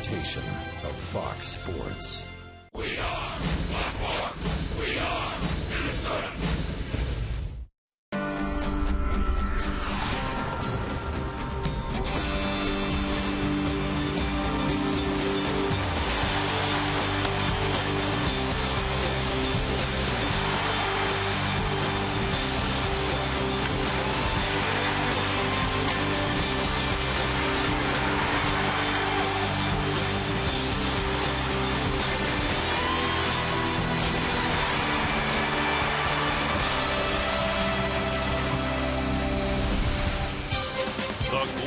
presentation of Fox Sports. We are Black. We are Minnesota.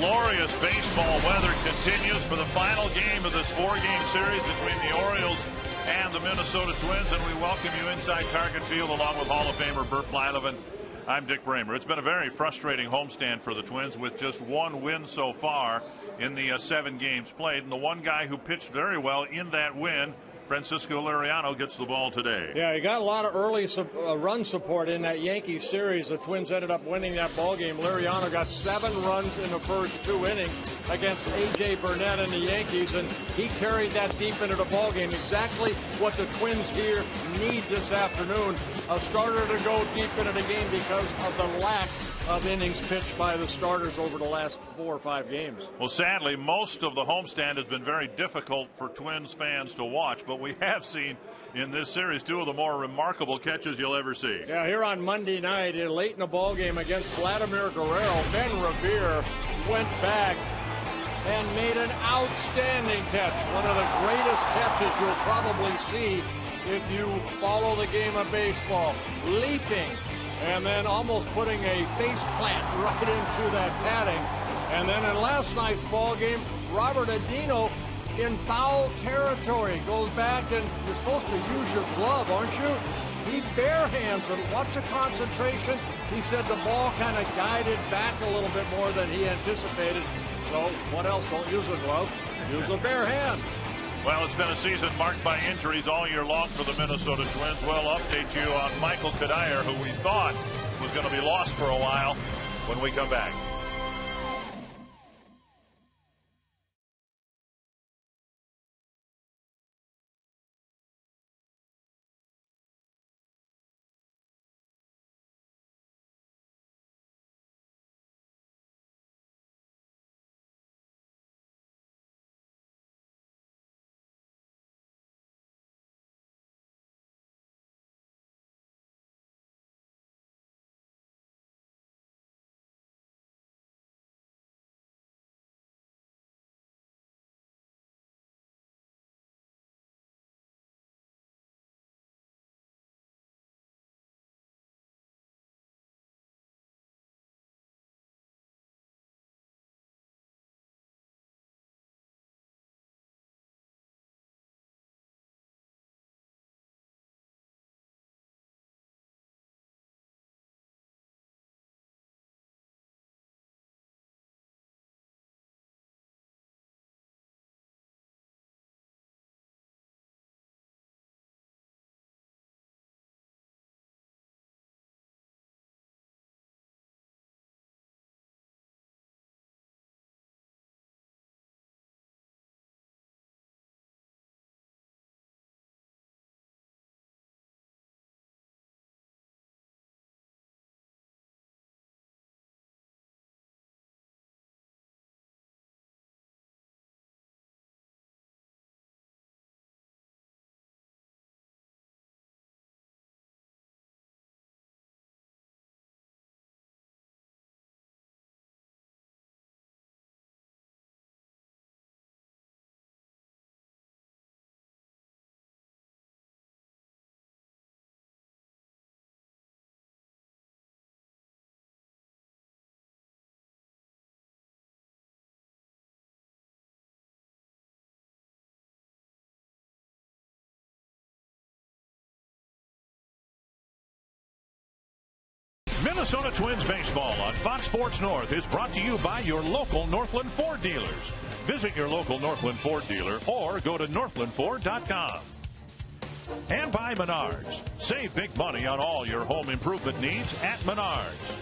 Glorious baseball weather continues for the final game of this four-game series between the Orioles and the Minnesota Twins, and we welcome you inside Target Field along with Hall of Famer Burt Blyleven. I'm Dick Bramer. It's been a very frustrating homestand for the Twins with just one win so far in the 7 games played, and the one guy who pitched very well in that win, Francisco Liriano, gets the ball today. Yeah, he got a lot of early run support in that Yankees series. The Twins ended up winning that ball game. Liriano got 7 runs in the first 2 innings against A.J. Burnett and the Yankees, and he carried that deep into the ball game. Exactly what the Twins here need this afternoon. A starter to go deep into the game because of the lack of innings pitched by the starters over the last 4 or 5 games. Well, sadly, most of the homestand has been very difficult for Twins fans to watch, but we have seen in this series 2 of the more remarkable catches you'll ever see. Yeah, here on Monday night, late in the ball game against Vladimir Guerrero, Ben Revere went back and made an outstanding catch. One of the greatest catches you'll probably see if you follow the game of baseball. Leaping and then almost putting a face plant right into that padding. And then in last night's ball game, Robert Adino in foul territory goes back, and you're supposed to use your glove, aren't you? He bare hands it. Watch the concentration. He said the ball kind of guided back a little bit more than he anticipated. So what else? Don't use a glove. Use a bare hand. Well, it's been a season marked by injuries all year long for the Minnesota Twins. We'll update you on Michael Kadire, who we thought was going to be lost for a while, when we come back. Minnesota Twins baseball on Fox Sports North is brought to you by your local Northland Ford dealers. Visit your local Northland Ford dealer or go to northlandford.com. And by Menards. Save big money on all your home improvement needs at Menards.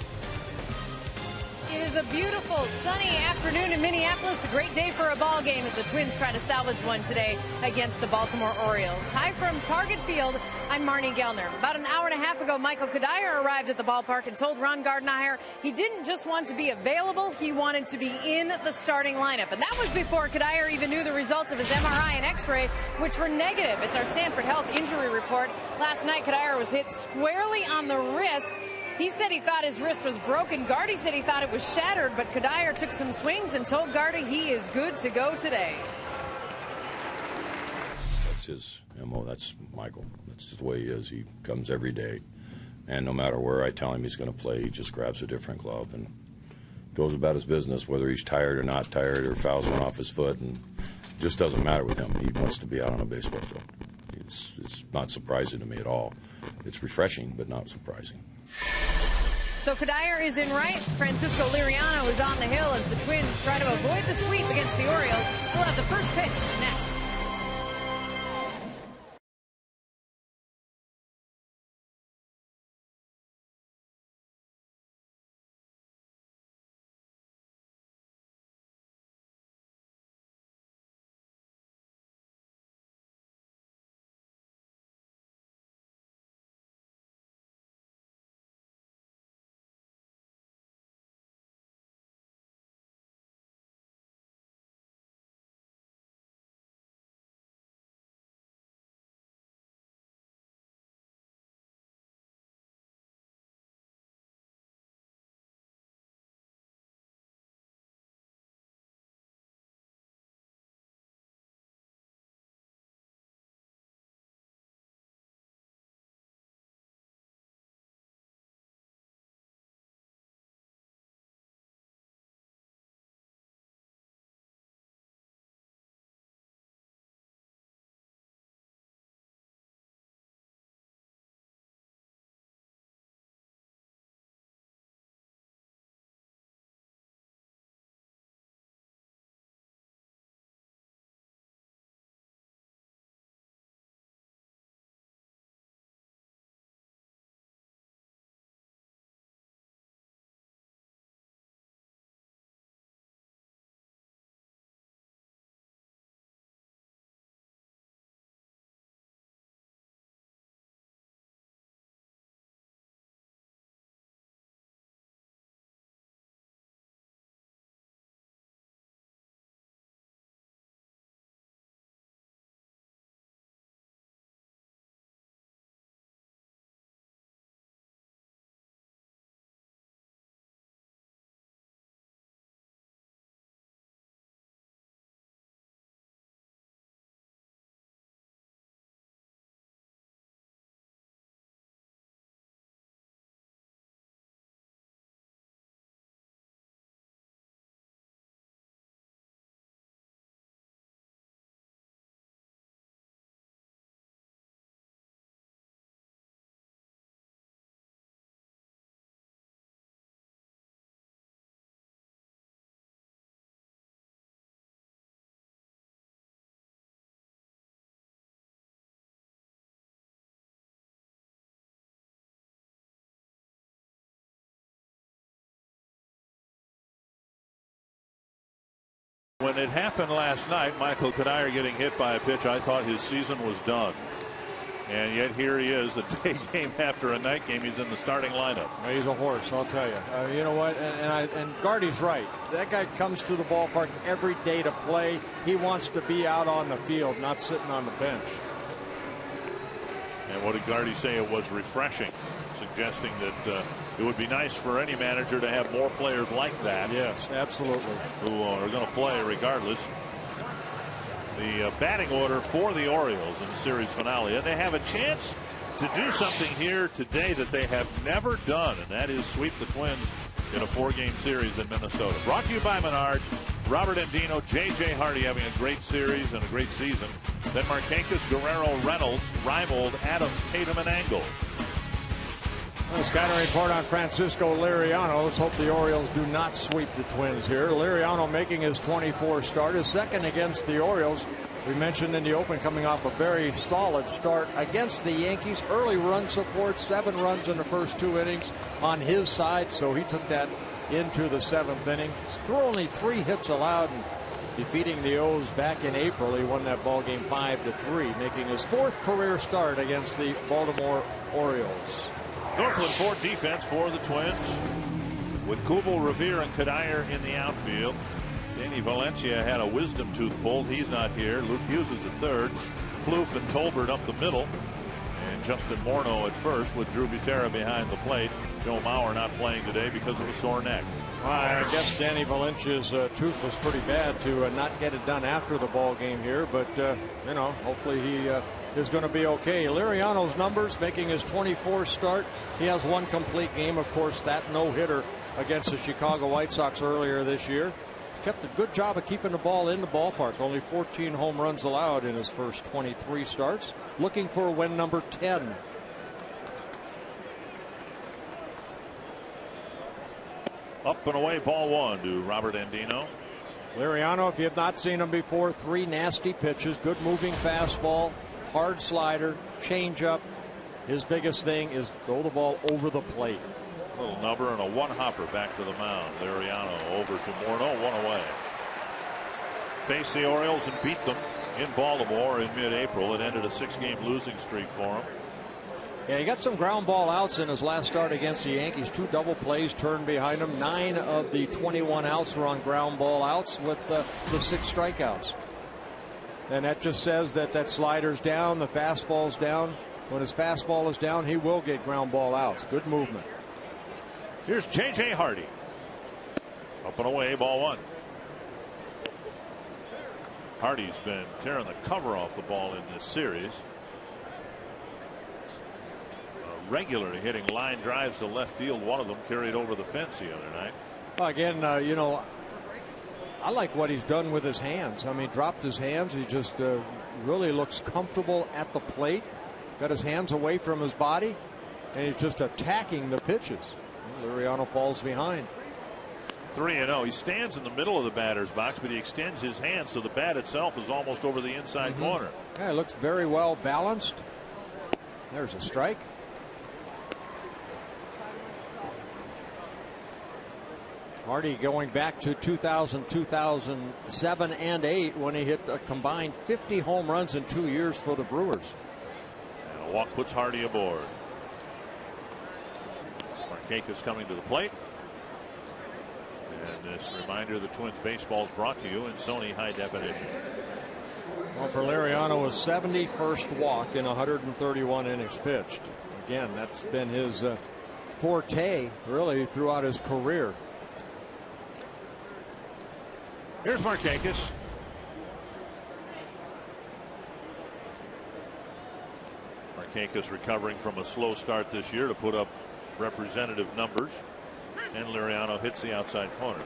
It is a beautiful sunny afternoon. afternoon in Minneapolis. A great day for a ball game as the Twins try to salvage one today against the Baltimore Orioles. Hi from Target Field, I'm Marnie Gellner. About an hour and a half ago, Michael Cuddyer arrived at the ballpark and told Ron Gardenhire he didn't just want to be available, he wanted to be in the starting lineup. And that was before Cuddyer even knew the results of his MRI and X-ray, which were negative. It's our Sanford Health injury report. Last night, Cuddyer was hit squarely on the wrist. He said he thought his wrist was broken. Gardy said he thought it was shattered, but Cuddyer took some swings and told Gardy he is good to go today. That's his MO. That's Michael. That's just the way he is. He comes every day. And no matter where I tell him he's going to play, he just grabs a different glove and goes about his business, whether he's tired or not tired or fouls one off his foot. And it just doesn't matter with him. He wants to be out on a baseball field. It's not surprising to me at all. It's refreshing, but not surprising. So Cuddyer is in right. Francisco Liriano is on the hill as the Twins try to avoid the sweep against the Orioles. We'll have the first pitch next. When it happened last night, Michael Cuddyer getting hit by a pitch, I thought his season was done. And yet here he is, a day game after a night game. He's in the starting lineup. He's a horse, I'll tell you. You know what? And Gardy's right. That guy comes to the ballpark every day to play. He wants to be out on the field, not sitting on the bench. And what did Gardy say? It was refreshing, suggesting that it would be nice for any manager to have more players like that. Yes, absolutely. Who are going to play regardless. The batting order for the Orioles in the series finale, and they have a chance to do something here today that they have never done, and that is sweep the Twins in a 4-game series in Minnesota. Brought to you by Menards. Robert Andino, J.J. Hardy having a great series and a great season. Then Markakis, Guerrero, Reynolds, Reimold, Adams, Tatum, and Engel. Well, scouting report on Francisco Liriano. Let's hope the Orioles do not sweep the Twins here. Liriano making his 24th start, his second against the Orioles. We mentioned in the open coming off a very solid start against the Yankees. Early run support, 7 runs in the first 2 innings on his side, so he took that into the 7th inning. He's threw only 3 hits allowed, and defeating the O's back in April. He won that ball game 5-3, making his 4th career start against the Baltimore Orioles. Northland Ford defense for the Twins, with Kubel, Revere, and Cuddyer in the outfield. Danny Valencia had a wisdom tooth pulled. He's not here. Luke Hughes is at third. Plouffe and Tolbert up the middle. And Justin Morneau at first, with Drew Butera behind the plate. Joe Mauer not playing today because of a sore neck. Well, I guess Danny Valencia's tooth was pretty bad to not get it done after the ball game here. But, you know, hopefully he is going to be okay. Liriano's numbers, making his 24th start. He has 1 complete game. Of course, that no-hitter against the Chicago White Sox earlier this year. He's kept a good job of keeping the ball in the ballpark. Only 14 home runs allowed in his first 23 starts. Looking for win number 10. Up and away, ball 1 to Robert Andino. Liriano, if you have not seen him before, 3 nasty pitches, good moving fastball, hard slider, changeup. His biggest thing is throw the ball over the plate. Little number and a 1-hopper back to the mound. Liriano over to Morneau, 1 away. Faced the Orioles and beat them in Baltimore in mid-April. It ended a 6-game losing streak for him. Yeah, he got some ground ball outs in his last start against the Yankees. 2 double plays turned behind him. 9 of the 21 outs were on ground ball outs, with the 6 strikeouts. And that just says that that slider's down, the fastball's down. When his fastball is down, he will get ground ball outs. Good movement. Here's J.J. Hardy. Up and away, ball 1. Hardy's been tearing the cover off the ball in this series. Regularly hitting line drives to left field. One of them carried over the fence the other night. Well, again, you know, I like what he's done with his hands. I mean, dropped his hands. He just really looks comfortable at the plate. Got his hands away from his body, and he's just attacking the pitches. Liriano falls behind. 3-0. He stands in the middle of the batter's box, but he extends his hand so the bat itself is almost over the inside corner. Yeah, it looks very well balanced. There's a strike. Hardy going back to 2000, 2007, and 8 when he hit a combined 50 home runs in 2 years for the Brewers. And a walk puts Hardy aboard. Markakis coming to the plate. And this reminder, the Twins baseball is brought to you in Sony High Definition. Well, for Liriano, his 71st walk in 131 innings pitched. Again, that's been his forte really throughout his career. Here's Markakis. Markakis recovering from a slow start this year to put up representative numbers. And Liriano hits the outside corner.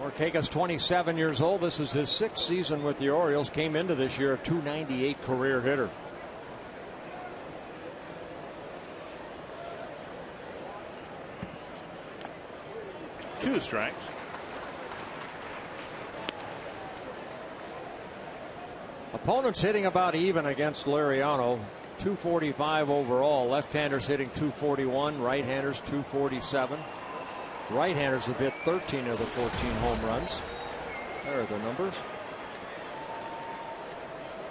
Markakis, 27 years old. This is his 6th season with the Orioles. Came into this year a .298 career hitter. Two strikes. Opponents hitting about even against Liriano. 245 overall. Left-handers hitting 241. Right-handers 247. Right-handers have hit 13 of the 14 home runs. There are the numbers.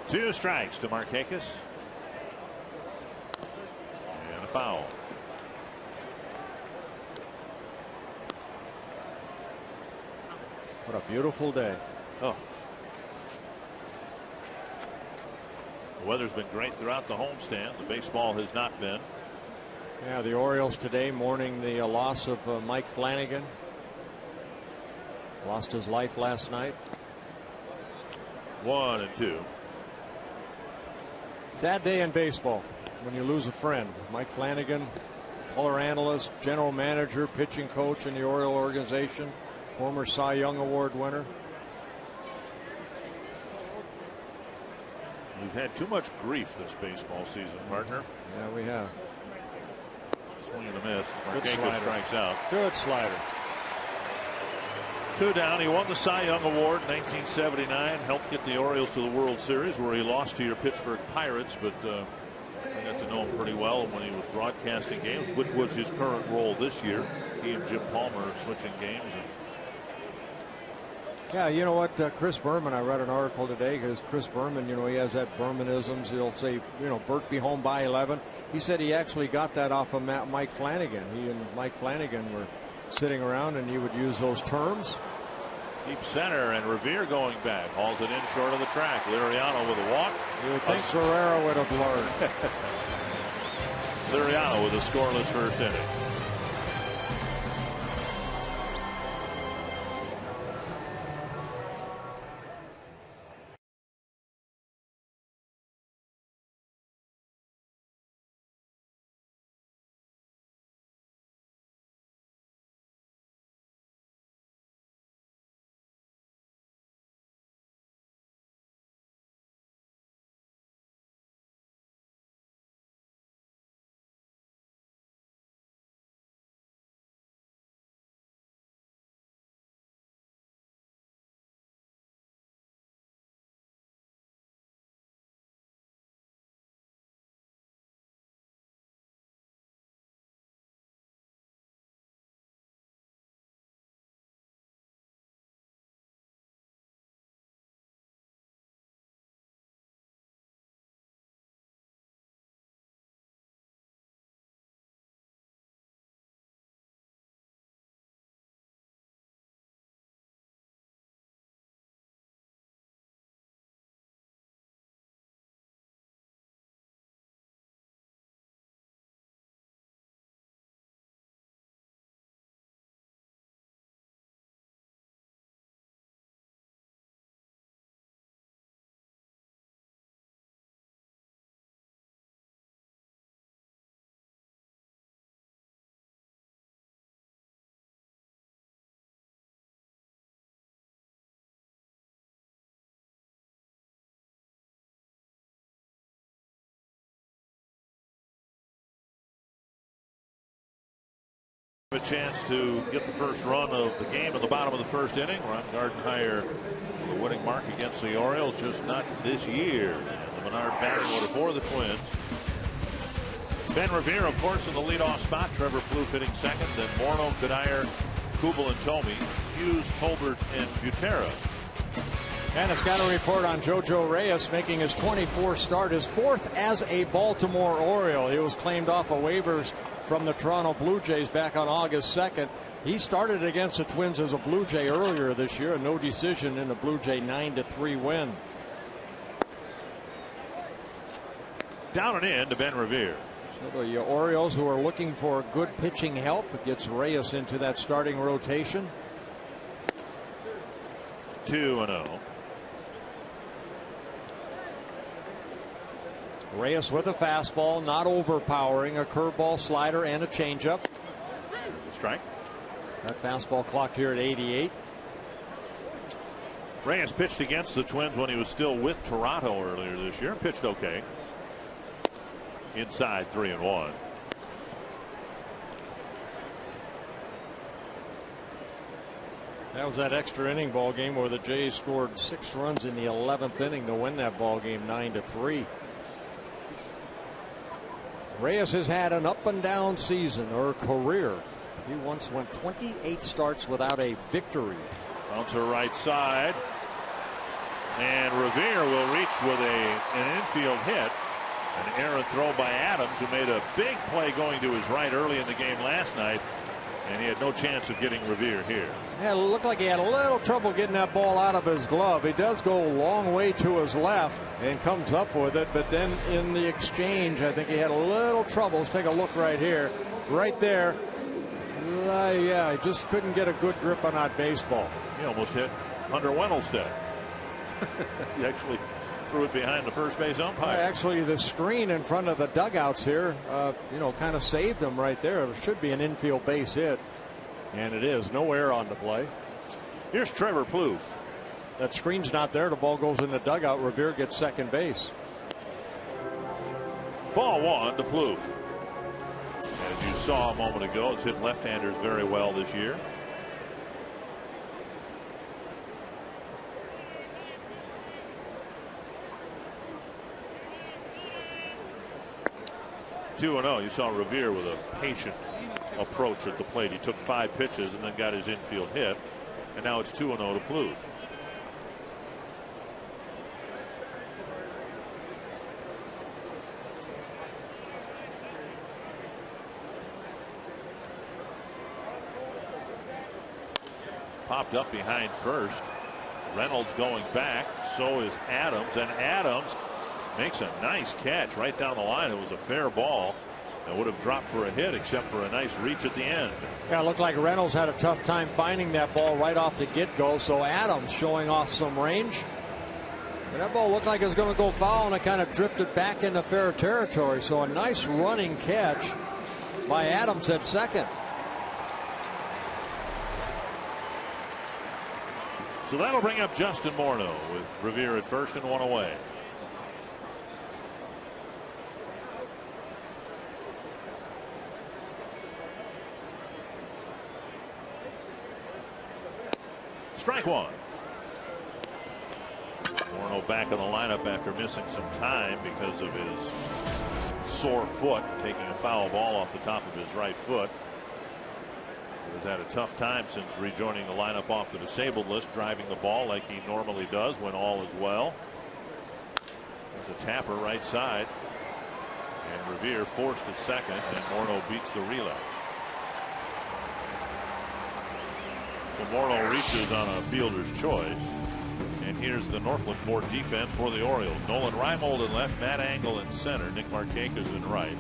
2 strikes to Markakis. And a foul. What a beautiful day. Oh. The weather's been great throughout the homestand. The baseball has not been. Yeah, the Orioles today mourning the loss of Mike Flanagan. Lost his life last night. 1-2. Sad day in baseball when you lose a friend. Mike Flanagan, color analyst, general manager, pitching coach in the Oriole organization, former Cy Young Award winner. We've had too much grief this baseball season, partner. Yeah, we have. Swing and a miss. Markakis strikes out. Good slider. 2 down. He won the Cy Young Award in 1979. Helped get the Orioles to the World Series, where he lost to your Pittsburgh Pirates, but I got to know him pretty well when he was broadcasting games, which was his current role this year. He and Jim Palmer are switching games. Yeah, you know what, Chris Berman, I read an article today because Chris Berman, you know, he has that Bermanisms. He'll say, you know, Burt be home by 11. He said he actually got that off of Mike Flanagan. He and Mike Flanagan were sitting around and he would use those terms. Deep center, and Revere going back. Hauls it in short of the track. Liriano with a walk. You would think Guerrero would have learned. Liriano with a scoreless first inning. A chance to get the first run of the game in the bottom of the first inning. Ron Gardenhire, the winning mark against the Orioles, just not this year. The Menard batting order for the Twins. Ben Revere, of course, in the leadoff spot. Trevor Plouffe hitting second. Then Morneau, Cuddyer, Kubel, and Thome. Hughes, Tolbert, and Butera. And it's got a report on JoJo Reyes making his 24th start, his 4th as a Baltimore Oriole. He was claimed off of waivers from the Toronto Blue Jays back on August 2nd. He started against the Twins as a Blue Jay earlier this year, a no decision in a Blue Jay 9-3 win. Down and in to Ben Revere. So the Orioles, who are looking for good pitching help, gets Reyes into that starting rotation. 2-0. Reyes with a fastball, not overpowering, a curveball, slider, and a changeup. Strike. That fastball clocked here at 88. Reyes pitched against the Twins when he was still with Toronto earlier this year. Pitched okay. Inside 3-1. That was that extra inning ball game where the Jays scored 6 runs in the 11th inning to win that ball game 9-3. Reyes has had an up and down season or career. He once went 28 starts without a victory. Bouncer right side. And Revere will reach with an infield hit. An errant throw by Adams, who made a big play going to his right early in the game last night. And he had no chance of getting Revere here. Yeah, it looked like he had a little trouble getting that ball out of his glove. He does go a long way to his left and comes up with it. But then in the exchange, I think he had a little trouble. Let's take a look right here. Right there. Yeah, he just couldn't get a good grip on that baseball. He almost hit Hunter Wendelstedt. He actually threw it behind the first base umpire. Actually, the screen in front of the dugouts here, kind of saved him right there. There should be an infield base hit. And it is. No error on the play. Here's Trevor Plouffe. That screen's not there. The ball goes in the dugout. Revere gets second base. Ball 1 to Plouffe. As you saw a moment ago, it's hit left-handers very well this year. 2-0. You saw Revere with a patient approach at the plate. He took 5 pitches and then got his infield hit, and now it's 2-0 to Plouffe. Popped up behind first. Reynolds going back. So is Adams, and Adams makes a nice catch right down the line. It was a fair ball. It would have dropped for a hit except for a nice reach at the end. Yeah, it looked like Reynolds had a tough time finding that ball right off the get-go. So Adams showing off some range. But that ball looked like it was going to go foul, and it kind of drifted back into fair territory. So a nice running catch by Adams at second. So that'll bring up Justin Morneau with Revere at first and 1 away. Strike 1. Morneau back in the lineup after missing some time because of his sore foot, taking a foul ball off the top of his right foot. He's had a tough time since rejoining the lineup off the disabled list, driving the ball like he normally does when all is well. There's a tapper right side, and Revere forced at second, and Morneau beats the relay. So Morneau reaches on a fielder's choice, and here's the Northland Ford defense for the Orioles. Nolan Reimold in left, Matt Angle in center, Nick Markakis in right.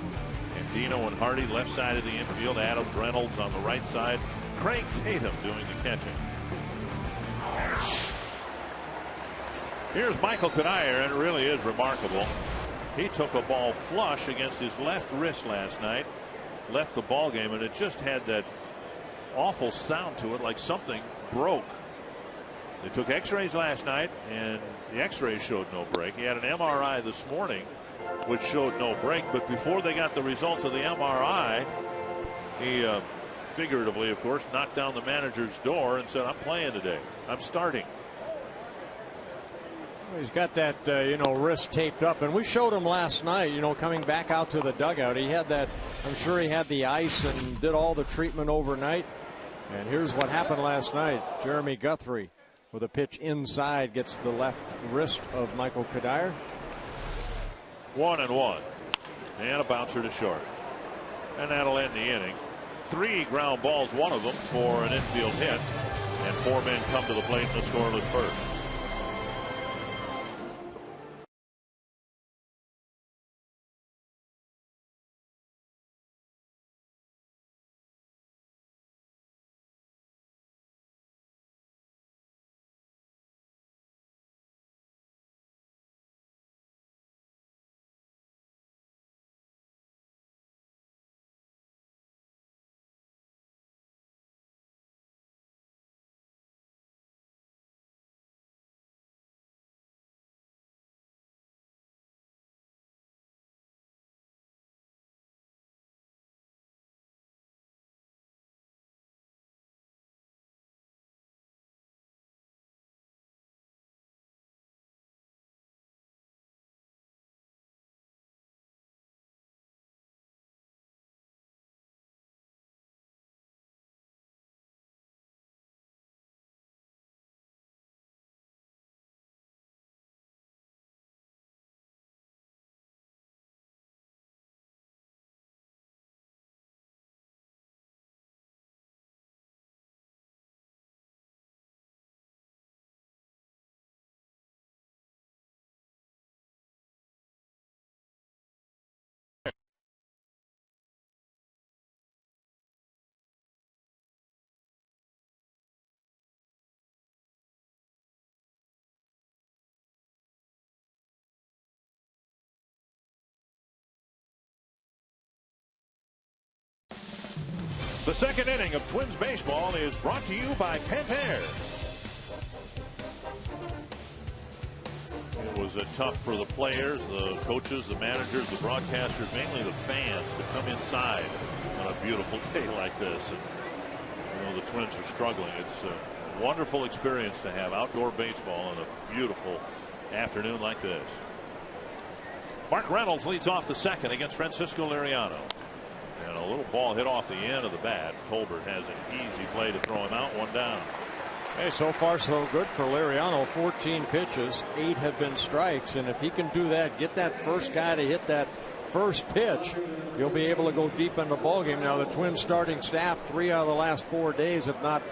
Dino and Hardy left side of the infield. Adams, Reynolds on the right side. Craig Tatum doing the catching. Here's Michael Cuddyer, and it really is remarkable. He took a ball flush against his left wrist last night, left the ball game, and it just had that awful sound to it, like something broke. They took x-rays last night, and the x-rays showed no break. He had an MRI this morning, which showed no break, but before they got the results of the MRI, he figuratively, of course, knocked down the manager's door and said, "I'm playing today. I'm starting." He's got that wrist taped up, and we showed him last night, coming back out to the dugout. He had that, I'm sure he had the ice and did all the treatment overnight. And here's what happened last night. Jeremy Guthrie with a pitch inside gets the left wrist of Michael Cuddyer. 1-1, and a bouncer to short, and that'll end the inning. 3 ground balls, one of them for an infield hit, and 4 men come to the plate in the scoreless first. The second inning of Twins baseball is brought to you by Pentair. It was tough for the players, the coaches, the managers, the broadcasters, mainly the fans, to come inside on a beautiful day like this. And, the Twins are struggling. It's a wonderful experience to have outdoor baseball on a beautiful afternoon like this. Mark Reynolds leads off the second against Francisco Liriano. And a little ball hit off the end of the bat. Tolbert has an easy play to throw him out. 1 down. Hey, so far so good for Liriano. 14 pitches, 8 have been strikes, and if he can do that, get that first guy to hit that first pitch, he'll be able to go deep in the ball game. Now the Twins starting staff 3 out of the last 4 days have not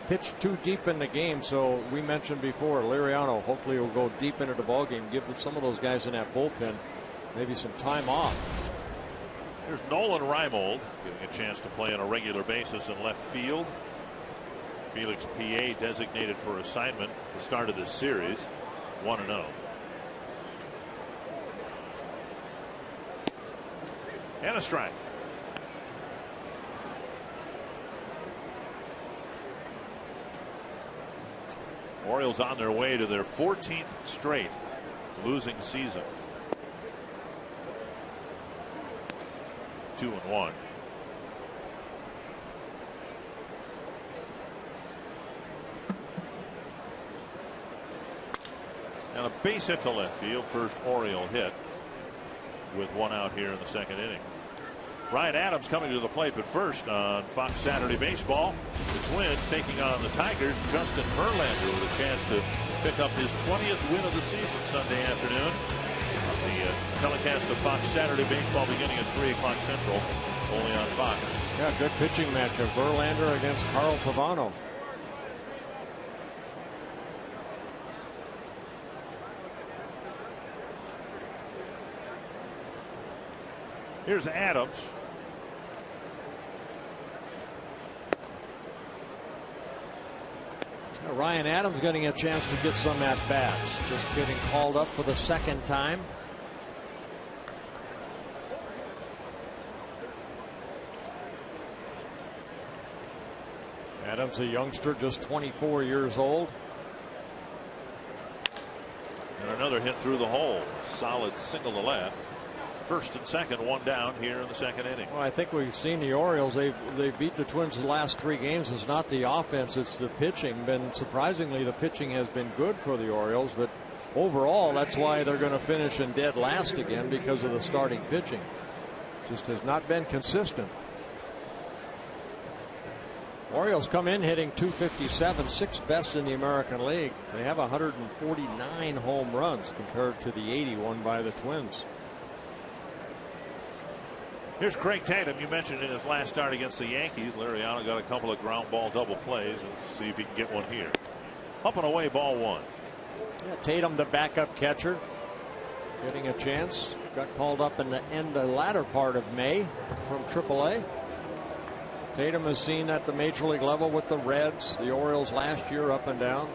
pitched too deep in the game. So we mentioned before, Liriano hopefully will go deep into the ball game, give some of those guys in that bullpen maybe some time off. Here's Nolan Reimold getting a chance to play on a regular basis in left field. Felix P.A. designated for assignment at the start of this series. 1-0. And a strike. Orioles on their way to their 14th straight losing season. 2-1. And a base hit to left field. First Oriole hit with 1 out here in the second inning. Ryan Adams coming to the plate, but first on Fox Saturday Baseball, the Twins taking on the Tigers. Justin Verlander with a chance to pick up his 20th win of the season Sunday afternoon. The telecast of Fox Saturday Baseball beginning at 3 o'clock Central, only on Fox. Yeah, good pitching matchup. Verlander against Carl Pavano. Here's Adams. Ryan Adams getting a chance to get some at bats. Just getting called up for the second time. Adams, a youngster, just 24 years old. And another hit through the hole. Solid single to left. First and second, 1 down here in the second inning. Well, I think we've seen the Orioles. They beat the Twins the last 3 games. It's not the offense, it's the pitching. Surprisingly, the pitching has been good for the Orioles, but overall, that's why they're going to finish in dead last again, because of the starting pitching. Just has not been consistent. Orioles come in hitting .257, 6th best in the American League. They have 149 home runs compared to the 81 by the Twins. Here's Craig Tatum. You mentioned in his last start against the Yankees, Liriano got a couple of ground ball double plays. We'll see if he can get one here. Up and away, ball 1. Yeah, Tatum, the backup catcher, getting a chance. Got called up in the latter part of May from AAA. Tatum has seen at the major league level with the Reds, the Orioles last year, up and down.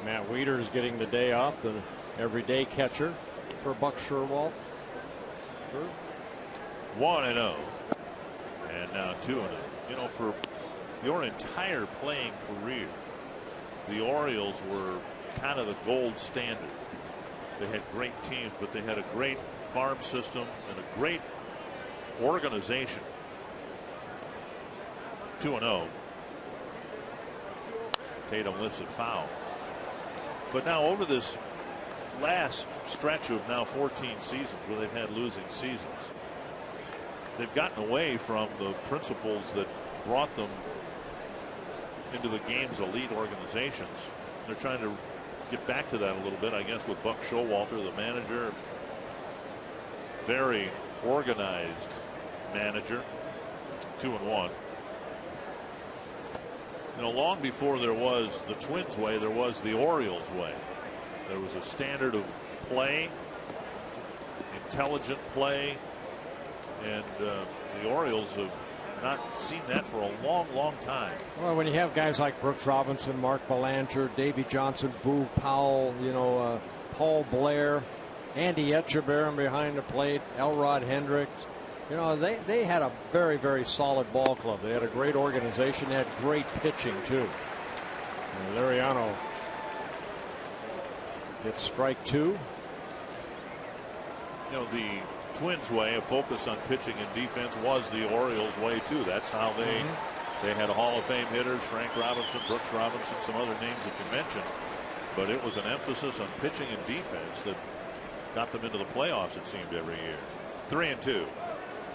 Matt Wieters is getting the day off, the everyday catcher for Buck Showalter. 1-0. And now 2-0. You know, for your entire playing career, the Orioles were kind of the gold standard. They had great teams, but they had a great farm system and a great organization. 2-0. Tatum lifts it foul. But now over this last stretch of now 14 seasons where they've had losing seasons, they've gotten away from the principles that brought them into the game's elite organizations. They're trying to get back to that a little bit, I guess, with Buck Showalter, the manager. Very organized manager. 2-1. You know, long before there was the Twins way, there was the Orioles way. There was a standard of play, intelligent play, and the Orioles have not seen that for a long time. Well, when you have guys like Brooks Robinson, Mark Belanger, Davey Johnson, Boo Powell, Paul Blair, Andy Etchebarren behind the plate, Elrod Hendricks. You know, they had a very, very solid ball club. They had a great organization. They had great pitching, too. And Liriano gets strike 2. You know, the Twins' way, a focus on pitching and defense, was the Orioles' way too. That's how they had Hall of Fame hitters, Frank Robinson, Brooks Robinson, some other names that you mentioned. But it was an emphasis on pitching and defense that got them into the playoffs, it seemed, every year. 3-2.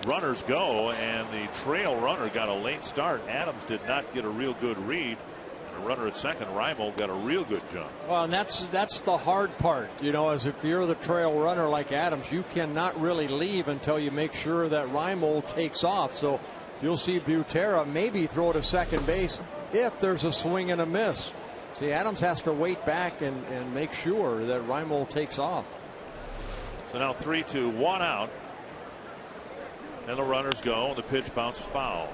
Runners go, and the trail runner got a late start. Adams did not get a real good read. The runner at second, Reimold, got a real good jump. Well, and that's the hard part, you know, as if you're the trail runner like Adams, you cannot really leave until you make sure that Reimold takes off. So you'll see Butera maybe throw to second base if there's a swing and a miss. See, Adams has to wait back and make sure that Reimold takes off. So now 3-2, 1 out. And the runners go, and the pitch bounced foul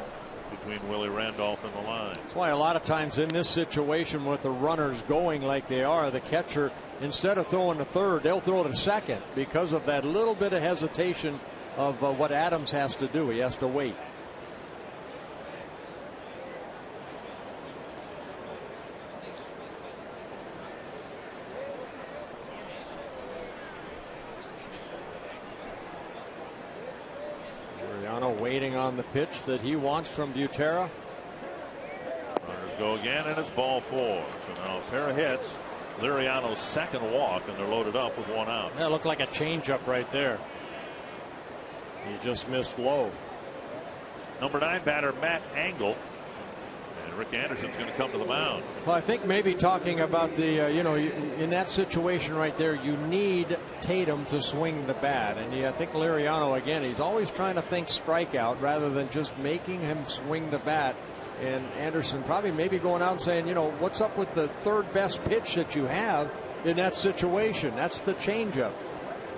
between Willie Randolph and the line. That's why a lot of times in this situation with the runners going like they are, the catcher, instead of throwing to third, they'll throw to second because of that little bit of hesitation of what Adams has to do. He has to wait. Waiting on the pitch that he wants from Butera. Runners go again, and it's ball 4. So now a pair of hits. Liriano's second walk, and they're loaded up with 1 out. That looked like a changeup right there. He just missed low. Number 9 batter Matt Engel. And Rick Anderson's going to come to the mound. Well, I think maybe talking about the, you know, in that situation right there, you need Tatum to swing the bat. And I think Liriano, again, he's always trying to think strikeout rather than just making him swing the bat. And Anderson probably maybe going out and saying, you know, what's up with the third best pitch that you have in that situation? That's the changeup.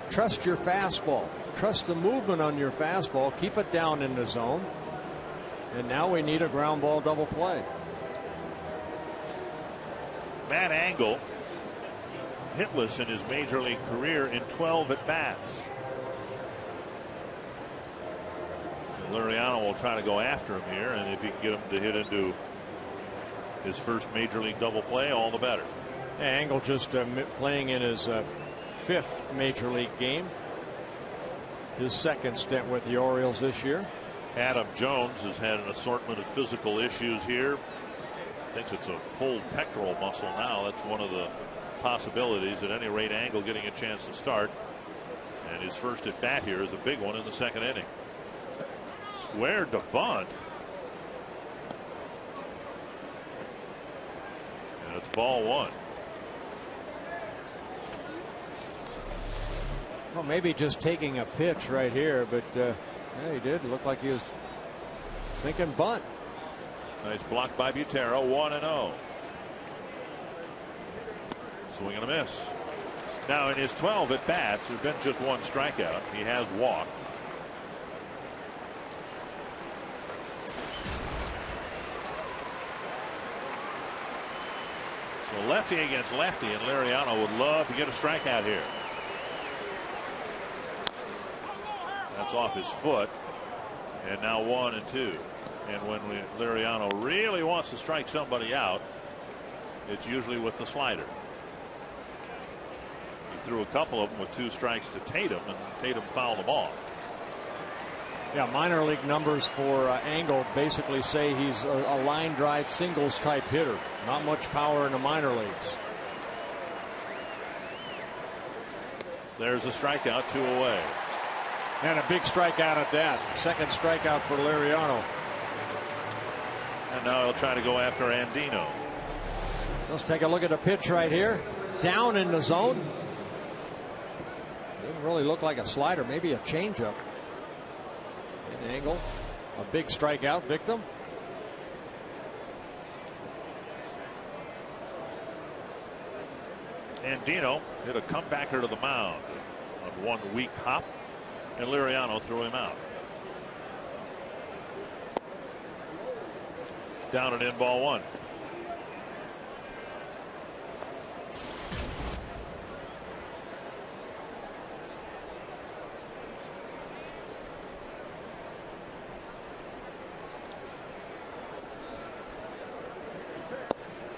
Trust your fastball. Trust the movement on your fastball. Keep it down in the zone. And now we need a ground ball double play. Matt Engel hitless in his major league career in 12 at bats. Liriano will try to go after him here, and if he can get him to hit into his first major league double play, all the better. Engel just playing in his 5th major league game. His second stint with the Orioles this year. Adam Jones has had an assortment of physical issues here. Thinks it's a pulled pectoral muscle now. That's one of the possibilities. At any rate, Engel getting a chance to start. And his first at bat here is a big one in the second inning. Squared to bunt. And it's ball 1. Well, maybe just taking a pitch right here, but yeah, he did. It looked like he was thinking bunt. Nice block by Butera. 1-0. Swing and a miss. Now in his 12 at bats, there's been just 1 strikeout. He has walked. So lefty against lefty, and Liriano would love to get a strikeout here. That's off his foot. And now 1-2. And when Liriano really wants to strike somebody out, it's usually with the slider. He threw a couple of them with 2 strikes to Tatum, and Tatum fouled them off. Yeah, minor league numbers for Engel basically say he's a line drive singles type hitter. Not much power in the minor leagues. There's a strikeout, 2 away. And a big strikeout at that. Second strikeout for Liriano. And now he'll try to go after Andino. Let's take a look at the pitch right here. Down in the zone. Didn't really look like a slider, maybe a changeup. And Engel, a big strikeout victim. Andino hit a comebacker to the mound on 1 weak hop, and Liriano threw him out. Down and in, ball 1.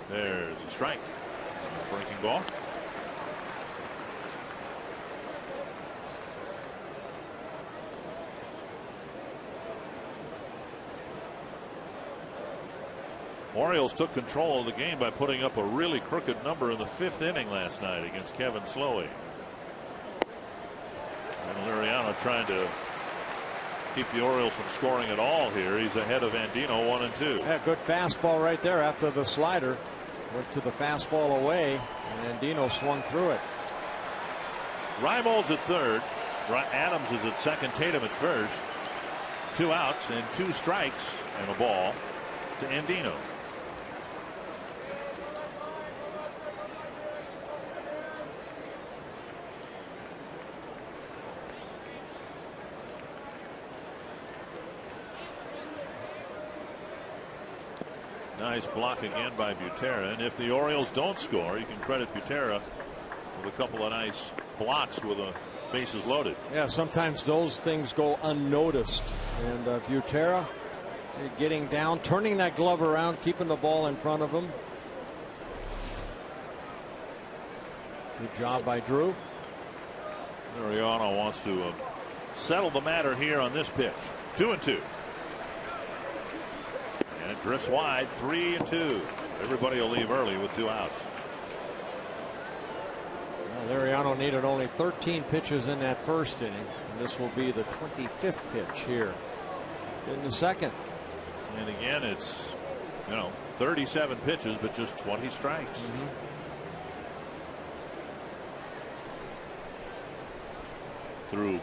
There's a strike. Breaking ball. Orioles took control of the game by putting up a really crooked number in the 5th inning last night against Kevin Slowey. And Liriano trying to keep the Orioles from scoring at all here. He's ahead of Andino 1-2. Yeah, good fastball right there after the slider. Went to the fastball away, and Andino swung through it. Reimold's at third. Adams is at second. Tatum at first. 2 outs and 2 strikes and a ball to Andino. Nice block again by Butera, and if the Orioles don't score, you can credit Butera with a couple of nice blocks with a bases loaded. Yeah, sometimes those things go unnoticed, and Butera getting down, turning that glove around, keeping the ball in front of him. Good job by Drew. Liriano wants to settle the matter here on this pitch. 2-2. And it drifts wide. 3-2. Everybody will leave early with 2 outs. Well, Liriano needed only 13 pitches in that first inning, and this will be the 25th pitch here in the second. And again, it's 37 pitches, but just 20 strikes. Through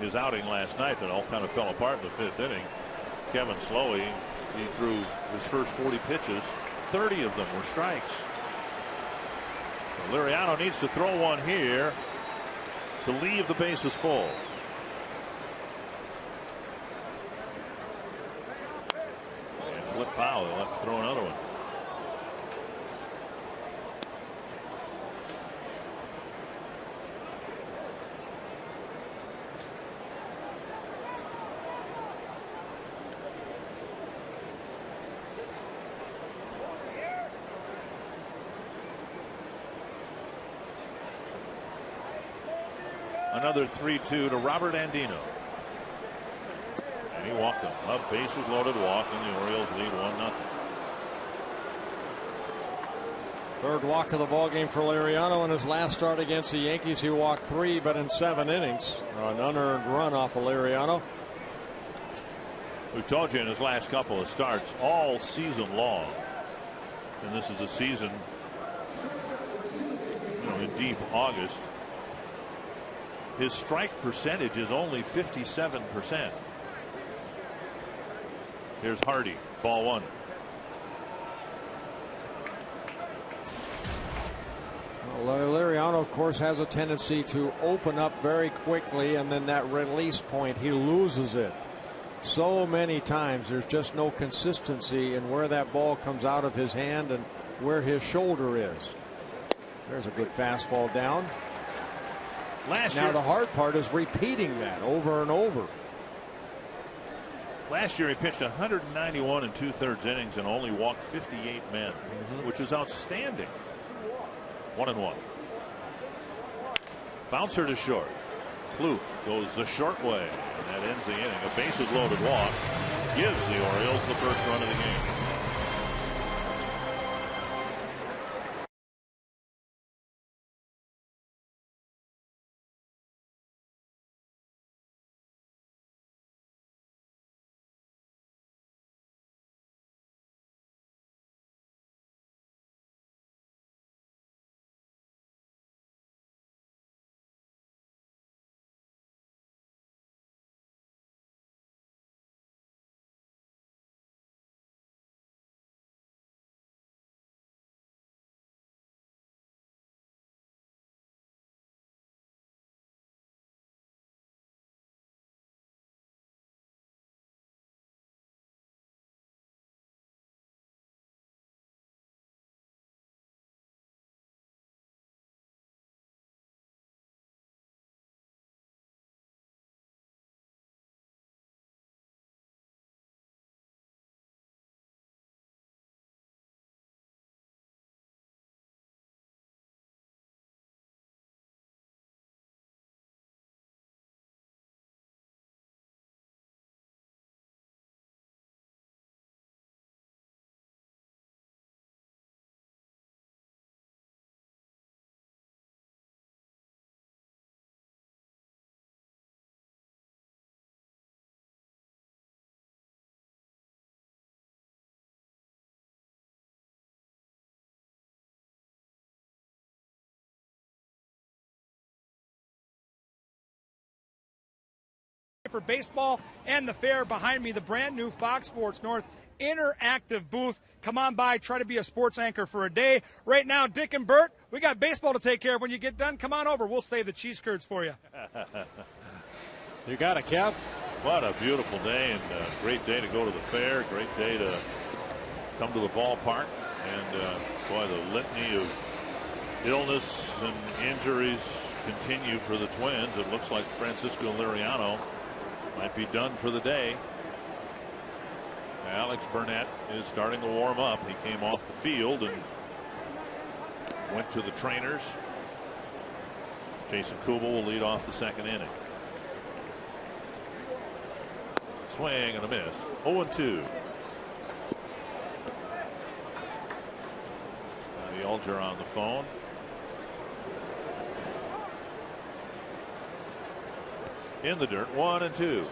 his outing last night, that all kind of fell apart in the 5th inning. Kevin Slowey, he threw his first 40 pitches, 30 of them were strikes. So Liriano needs to throw one here to leave the bases full. And flip foul. He'll have to throw another one. Another 3-2 to Robert Andino. And he walked him. A bases loaded walk, and the Orioles lead 1-0. Third walk of the ball game for Liriano in his last start against the Yankees. He walked 3, but in 7 innings. An unearned run off of Liriano. We've told you in his last couple of starts all season long, and this is the season in deep August, his strike percentage is only 57%. Here's Hardy, ball 1. Well, Liriano, of course, has a tendency to open up very quickly, and then that release point, he loses it so many times. There's just no consistency in where that ball comes out of his hand and where his shoulder is. There's a good fastball down. Now the hard part is repeating that over and over. Last year he pitched 191 2/3 innings and only walked 58 men, which is outstanding. 1-1. Bouncer to short. Plouffe goes the short way, and that ends the inning. A bases loaded walk gives the Orioles the first run of the game. for baseball and the fair. Behind me, the brand new Fox Sports North interactive booth. Come on by, try to be a sports anchor for a day. Right now, Dick and Bert, we got baseball to take care of. When you get done, come on over. We'll save the cheese curds for you. You got it, Kev. What a beautiful day, and a great day to go to the fair. Great day to come to the ballpark. And boy, the litany of illness and injuries continue for the Twins. It looks like Francisco Liriano might be done for the day. Alex Burnett is starting to warm up. He came off the field and went to the trainers. Jason Kubel will lead off the second inning. Swing and a miss. 0-2. The Alger on the phone. In the dirt, 1-2.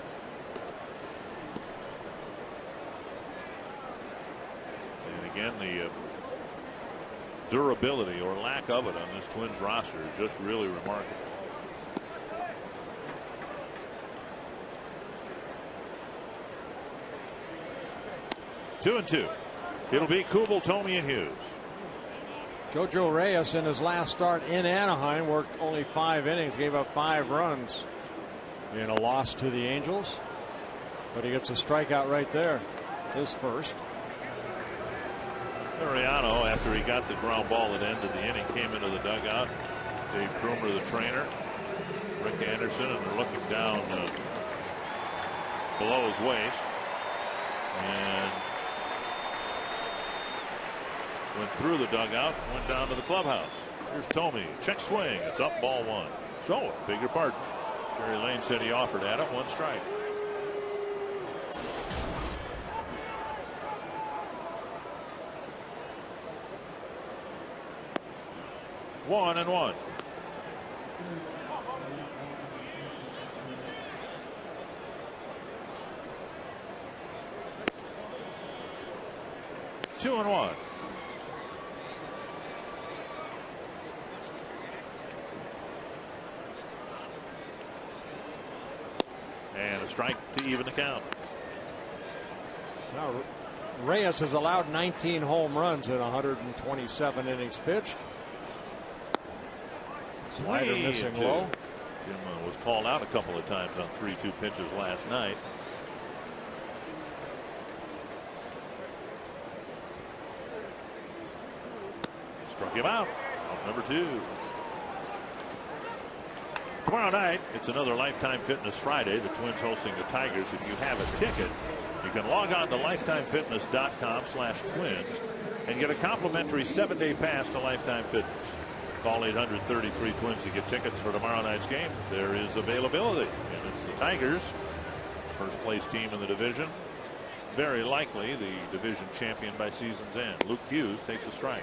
And again, the durability or lack of it on this Twins roster is just really remarkable. Two and two. It'll be Kubel, Tomey, and Hughes. Jojo Reyes in his last start in Anaheim worked only 5 innings, gave up 5 runs in a loss to the Angels. But he gets a strikeout right there, his first. Liriano, after he got the ground ball that ended the inning, came into the dugout. Dave Krumer, the trainer, Rick Anderson, and they're looking down below his waist. And went through the dugout, went down to the clubhouse. Here's Tomey, check swing, it's up, ball 1. So, beg your pardon. Jerry Lane said he offered at it, 1 strike. One and one. Two and one. And a strike to even the count. Now, Reyes has allowed 19 home runs in 127 innings pitched. Slider missing low. Jim was called out a couple of times on 3-2 pitches last night. Struck him out. Out number 2. Tomorrow night, it's another Lifetime Fitness Friday. The Twins hosting the Tigers. If you have a ticket, you can log on to lifetimefitness.com/twins and get a complimentary 7-day pass to Lifetime Fitness. Call 800-33-TWINS to get tickets for tomorrow night's game. There is availability, and it's the Tigers, first place team in the division. Very likely the division champion by season's end. Luke Hughes takes a strike.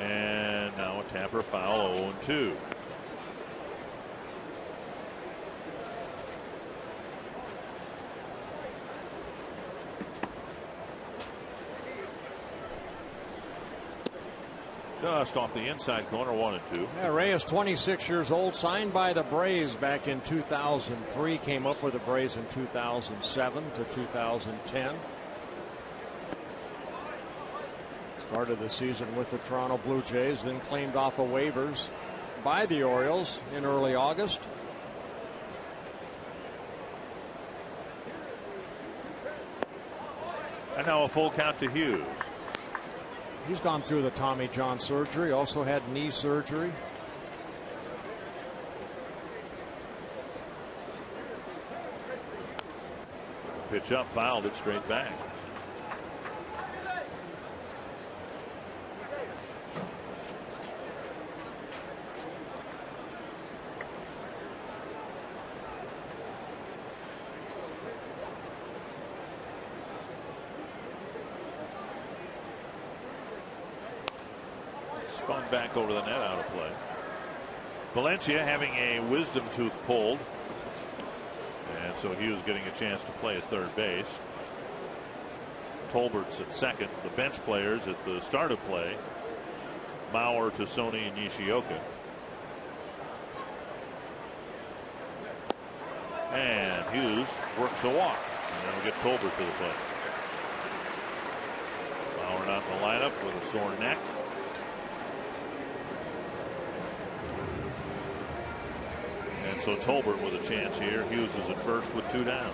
And now a tapper foul, 0-2. Just off the inside corner, 1-2. Yeah, Reyes, 26 years old, signed by the Braves back in 2003, came up with the Braves in 2007 to 2010. Started the season with the Toronto Blue Jays, then claimed off of waivers by the Orioles in early August. And now a full count to Hughes. He's gone through the Tommy John surgery, also had knee surgery. Pitch up, fouled it straight back. Spun back over the net, out of play. Valencia having a wisdom tooth pulled, and so Hughes getting a chance to play at third base. Tolbert's at second. The bench players at the start of play, Mauer, Tassoni, and Nishioka. And Hughes works a walk. And then we'll get Tolbert to the plate. Mauer not in the lineup with a sore neck. And so Tolbert with a chance here. Hughes is at first with 2 down.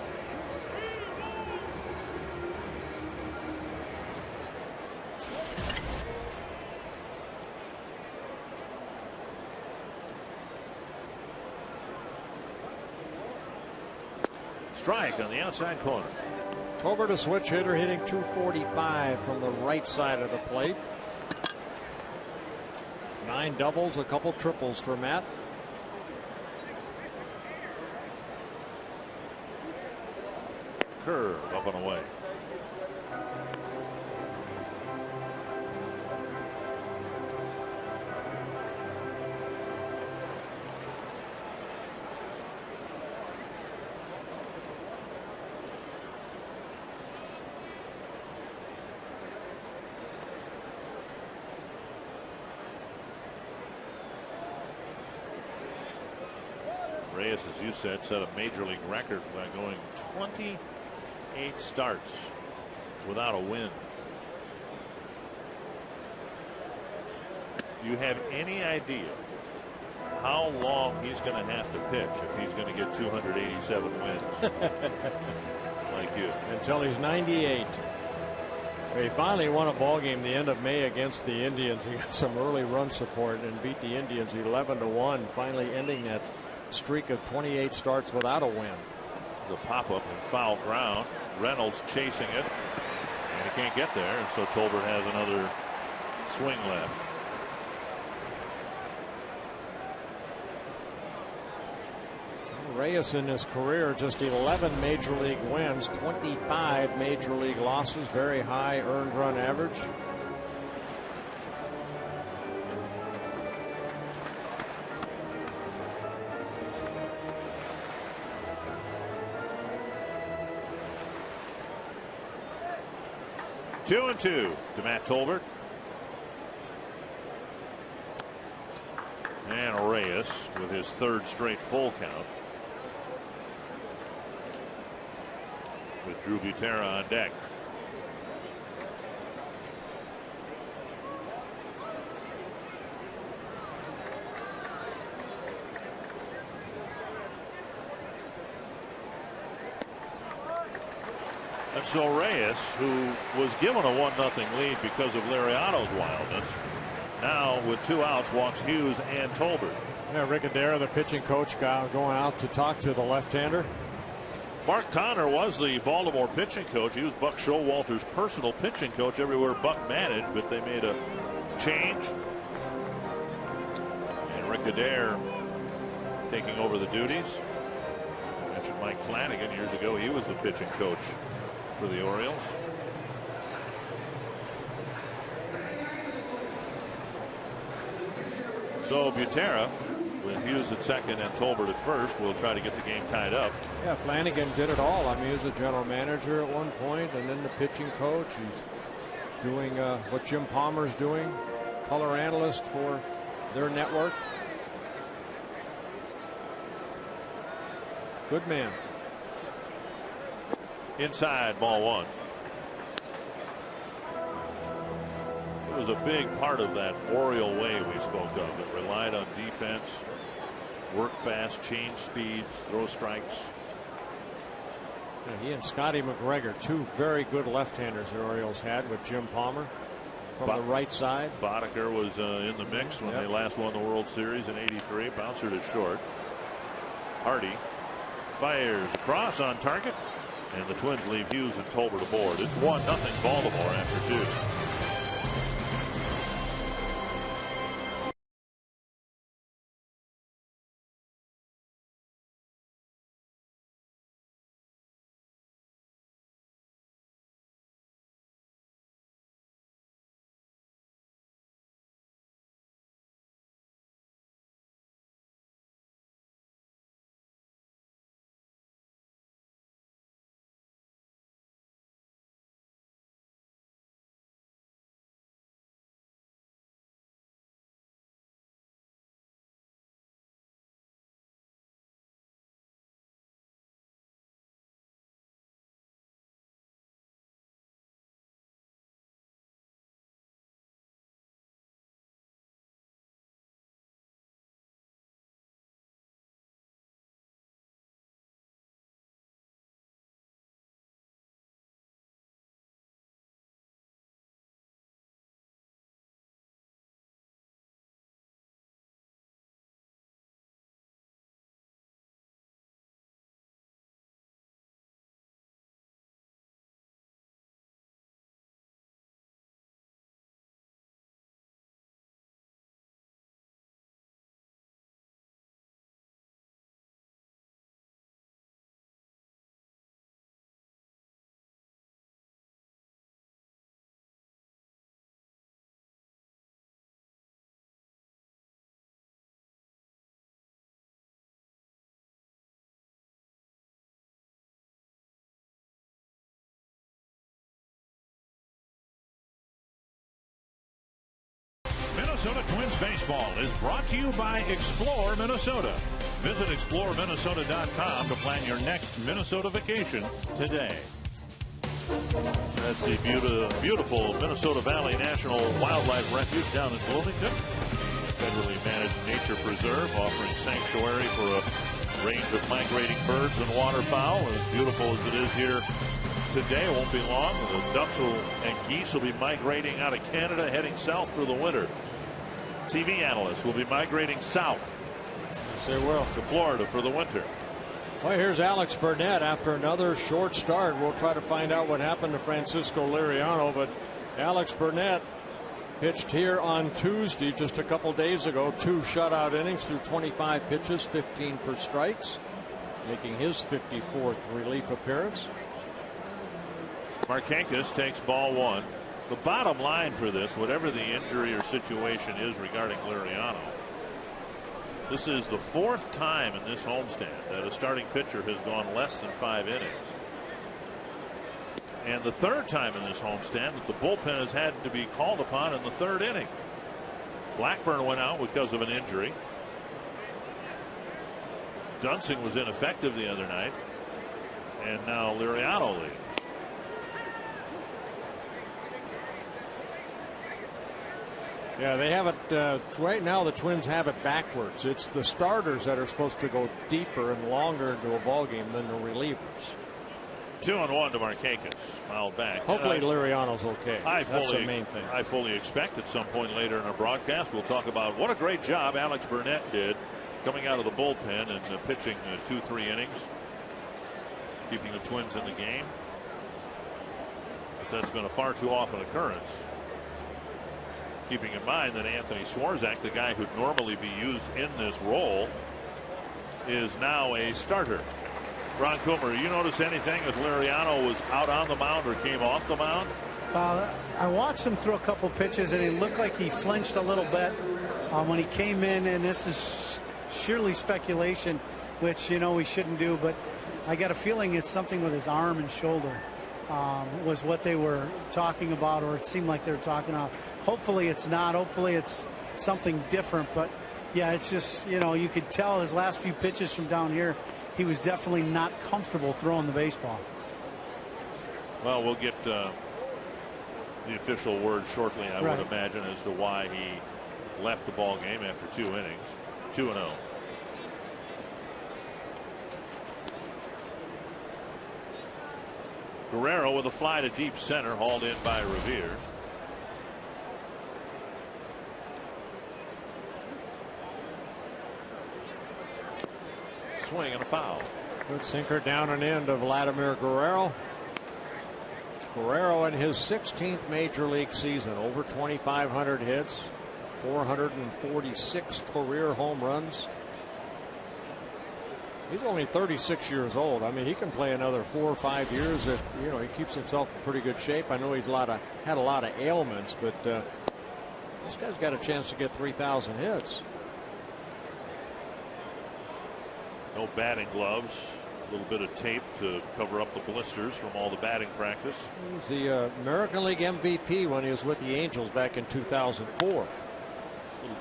Strike on the outside corner. Tolbert, a switch hitter, hitting .245 from the right side of the plate. 9 doubles, a couple triples for Matt. Curve up and away. Reyes, as you said, set a major league record by going 28 starts without a win. Do you have any idea how long he's going to have to pitch if he's going to get 287 wins? Like you. Until he's 98. He finally won a ball game the end of May against the Indians. He got some early run support and beat the Indians 11-1, finally ending that streak of 28 starts without a win. The pop-up and foul ground. Reynolds chasing it, and he can't get there, and so Tolbert has another swing left. Reyes in his career just 11 major league wins, 25 major league losses, very high earned run average. Two and two to Matt Tolbert. And Reyes with his 3rd straight full count. With Drew Butera on deck. And so Reyes, who was given a 1-0 lead because of Liriano's wildness, now with 2 outs walks Hughes and Tolbert. Yeah, Ricadera, the pitching coach, going out to talk to the left-hander. Mark Connor was the Baltimore pitching coach. He was Buck Showalter's personal pitching coach everywhere Buck managed, but they made a change. And Ricadera taking over the duties. I mentioned Mike Flanagan years ago. He was the pitching coach for the Orioles. So Butera, with Hughes at second and Tolbert at first, will try to get the game tied up. Yeah, Flanagan did it all. I mean, he was a general manager at one point, and then the pitching coach. He's doing what Jim Palmer's doing, color analyst for their network. Good man. Inside, ball 1. It was a big part of that Oriole way we spoke of. It relied on defense, work fast, change speeds, throw strikes. Yeah, he and Scotty McGregor, 2 very good left-handers the Orioles had with Jim Palmer from the right side. Boddicker was in the mix when they last won the World Series in '83. Bouncer to short. Hardy fires across on target, and the Twins leave Hughes and Tolbert aboard. It's 1-0 Baltimore after 2. Minnesota Twins baseball is brought to you by Explore Minnesota. Visit exploreminnesota.com to plan your next Minnesota vacation today. That's the beautiful Minnesota Valley National Wildlife Refuge down in Bloomington. Federally managed nature preserve offering sanctuary for a range of migrating birds and waterfowl. As beautiful as it is here today, it won't be long. The ducks and geese will be migrating out of Canada, heading south for the winter. TV analysts will be migrating south. Yes, they will. To Florida for the winter. Well, here's Alex Burnett after another short start. We'll try to find out what happened to Francisco Liriano, but Alex Burnett pitched here on Tuesday, just a couple days ago. 2 shutout innings through 25 pitches, 15 for strikes, making his 54th relief appearance. Markakis takes ball 1. The bottom line for this, whatever the injury or situation is regarding Liriano, this is the 4th time in this homestand that a starting pitcher has gone less than 5 innings. And the 3rd time in this homestand that the bullpen has had to be called upon in the 3rd inning. Blackburn went out because of an injury. Dunsing was ineffective the other night. And now Liriano leads. Yeah, they have it right now. The Twins have it backwards. It's the starters that are supposed to go deeper and longer into a ball game than the relievers. 2-1 to Markakis, fouled back. Hopefully Liriano's okay. That's the main thing. I fully expect at some point later in our broadcast we'll talk about what a great job Alex Burnett did coming out of the bullpen and pitching 2-3 innings, keeping the Twins in the game. But that's been a far too often occurrence. Keeping in mind that Anthony Swarzak, the guy who'd normally be used in this role, is now a starter. Ron Coomer, you notice anything as Liriano was out on the mound or came off the mound? I watched him throw a couple pitches and it looked like he flinched a little bit when he came in, and this is surely speculation, which we shouldn't do, but I got a feeling it's something with his arm and shoulder was what they were talking about, or it seemed like they were talking about. Hopefully it's not. Hopefully it's something different. But yeah, it's just, you could tell his last few pitches from down here, he was definitely not comfortable throwing the baseball. Well, we'll get the official word shortly, I would imagine, as to why he left the ball game after 2 innings. 2-0. Guerrero with a fly to deep center, hauled in by Revere. Swing and a foul. Good sinker down and in to Vladimir Guerrero. Guerrero in his 16th major league season, over 2,500 hits, 446 career home runs. He's only 36 years old. I mean, he can play another 4 or 5 years if he keeps himself in pretty good shape. I know he's had a lot of ailments, but this guy's got a chance to get 3,000 hits. No batting gloves. A little bit of tape to cover up the blisters from all the batting practice. He was the American League MVP when he was with the Angels back in 2004. Little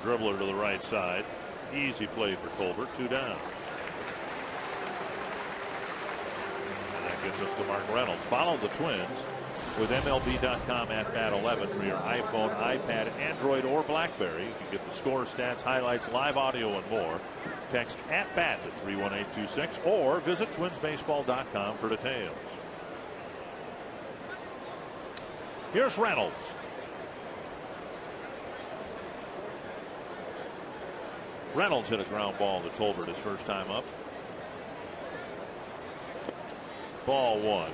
dribbler to the right side. Easy play for Tolbert. 2 down. And that gets us to Mark Reynolds. Follow the Twins with MLB.com at BAT 11 for your iPhone, iPad, Android, or BlackBerry. You can get the score, stats, highlights, live audio, and more. Text at BAT to 31826 or visit twinsbaseball.com for details. Here's Reynolds. Reynolds hit a ground ball to Tolbert his first time up. Ball 1.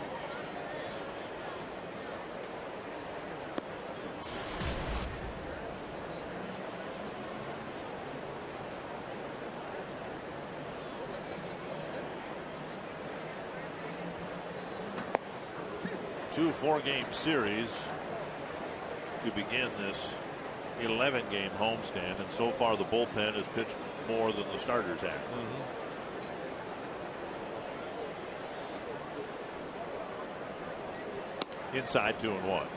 Two 4-game series to begin this 11-game homestand, and so far the bullpen has pitched more than the starters have. Inside 2-1.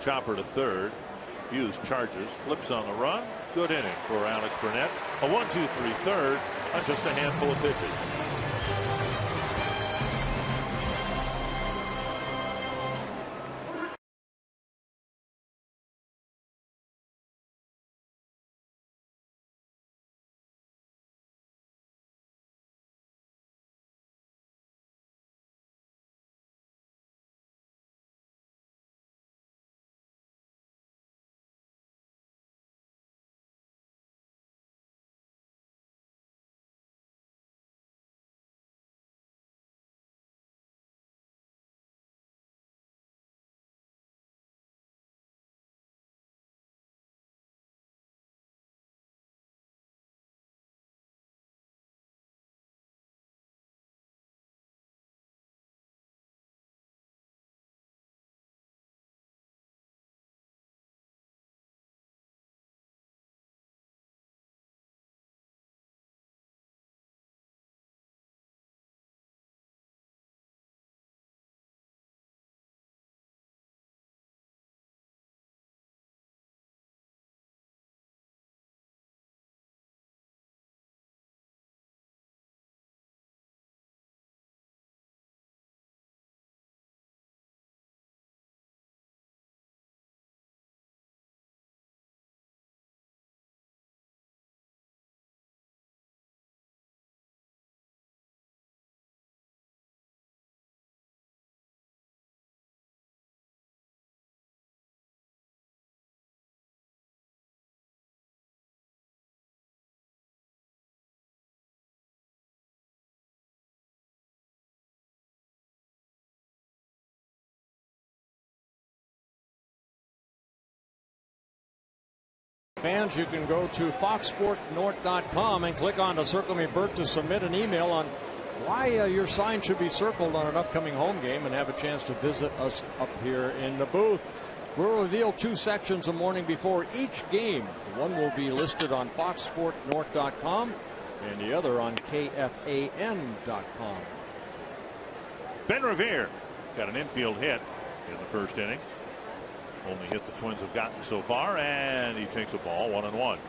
Chopper to third. Hughes charges, flips on the run. Good inning for Alex Burnett. A 1-2-3 third on just a handful of pitches. Fans, you can go to foxsportnorth.com and click on the Circle Me Bert to submit an email on why your sign should be circled on an upcoming home game and have a chance to visit us up here in the booth. We'll reveal 2 sections the morning before each game. One will be listed on foxsportnorth.com and the other on KFAN.com. Ben Revere got an infield hit in the first inning. Only hit the Twins have gotten so far, and he takes a ball 1-1.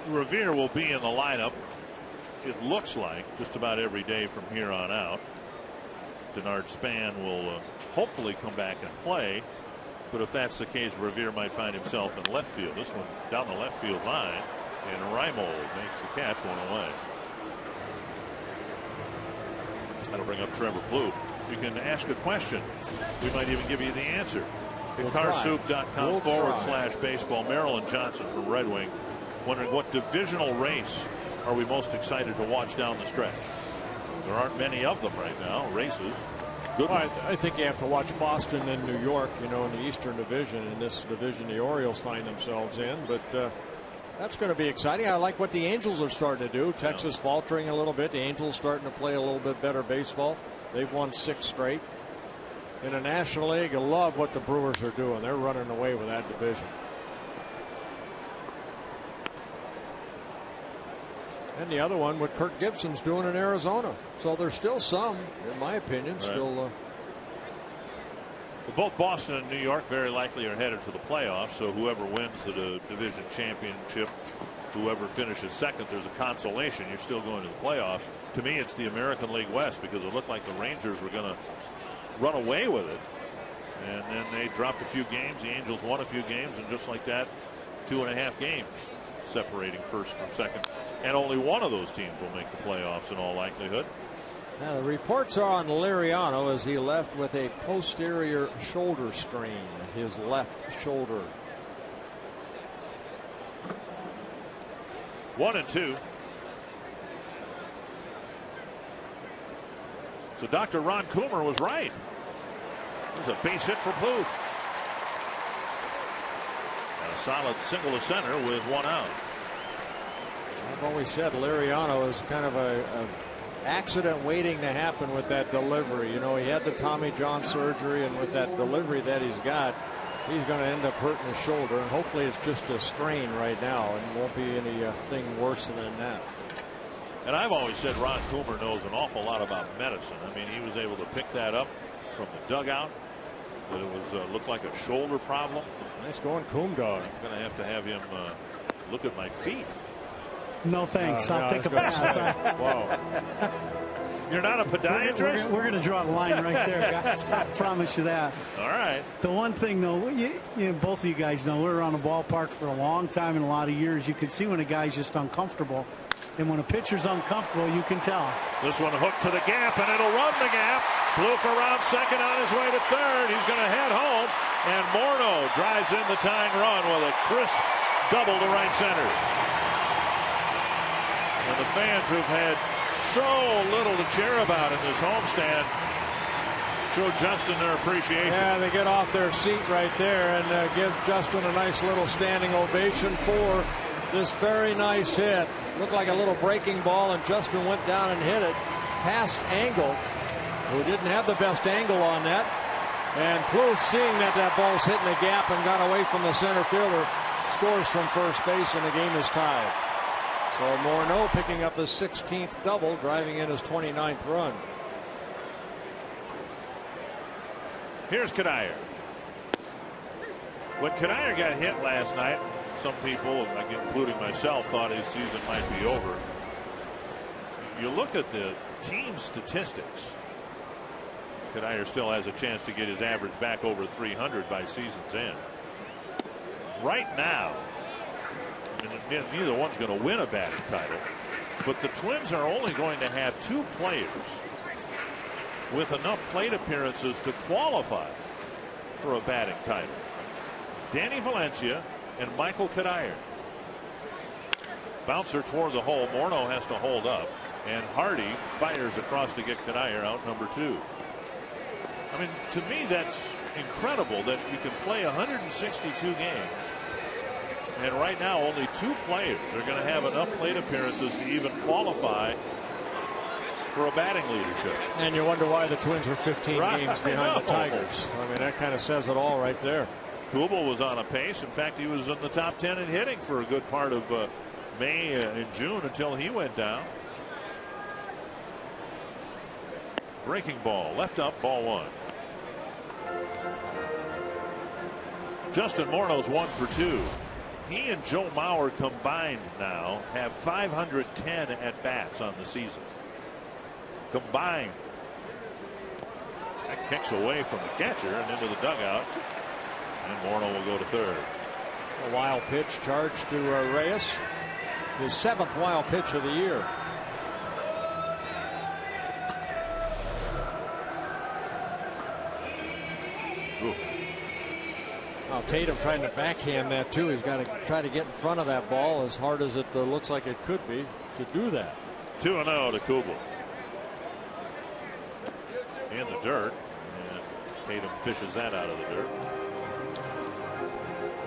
Revere will be in the lineup, it looks like, just about every day from here on out. Denard Span will hopefully come back and play, but if that's the case, Revere might find himself in left field. This one down the left field line. And Reimold makes the catch, one away. That'll bring up Trevor Plouffe. You can ask a question. We might even give you the answer. At carsoup.com/baseball. Marilyn Johnson from Red Wing wondering what divisional race are we most excited to watch down the stretch. There aren't many of them right now. Races. Good ones. I think you have to watch Boston and New York, in the Eastern Division. In this division, the Orioles find themselves in. But that's going to be exciting. I like what the Angels are starting to do. Texas faltering a little bit. The Angels starting to play a little bit better baseball. They've won 6 straight. In the National League, I love what the Brewers are doing. They're running away with that division. And the other one, what Kirk Gibson's doing in Arizona. So there's still some, in my opinion, still. Both Boston and New York very likely are headed for the playoffs. So whoever wins the division championship, whoever finishes second, there's a consolation. You're still going to the playoffs. To me, it's the American League West because it looked like the Rangers were going to run away with it. And then they dropped a few games. The Angels won a few games. And just like that, 2.5 games separating first from second. And only one of those teams will make the playoffs in all likelihood. Now, the reports are on Liriano as he left with a posterior shoulder strain, his left shoulder. 1-2. So Dr. Ron Coomer was right. There's a base hit for Plouffe. And a solid single to center with 1 out. I've always said Liriano is kind of a accident waiting to happen with that delivery. He had the Tommy John surgery, and with that delivery that he's got, he's going to end up hurting his shoulder, and hopefully it's just a strain right now and won't be anything worse than that. And I've always said Ron Coomer knows an awful lot about medicine. I mean, he was able to pick that up from the dugout. That it was looked like a shoulder problem. Nice going, Coom dog. I'm going to have him look at my feet. No thanks. I'll take a pass. Wow. You're not a podiatrist? We're going to draw a line right there, guys. I promise you that. All right. The one thing, though, both of you guys know, we're around the ballpark for a long time and a lot of years. You can see when a guy's just uncomfortable. And when a pitcher's uncomfortable, you can tell. This one hooked to the gap, and it'll run the gap. Bloof around second on his way to third. He's going to head home. And Morneau drives in the tying run with a crisp double to right center. And the fans who've had so little to cheer about in this homestand show Justin their appreciation. Yeah, they get off their seat right there and give Justin a nice little standing ovation for this very nice hit. Looked like a little breaking ball, and Justin went down and hit it past Angle, who didn't have the best angle on that. And Plouffe, seeing that ball's hitting the gap and got away from the center fielder, scores from first base, and the game is tied. So Morneau picking up his 16th double, driving in his 29th run. Here's Cuddyer. When Cuddyer got hit last night, some people, including myself, thought his season might be over. You look at the team statistics. Cuddyer still has a chance to get his average back over 300 by season's end. Right now, neither one's going to win a batting title, but the Twins are only going to have two players with enough plate appearances to qualify for a batting title. Danny Valencia and Michael Cuddyer. Bouncer toward the hole. Morneau has to hold up, and Hardy fires across to get Cuddyer out number 2. I mean, to me, that's incredible that you can play 162 games, and right now only two players are going to have enough plate appearances to even qualify for a batting leadership. And you wonder why the Twins are 15 games behind the Tigers. I mean, that kind of says it all right there. Kubel was on a pace. In fact, he was in the top 10 in hitting for a good part of May and June until he went down. Breaking ball, left up, ball 1. Justin Morneau's 1 for 2. He and Joe Mauer combined now have 510 at bats on the season. Combined. That kicks away from the catcher and into the dugout. And Morneau will go to third. A wild pitch charged to Reyes. His 7th wild pitch of the year. Ooh. Now Tatum trying to backhand that too. He's got to try to get in front of that ball as hard as it looks like it could be to do that. 2-0 to Kubel. In the dirt. And Tatum fishes that out of the dirt.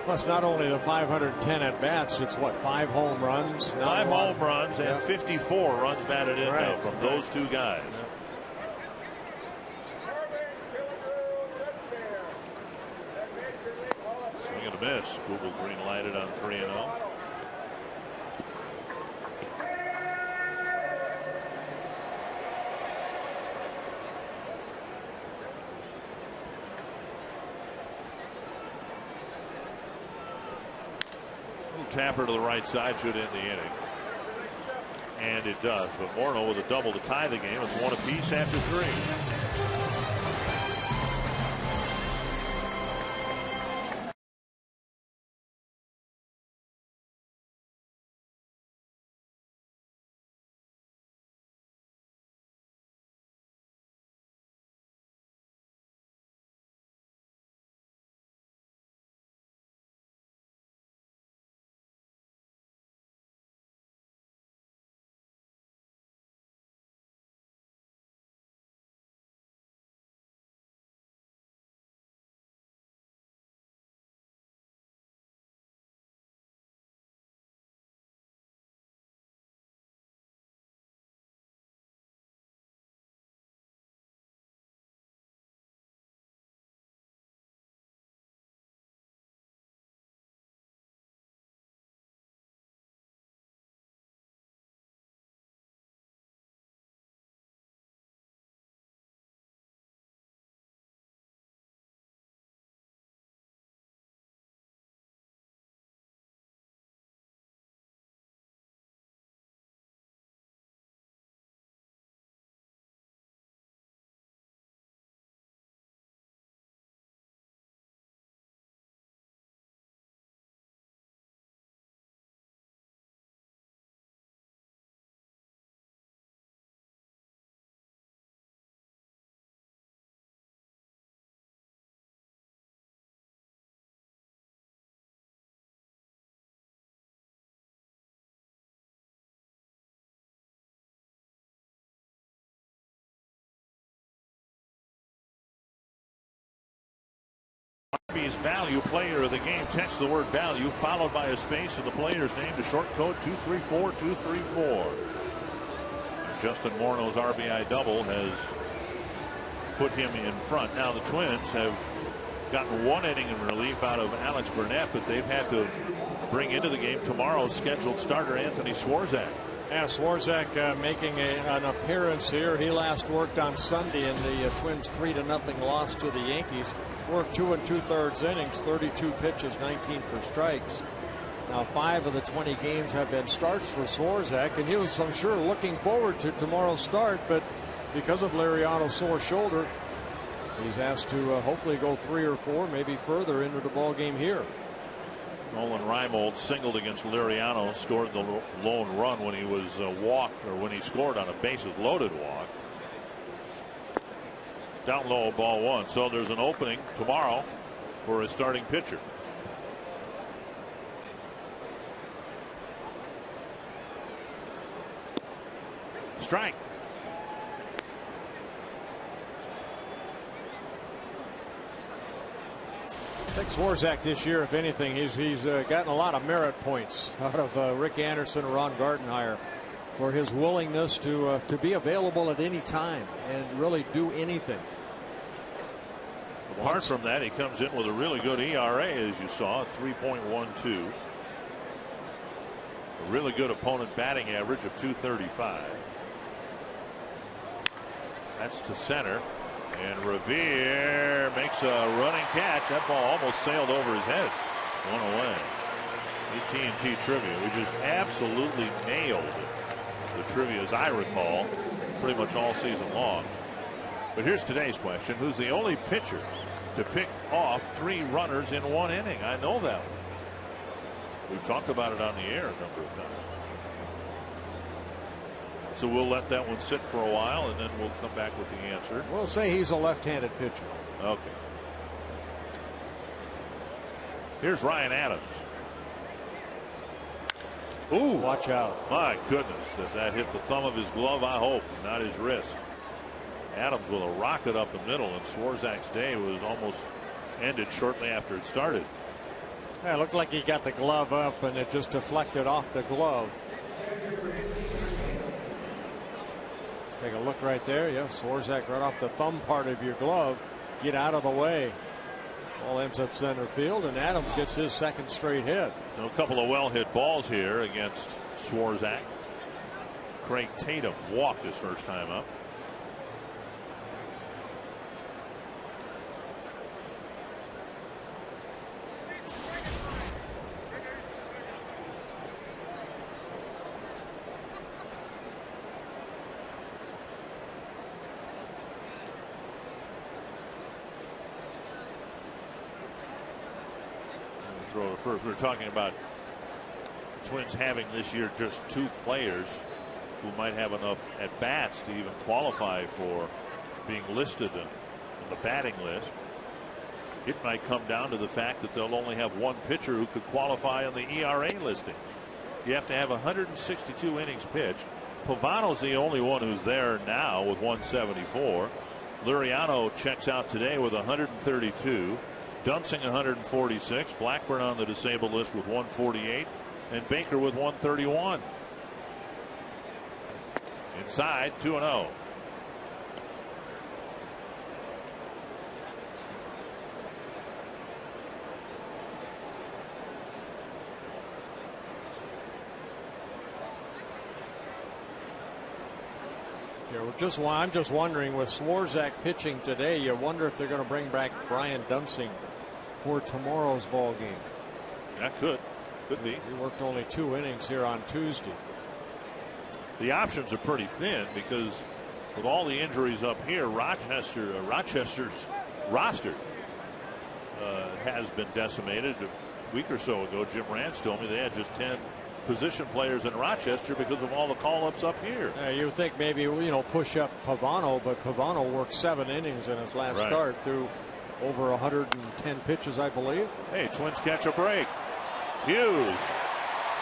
Plus, not only the 510 at bats, it's what, 5 home runs? 5 home runs and 54 runs batted in now from those two guys. Swing and a miss. Kubel green lighted on 3-0. Tapper to the right side should end the inning. And it does. But Morneau with a double to tie the game. It's 1 apiece after 3. Value player of the game. Text the word value followed by a space in the player's name to short code 234234. Justin Morneau's RBI double has put him in front. Now the Twins have gotten 1 inning in relief out of Alex Burnett, but they've had to bring into the game tomorrow's scheduled starter Anthony Swarzak. Yeah, Swarzak making an appearance here. He last worked on Sunday in the Twins 3-0 loss to the Yankees. Worked 2 2/3 innings, 32 pitches, 19 for strikes. Now 5 of the 20 games have been starts for Swarzak, and he was, I'm sure, looking forward to tomorrow's start, but because of Liriano's sore shoulder, he's asked to hopefully go 3 or 4, maybe further into the ball game here. Nolan Reimold singled against Liriano, scored the lone run when he was walked, or when he scored on a bases loaded walk. Down low, ball 1. So there's an opening tomorrow for a starting pitcher. Strike. I think Swarzak this year, if anything, he's gotten a lot of merit points out of Rick Anderson and Ron Gardenhire for his willingness to be available at any time and really do anything. Apart from that, he comes in with a really good ERA, as you saw, 3.12. A really good opponent batting average of 235. That's to center. And Revere makes a running catch. That ball almost sailed over his head. 1 away. AT&T trivia. We just absolutely nailed the trivia, as I recall, pretty much all season long. But here's today's question. Who's the only pitcher to pick off 3 runners in 1 inning? I know that one. We've talked about it on the air a number of times. So we'll let that one sit for a while, and then we'll come back with the answer. We'll say he's a left-handed pitcher. Okay. Here's Ryan Adams. Ooh, watch out. My goodness, that hit the thumb of his glove, I hope, not his wrist. Adams with a rocket up the middle, and Swarzak's day was almost ended shortly after it started. Yeah, it looked like he got the glove up, and it just deflected off the glove. Take a look right there. Yeah, Swarzak right off the thumb part of your glove. Get out of the way. Ball ends up center field, and Adams gets his 2nd straight hit. A couple of well-hit balls here against Swarzak. Craig Tatum walked his first time up. Throw to first. We're talking about the Twins having this year just 2 players who might have enough at bats to even qualify for being listed in the batting list. It might come down to the fact that they'll only have 1 pitcher who could qualify on the ERA listing. You have to have 162 innings pitched. Pavano's the only one who's there now with 174. Liriano checks out today with 132. Dunsing 146. Blackburn on the disabled list with 148. And Baker with 131. Inside, 2-0. I'm just wondering, with Swarzak pitching today, you wonder if they're going to bring back Brian Dunsing for tomorrow's ball game. That could be. He worked only 2 innings here on Tuesday. The options are pretty thin because with all the injuries up here, Rochester's roster has been decimated. A week or so ago, Jim Rance told me they had just 10 position players in Rochester because of all the call-ups up here. You would think maybe, push up Pavano, but Pavano worked 7 innings in his last start through over 110 pitches, I believe. Hey, Twins catch a break. Hughes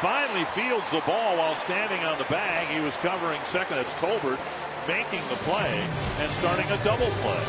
finally fields the ball while standing on the bag. He was covering second. It's Tolbert making the play and starting a double play.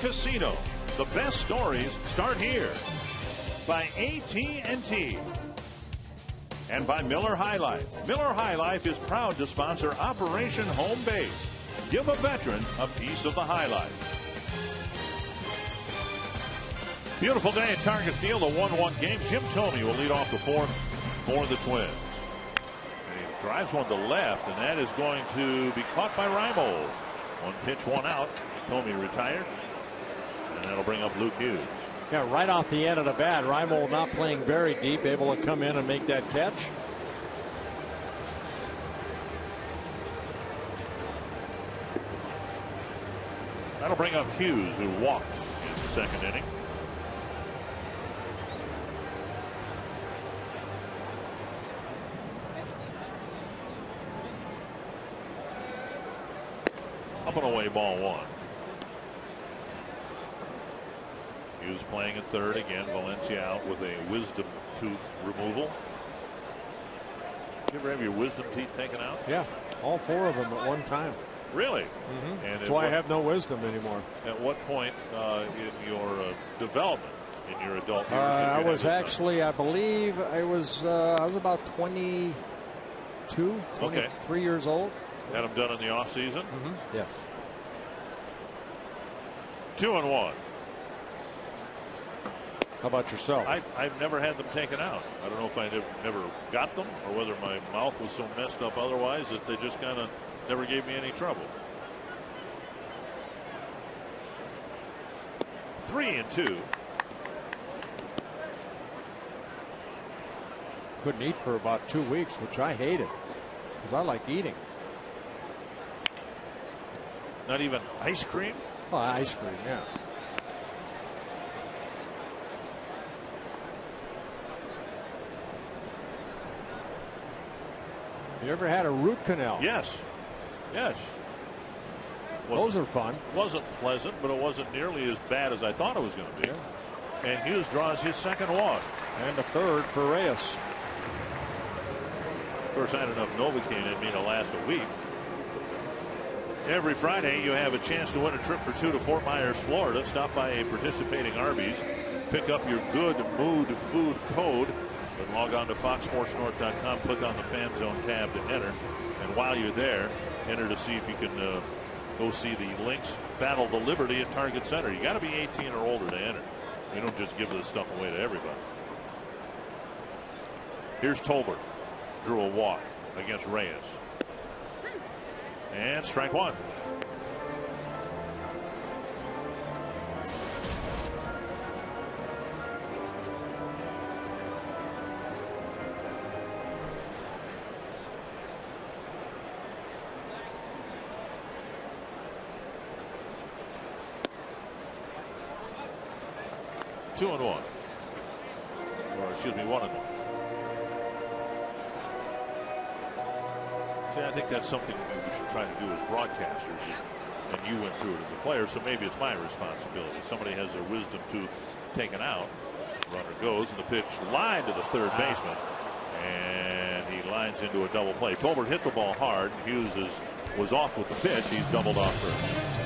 Casino. The best stories start here. By AT&T. And by Miller High Life. Miller High Life is proud to sponsor Operation Home Base. Give a veteran a piece of the High Life. Beautiful day at Target Field, a 1-1 game. Jim Thome will lead off the fourth for the Twins. He drives one to left, and that is going to be caught by Reimold. One pitch, one out. Thome retired, and that'll bring up Luke Hughes. Yeah, right off the end of the bat. Reimold not playing very deep, able to come in and make that catch. That'll bring up Hughes, who walked in the second inning. Up and away, ball one. Hughes playing at third again. Valencia out with a wisdom tooth removal. You ever have your wisdom teeth taken out? Yeah, all 4 of them at one time. Really? And that's why I have no wisdom anymore. At what point in your development, in your adult years? I was actually, I believe, I was about 22, 23 years old. Had them done in the off season? Yes. 2-1. How about yourself? I've never had them taken out. I don't know if I never got them or whether my mouth was so messed up otherwise that they just kind of never gave me any trouble. 3-2. Couldn't eat for about 2 weeks, which I hated because I like eating. Not even ice cream? Oh, ice cream, yeah. You ever had a root canal? Yes. Yes. Those are fun. Wasn't pleasant, but it wasn't nearly as bad as I thought it was going to be. Yeah. And Hughes draws his second walk. And a third for Reyes. Of course, I had enough Novocaine in me to last a week. Every Friday, you have a chance to win a trip for 2 to Fort Myers, Florida. Stop by a participating Arby's. Pick up your Good Mood Food code. Then log on to foxsportsnorth.com. Click on the Fan Zone tab to enter. And while you're there, enter to see if you can go see the Lynx Battle the Liberty at Target Center. You got to be 18 or older to enter. You don't just give this stuff away to everybody. Here's Tolbert. Drew a walk against Reyes. And strike one. Two and one. Or excuse me, 1-1. See, I think that's something we should try to do as broadcasters. And you went through it as a player, so maybe it's my responsibility. Somebody has their wisdom tooth taken out. Runner goes, and the pitch lined to the third baseman. And he lines into a double play. Tolbert hit the ball hard. Hughes was off with the pitch. He's doubled off first.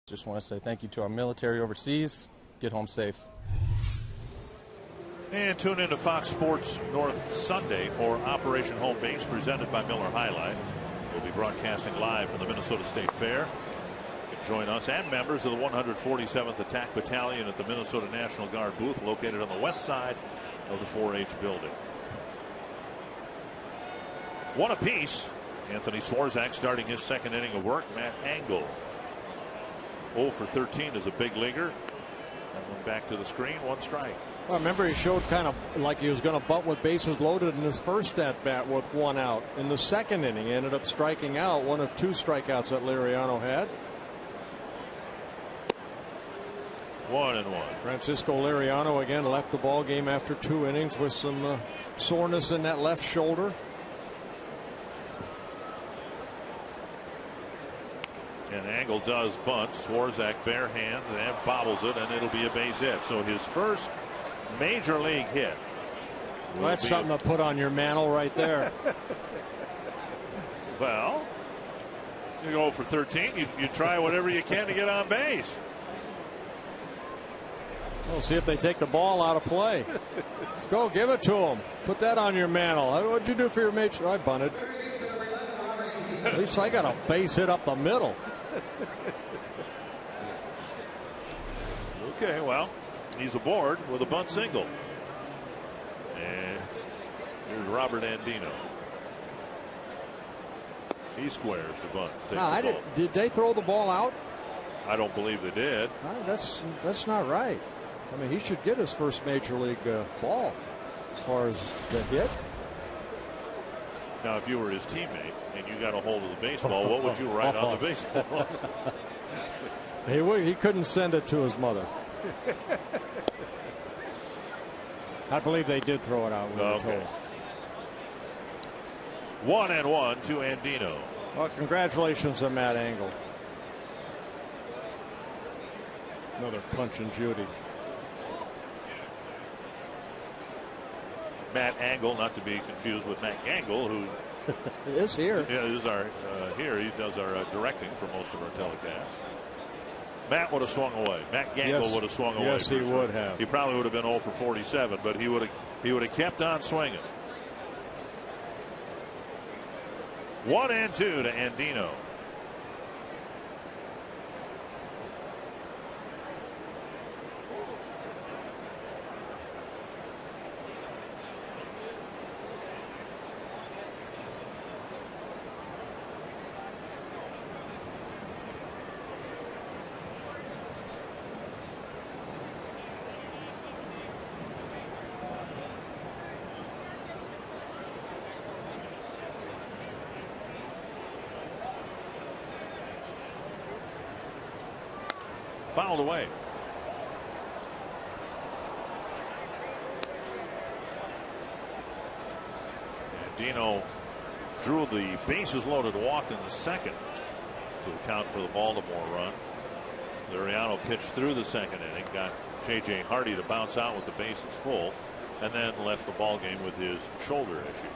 Just want to say thank you to our military overseas. Get home safe. And tune in to Fox Sports North Sunday for Operation Home Base, presented by Miller High Life. We'll be broadcasting live from the Minnesota State Fair. You can join us and members of the 147th Attack Battalion at the Minnesota National Guard booth, located on the west side of the 4-H building. One apiece. Anthony Swarzak starting his second inning of work. Matt Engel 0 for 13 as a big leaguer. That one back to the screen, 1 strike. Well, remember, he showed kind of like he was going to bunt with bases loaded in his first at bat with 1 out. In the second inning, he ended up striking out, 1 of 2 strikeouts that Liriano had. 1-1. Francisco Liriano again left the ball game after 2 innings with some soreness in that left shoulder. And Engel does bunt. Swarzak bare hand and bobbles it, and it'll be a base hit. So his first major league hit. Well, that's something to put on your mantle right there. Well, you go for 13. You try whatever you can to get on base. We'll see if they take the ball out of play. Let's go. Give it to him. Put that on your mantle. What'd you do for your major? I bunted. At least I got a base hit up the middle. Okay, well, he's aboard with a bunt single. And here's Robert Andino. He squares the bunt. Did they throw the ball out? I don't believe they did. That's not right. I mean, he should get his first major league ball as far as the hit. Now, if you were his teammate and you got a hold of the baseball, what would you write on the baseball? He couldn't send it to his mother. I believe they did throw it out. Okay. 1-1 to Andino. Well, congratulations on Matt Engel. Another punch and Judy. Matt Engel, not to be confused with Matt Gangle, who is here. Yeah, is our here. He does our directing for most of our telecasts. Matt would have swung away. Matt Gangle would have swung away. Yes, he would have. He probably would have been 0 for 47, but he would have kept on swinging. 1-2 to Andino. Fouled away. Andino drew the bases loaded walk in the second to account for the Baltimore run. Liriano pitched through the second inning, got J.J. Hardy to bounce out with the bases full, and then left the ball game with his shoulder issue.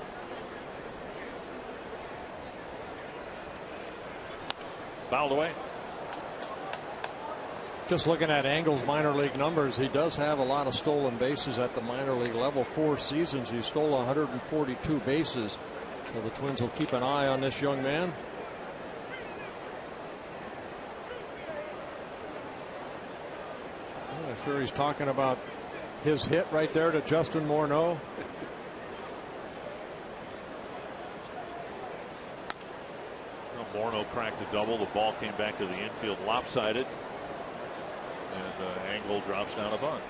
Fouled away. Just looking at Engel's minor league numbers, he does have a lot of stolen bases at the minor league level. 4 seasons, he stole 142 bases. So the Twins will keep an eye on this young man. I'm sure he's talking about his hit right there to Justin Morneau. Morneau cracked a double. The ball came back to the infield lopsided. And Engel drops down a bunt.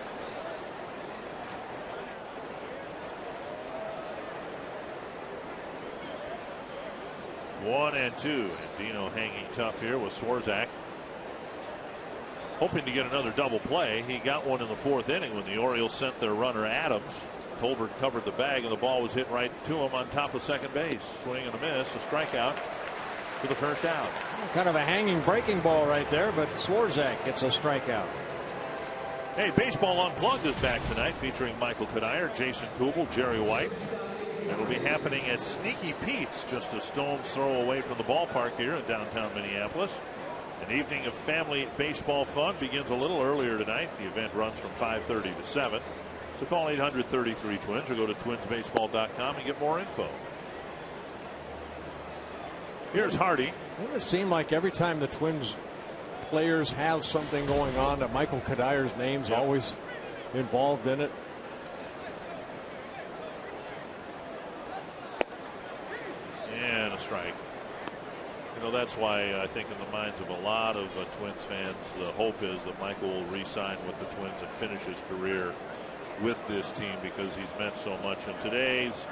One and two. And Dino hanging tough here with Swarzak. Hoping to get another double play. He got one in the 4th inning when the Orioles sent their runner Adams. Tolbert covered the bag and the ball was hit right to him on top of second base. Swing and a miss. A strikeout for the first out. Kind of a hanging breaking ball right there, but Swarzak gets a strikeout. Hey, Baseball Unplugged is back tonight, featuring Michael Cuddyer, Jason Kubel, Jerry White. It'll be happening at Sneaky Pete's, just a stone's throw away from the ballpark here in downtown Minneapolis. An evening of family baseball fun begins a little earlier tonight. The event runs from 5:30 to 7. So call 800-33-TWINS or go to twinsbaseball.com and get more info. Here's Hardy. It seemed like every time the Twins players have something going on that Michael Kadyr's name's always involved in it. And a strike. You know, that's why I think in the minds of a lot of Twins fans, the hope is that Michael will re-sign with the Twins and finish his career with this team because he's meant so much. And today's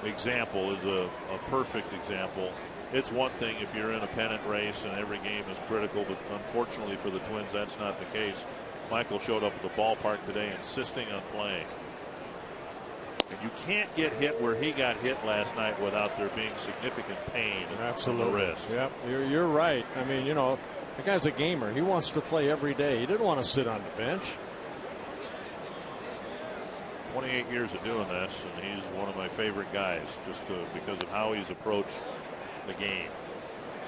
example is a perfect example. It's one thing if you're in a pennant race and every game is critical, but unfortunately for the Twins, that's not the case. Michael showed up at the ballpark today insisting on playing. And you can't get hit where he got hit last night without there being significant pain on the wrist. Yep, you're right. I mean, you know, the guy's a gamer. He wants to play every day. He didn't want to sit on the bench. 28 years of doing this, and he's one of my favorite guys just because of how he's approached the game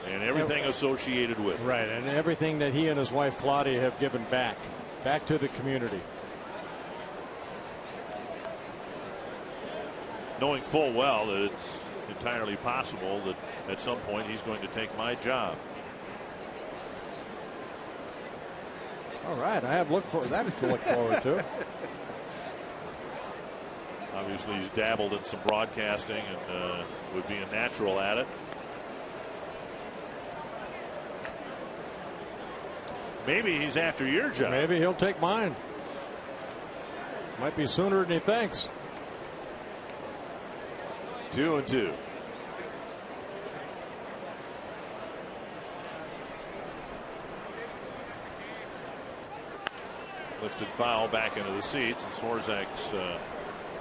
and everything associated with it. Right, and everything that he and his wife Claudia have given back to the community. Knowing full well that it's entirely possible that at some point he's going to take my job. All right, I have that to look forward to. Obviously, he's dabbled in some broadcasting and would be a natural at it. Maybe he's after your job. Maybe he'll take mine. Might be sooner than he thinks. 2-2. Lifted foul back into the seats, and Swarzak's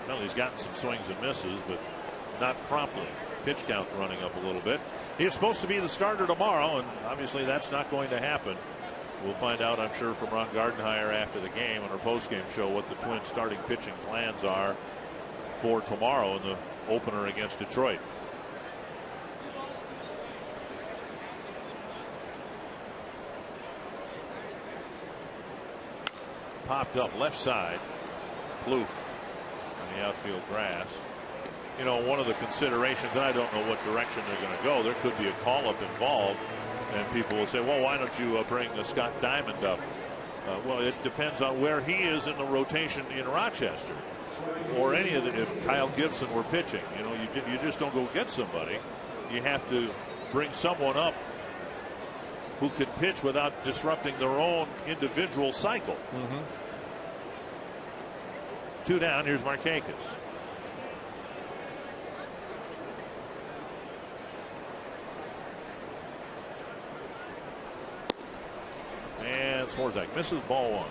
well, he's gotten some swings and misses, but not promptly. Pitch count running up a little bit. He's supposed to be the starter tomorrow, and obviously that's not going to happen. We'll find out, I'm sure, from Ron Gardenhire after the game on our postgame show what the Twins' starting pitching plans are for tomorrow in the opener against Detroit. Popped up left side. Plouffe on the outfield grass. You know, one of the considerations, and I don't know what direction they're going to go, there could be a call-up involved, and people will say, well, why don't you bring Scott Diamond up? Well, it depends on where he is in the rotation in Rochester, or any of the, if Kyle Gibson were pitching. You know, you just don't go get somebody. You have to bring someone up who can pitch without disrupting their own individual cycle. Mm-hmm. 2 down. Here's Markakis. And Swarzak misses, ball 1.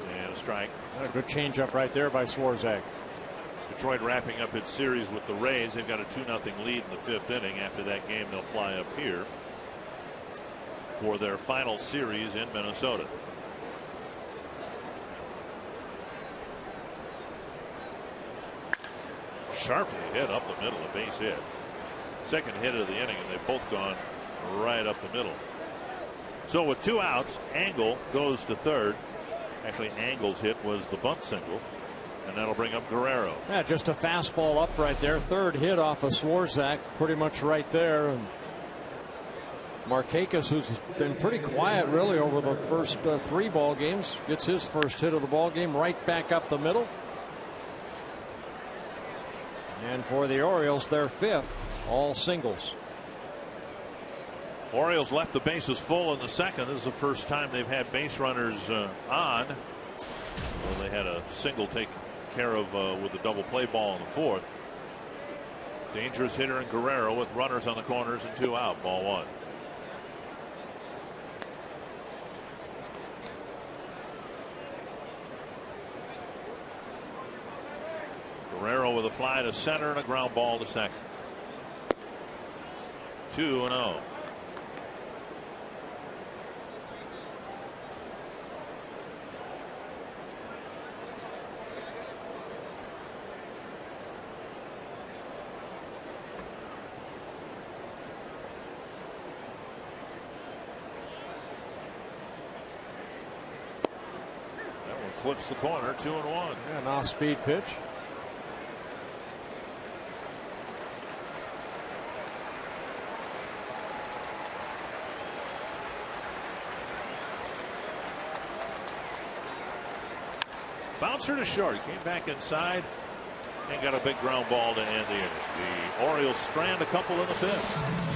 And a strike. A good changeup right there by Swarzak. Detroit wrapping up its series with the Rays. They've got a 2-0 lead in the 5th inning. After that game, they'll fly up here for their final series in Minnesota. Sharply hit up the middle, a base hit. Second hit of the inning, and they've both gone right up the middle. So with 2 outs, Angle goes to third. Actually, Angle's hit was the bunt single, and that'll bring up Guerrero. Yeah, just a fastball up right there. Third hit off of Swarzak, pretty much right there. And Markakis, who's been pretty quiet really over the first 3 ball games, gets his first hit of the ball game right back up the middle. And for the Orioles, their 5th, all singles. Orioles left the bases full in the 2nd. This is the first time they've had base runners on. Well, they had a single taken care of with a double play ball in the 4th. Dangerous hitter in Guerrero with runners on the corners and 2 out. Ball 1. Guerrero with a fly to center and a ground ball to second. 2-0. Flips the corner, 2-1. Yeah, an off-speed pitch. Bouncer to short. Came back inside and got a big ground ball to end the inning. The Orioles strand a couple in the fifth.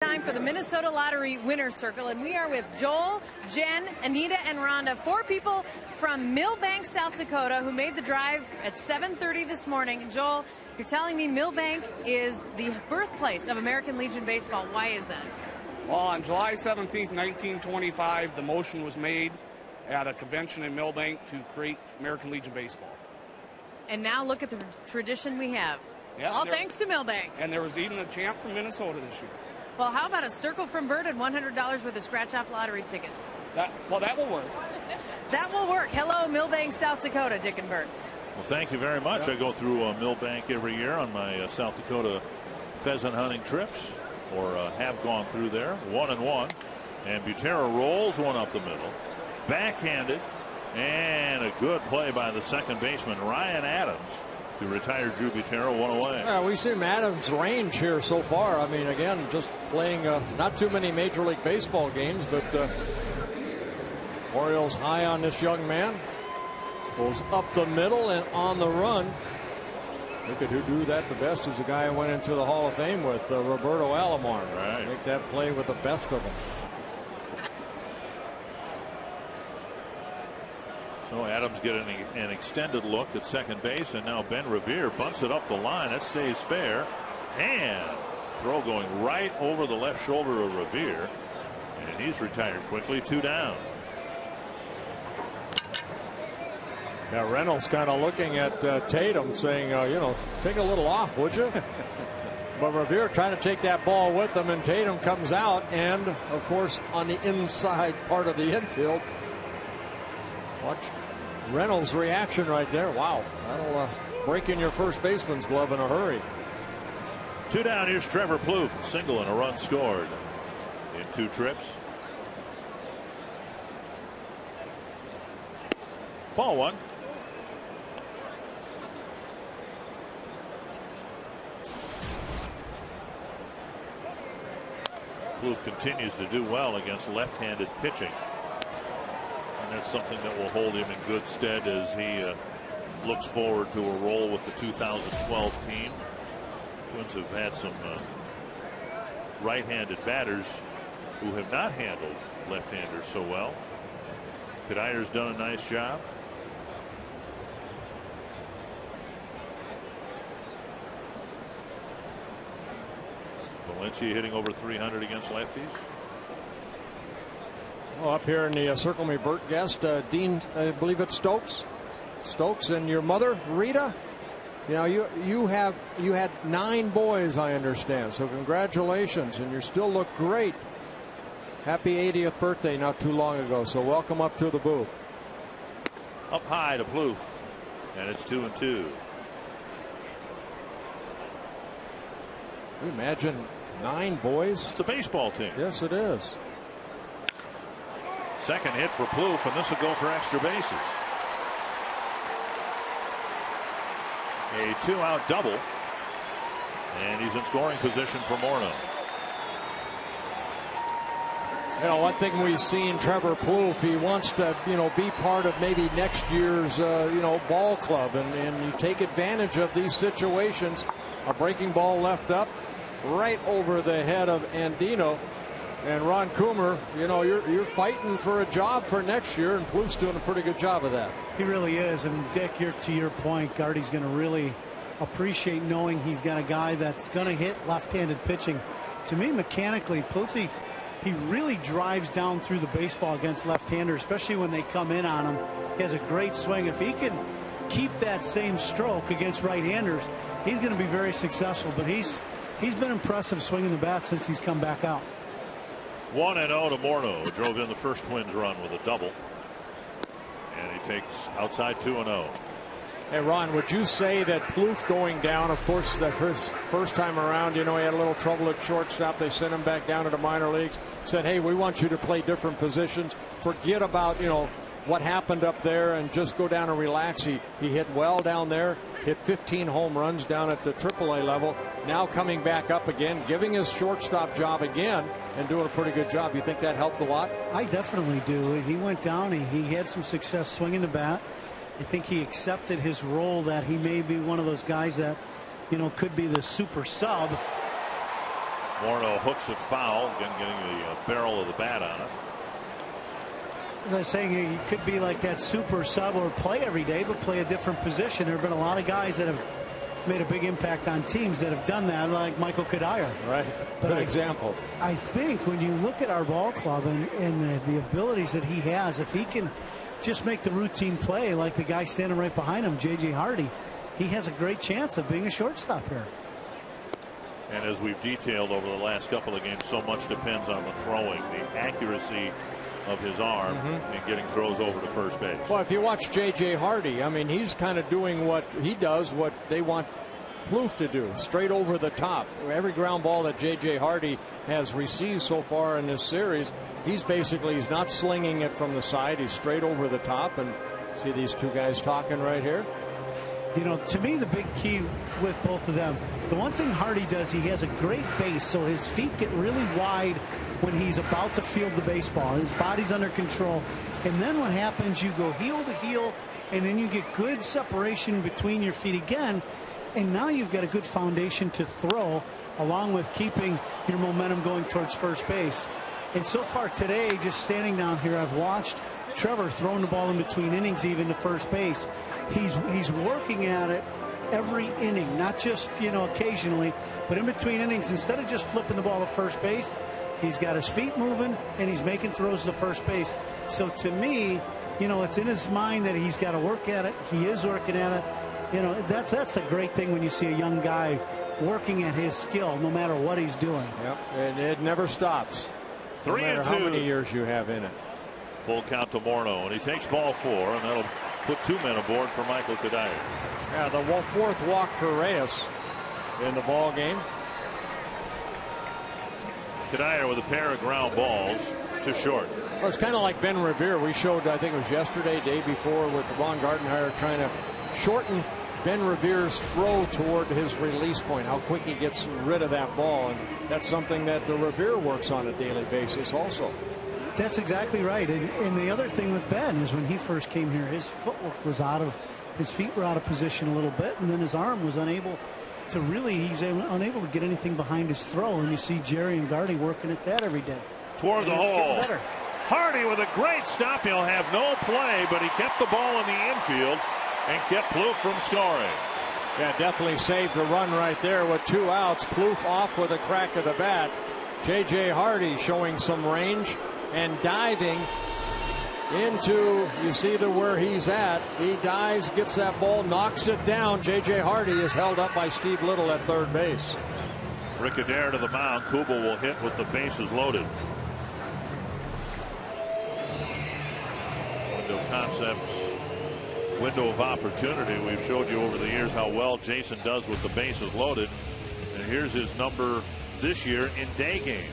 Time for the Minnesota Lottery Winner's Circle, and we are with Joel, Jen, Anita, and Rhonda, 4 people from Millbank, South Dakota, who made the drive at 7:30 this morning. Joel, you're telling me Millbank is the birthplace of American Legion Baseball. Why is that? Well, on July 17th, 1925, the motion was made at a convention in Millbank to create American Legion Baseball. And now look at the tradition we have. Yeah, all thanks to Millbank. And there was even a champ from Minnesota this year. Well, how about a circle from Bert and $100 worth of scratch-off lottery tickets? That will work. That will work. Hello, Millbank, South Dakota, Dick and Bert. Well, thank you very much. I go through Millbank every year on my South Dakota pheasant hunting trips, or have gone through there. 1-1. And Butera rolls one up the middle. Backhanded. And a good play by the second baseman, Ryan Adams, to retire Drew Butera one away. Yeah, we've seen Adams' range here so far. I mean, again, just playing not too many Major League Baseball games, but Orioles high on this young man. Goes up the middle and on the run. Look at who do that the best is the guy who went into the Hall of Fame with Roberto Alomar. Right. Make that play with the best of them. So Adams getting an extended look at second base, and now Ben Revere bunts it up the line. That stays fair. And throw going right over the left shoulder of Revere. And he's retired quickly. 2 down. Yeah, Reynolds kind of looking at Tatum saying, take a little off, would you? But Revere trying to take that ball with him, and Tatum comes out, and, of course, on the inside part of the infield. Watch Reynolds' reaction right there. Wow, that'll break in your first baseman's glove in a hurry. 2 down. Here's Trevor Plouffe. Single and a run scored in 2 trips. Ball 1. Plouffe continues to do well against left-handed pitching. And that's something that will hold him in good stead as he looks forward to a role with the 2012 team. Twins have had some right-handed batters who have not handled left-handers so well. Kadyr's done a nice job. Valencia hitting over 300 against lefties. Well, up here in the Circle Me Burt guest, Dean, I believe it's Stokes. Stokes and your mother, Rita. You know, you had 9 boys, I understand. So congratulations, and you still look great. Happy 80th birthday not too long ago. So welcome up to the booth. Up high to Plouffe, and it's 2-2. Can you imagine 9 boys? It's a baseball team. Yes, it is. Second hit for Plouffe, and this will go for extra bases. A 2-out double, and he's in scoring position for Morneau. You know, one thing we've seen Trevor Plouffe, he wants to, be part of maybe next year's, ball club, and you take advantage of these situations. A breaking ball left up right over the head of Andino. And Ron Coomer, you're fighting for a job for next year, and Plouffe's doing a pretty good job of that. He really is. And Dick, to your point, Gardy's going to really appreciate knowing he's got a guy that's going to hit left-handed pitching. To me, mechanically, Plouffe, he really drives down through the baseball against left-handers, especially when they come in on him. He has a great swing. If he can keep that same stroke against right-handers, he's going to be very successful. But he's been impressive swinging the bat since he's come back out. 1-0 to Morneau, who drove in the first Twins run with a double. And he takes outside 2-0. Hey, Ron, would you say that Plouffe going down, of course, that first time around, he had a little trouble at shortstop. They sent him back down to the minor leagues, said, hey, we want you to play different positions. Forget about, what happened up there and just go down and relax. He hit well down there, hit 15 home runs down at the AAA level. Now coming back up again, giving his shortstop job again and doing a pretty good job. You think that helped a lot? I definitely do. He went down. He had some success swinging the bat. I think he accepted his role that he may be one of those guys that, could be the super sub. Morneau hooks it foul, again getting the barrel of the bat on it. As I was saying, he could be like that super sub or play every day, but play a different position. There have been a lot of guys that have made a big impact on teams that have done that, like Michael Kadir. Right. Good example. I think when you look at our ball club and the abilities that he has, if he can just make the routine play like the guy standing right behind him, J.J. Hardy, he has a great chance of being a shortstop here. And as we've detailed over the last couple of games, so much depends on the throwing, the accuracy of his arm and getting throws over to first base. Well, if you watch J.J. Hardy, I mean, he's kind of doing what he does, what they want Plouffe to do, straight over the top. Every ground ball that J.J. Hardy has received so far in this series, he's not slinging it from the side. He's straight over the top. And see these two guys talking right here. To me, the big key with both of them, the one thing Hardy does, he has a great base, so his feet get really wide when he's about to field the baseball. His body's under control. And then what happens, you go heel to heel, and then you get good separation between your feet again. And now you've got a good foundation to throw, along with keeping your momentum going towards first base. And so far today, just standing down here, I've watched Trevor throwing the ball in between innings, even to first base. He's working at it every inning, not just occasionally, but in between innings. Instead of just flipping the ball to first base, he's got his feet moving and he's making throws to first base. So to me, it's in his mind that he's got to work at it. He is working at it. That's a great thing when you see a young guy working at his skill, no matter what he's doing. Yep, and it never stops. 3-2. No matter how many years you have in it. Full count to Morneau, and he takes ball 4, and that'll put 2 men aboard for Michael Kadir. Yeah, the 4th walk for Reyes in the ball game. Kadir with a pair of ground balls to short. Well, it's kind of like Ben Revere. We showed, I think it was yesterday, day before, with Ron Gardenhire trying to shorten Ben Revere's throw toward his release point, how quick he gets rid of that ball. And that's something that the Revere works on a daily basis also. That's exactly right. And the other thing with Ben is when he first came here, his footwork was out of his feet were out of position a little bit, and then his arm was unable to really, he's unable to get anything behind his throw. And you see Jerry and Gardy working at that every day. Toward the hole. Hardy with a great stop. He'll have no play, but he kept the ball in the infield and kept Plouffe from scoring. Yeah, definitely saved the run right there with 2 outs. Plouffe off with a crack of the bat. J.J. Hardy showing some range and diving into, you see where he's at. He dives, gets that ball, knocks it down. J.J. Hardy is held up by Steve Little at third base. Rick Adair to the mound. Kubel will hit with the bases loaded. Window Concepts, window of opportunity. We've showed you over the years how well Jason does with the bases loaded. And here's his number this year in day games.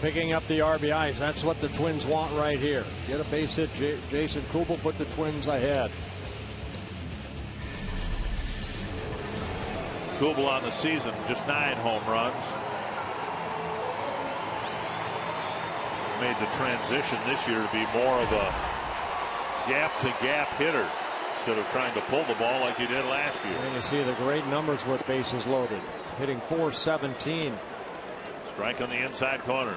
Picking up the RBIs. That's what the Twins want right here. Get a base hit. Jason Kubel put the Twins ahead. Kubel on the season, just 9 home runs. Made the transition this year to be more of a gap-to-gap hitter instead of trying to pull the ball like he did last year. And you see the great numbers with bases loaded. Hitting .417. Strike on the inside corner.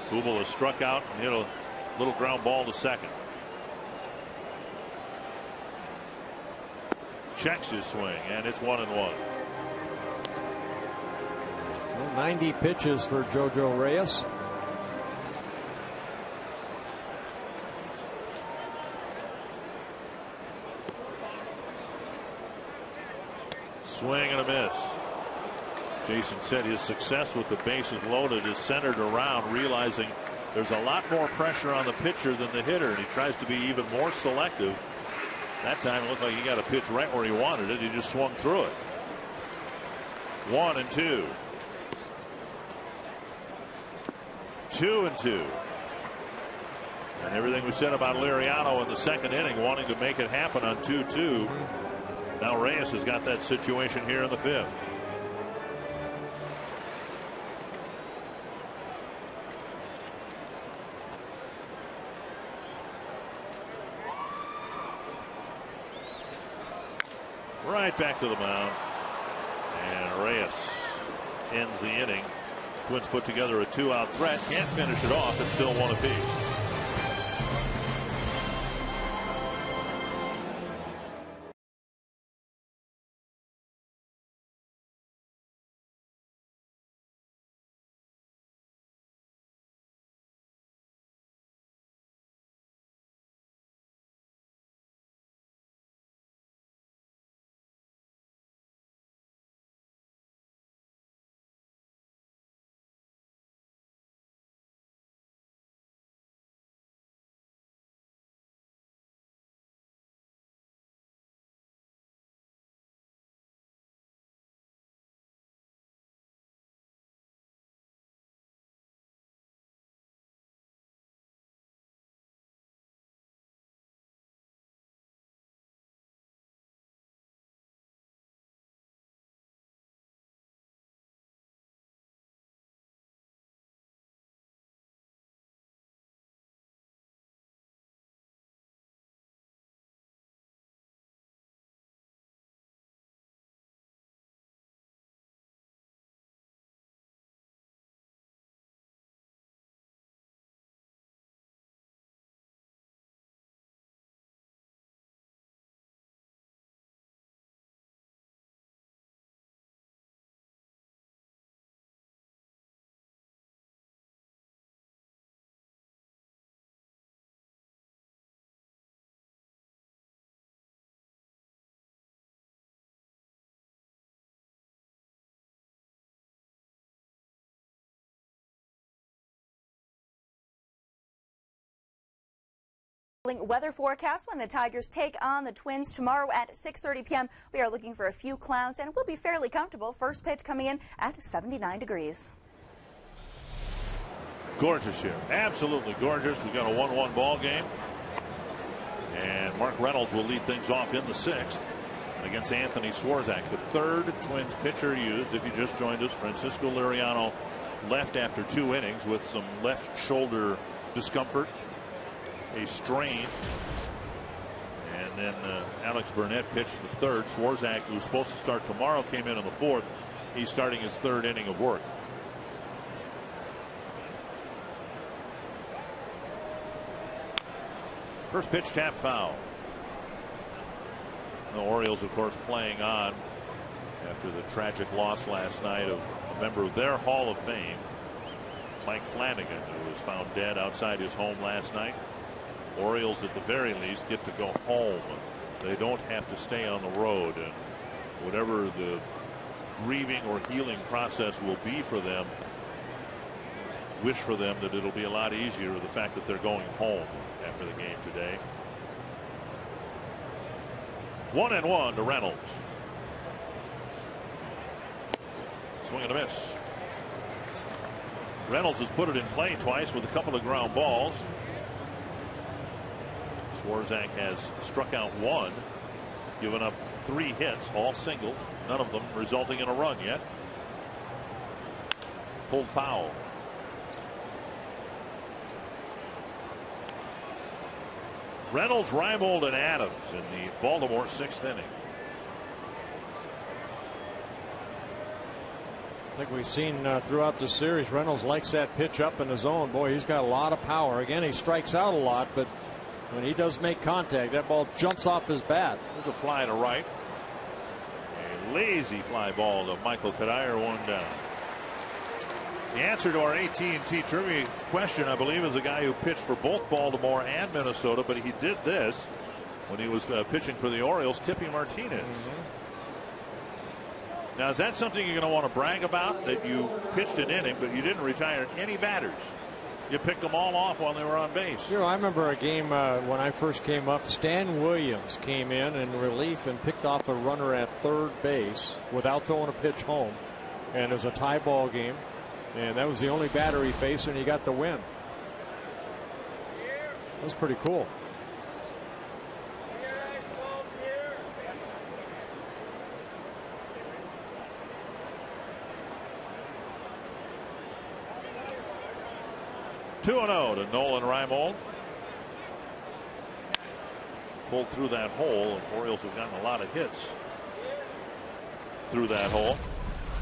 Kubel has struck out and hit a little ground ball to second. Checks his swing, and it's 1-1. Well, 90 pitches for JoJo Reyes. Swing and a miss. Jason said his success with the bases loaded is centered around realizing there's a lot more pressure on the pitcher than the hitter, and he tries to be even more selective. That time it looked like he got a pitch right where he wanted it. He just swung through it. 1-2. 2-2. And everything we said about Liriano in the second inning, wanting to make it happen on 2-2. Now Reyes has got that situation here in the fifth. Right back to the mound, and Reyes ends the inning. Twins put together a 2-out threat, can't finish it off. It's still 1 apiece. Weather forecast when the Tigers take on the Twins tomorrow at 6:30 p.m. We are looking for a few clouds and it will be fairly comfortable. First pitch coming in at 79 degrees. Gorgeous here. Absolutely gorgeous. We've got a 1-1 ball game. And Mark Reynolds will lead things off in the 6th against Anthony Swarzak. The third Twins pitcher used. If you just joined us, Francisco Liriano left after 2 innings with some left shoulder discomfort. A strain. And then Alex Burnett pitched the third. Swarzak, who's supposed to start tomorrow, came in the fourth. He's starting his third inning of work. First pitch tap foul. The Orioles, of course, playing on after the tragic loss last night of a member of their Hall of Fame, Mike Flanagan, who was found dead outside his home last night. Orioles, at the very least, get to go home. They don't have to stay on the road. And whatever the grieving or healing process will be for them, wish for them that it'll be a lot easier with the fact that they're going home after the game today. 1-1 to Reynolds. Swing and a miss. Reynolds has put it in play twice with a couple of ground balls. Swarzak has struck out one, given up 3 hits, all singles, none of them resulting in a run yet. Pulled foul. Reynolds, Reibold, and Adams in the Baltimore 6th inning. I think we've seen throughout the series, Reynolds likes that pitch up in the zone. Boy, he's got a lot of power. Again, he strikes out a lot, but when he does make contact, that ball jumps off his bat. There's a fly to right. A lazy fly ball to Michael Cuddyer, 1 down. The answer to our AT&T trivia question, I believe, is a guy who pitched for both Baltimore and Minnesota, but he did this when he was pitching for the Orioles, Tippy Martinez. Now, is that something you're going to want to brag about, that you pitched an inning, but you didn't retire any batters? You picked them all off while they were on base. You know, I remember a game when I first came up. Stan Williams came in relief and picked off a runner at third base without throwing a pitch home. And it was a tie ball game. And that was the only batter he faced, and he got the win. That was pretty cool. Two and 0 to Nolan Reibold. Pulled through that hole, and Orioles have gotten a lot of hits through that hole.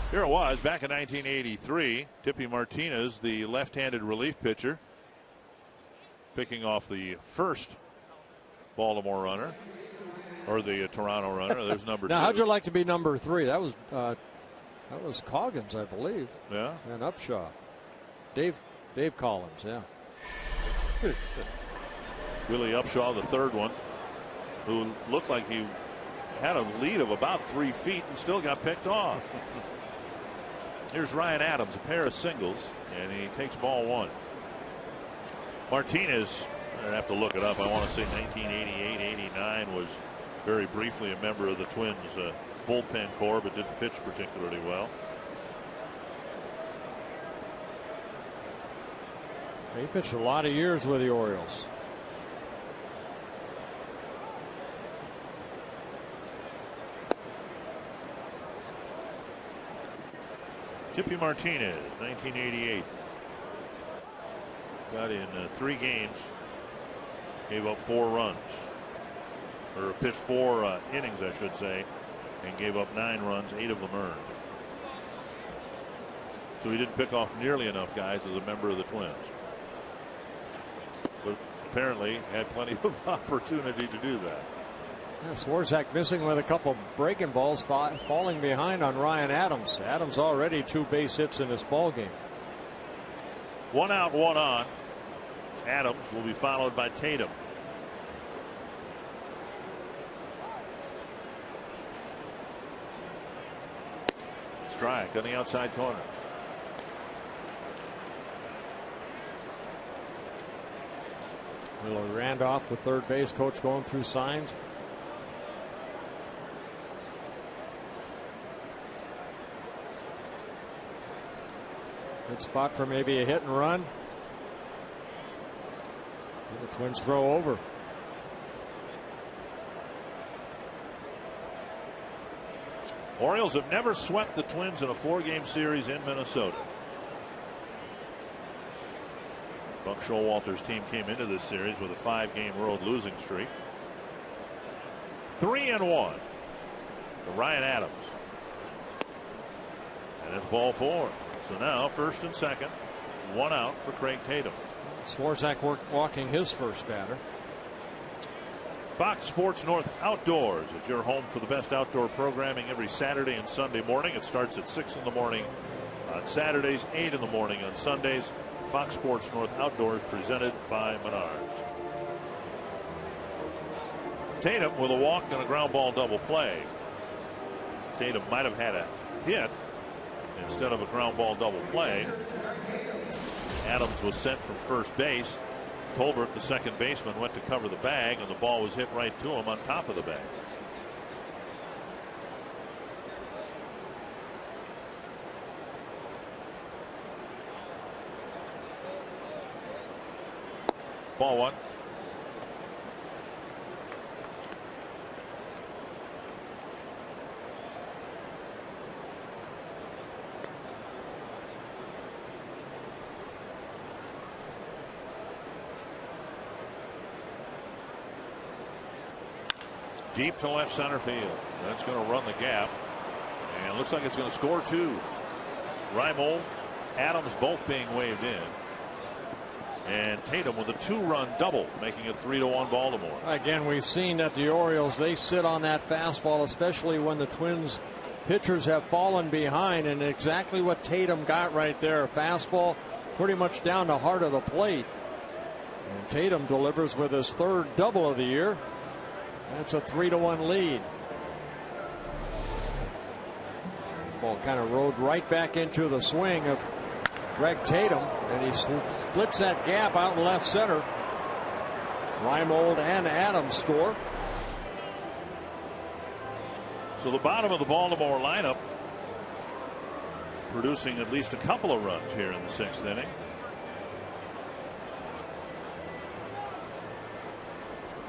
Here it was back in 1983. Tippy Martinez, the left-handed relief pitcher, picking off the first Baltimore runner, or the Toronto runner. There's number 2. Now, how'd you like to be number 3? That was Coggins, I believe. Yeah. And Upshaw. Dave Collins, yeah. Willie Upshaw, the third one, who looked like he had a lead of about 3 feet and still got picked off. Here's Ryan Adams, a pair of singles, and he takes ball 1. Martinez, I'd have to look it up. I want to say 1988-89 was very briefly a member of the Twins bullpen corps, but didn't pitch particularly well. He pitched a lot of years with the Orioles. Tippy Martinez, 1988. Got in 3 games. Gave up 4 runs. Or pitched 4 innings, I should say. And gave up 9 runs, 8 of them earned. So he didn't pick off nearly enough guys as a member of the Twins. But apparently had plenty of opportunity to do that. Yeah, Swarzak missing with a couple breaking balls, falling behind on Ryan Adams. Adams already 2 base hits in this ball game. 1 out, 1 on. Adams will be followed by Tatum. Strike on the outside corner. Will Randolph, the third base coach, going through signs. Good spot for maybe a hit and run. And the Twins throw over. Orioles have never swept the Twins in a 4-game series in Minnesota. Buck Showalter's team came into this series with a 5-game road losing streak. 3-1 to Ryan Adams. And it's ball 4. So now first and second, 1 out for Craig Tatum. Swarzak walking his first batter. Fox Sports North Outdoors is your home for the best outdoor programming every Saturday and Sunday morning. It starts at 6 in the morning on Saturdays, 8 in the morning on Sundays. Fox Sports North Outdoors presented by Menards. Tatum with a walk and a ground ball double play. Tatum might have had a hit instead of a ground ball double play. Adams was sent from first base. Tolbert, the second baseman, went to cover the bag, and the ball was hit right to him on top of the bag. Ball 1. Deep to left center field. That's going to run the gap. And it looks like it's going to score 2. Reimold, Adams both being waved in. And Tatum with a 2-run double, making it 3-1 Baltimore. Again, we've seen that the Orioles, they sit on that fastball, especially when the Twins pitchers have fallen behind, and exactly what Tatum got right there. A fastball pretty much down the heart of the plate. And Tatum delivers with his 3rd double of the year. That's a 3-1 lead. Ball kind of rode right back into the swing of Greg Tatum, and he splits that gap out in left center. Reimold and Adams score. So the bottom of the Baltimore lineup producing at least a couple of runs here in the 6th inning.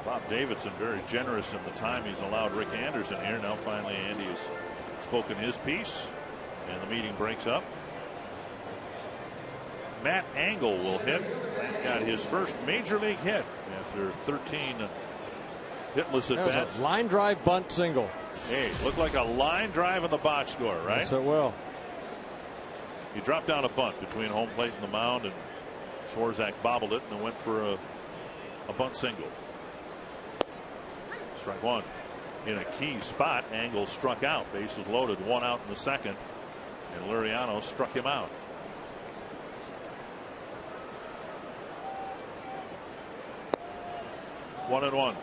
Bob Davidson very generous in the time he's allowed Rick Anderson here. Now finally Andy has spoken his piece and the meeting breaks up. Matt Engel will hit. Matt got his first major league hit after 13 hitless at bats. Line drive bunt single. Hey, looked like a line drive in the box score, right? Yes, it will. He dropped down a bunt between home plate and the mound, and Swarzak bobbled it and went for a bunt single. Strike 1. In a key spot, Engel struck out. Bases loaded, 1 out in the 2nd, and Liriano struck him out. One and 1.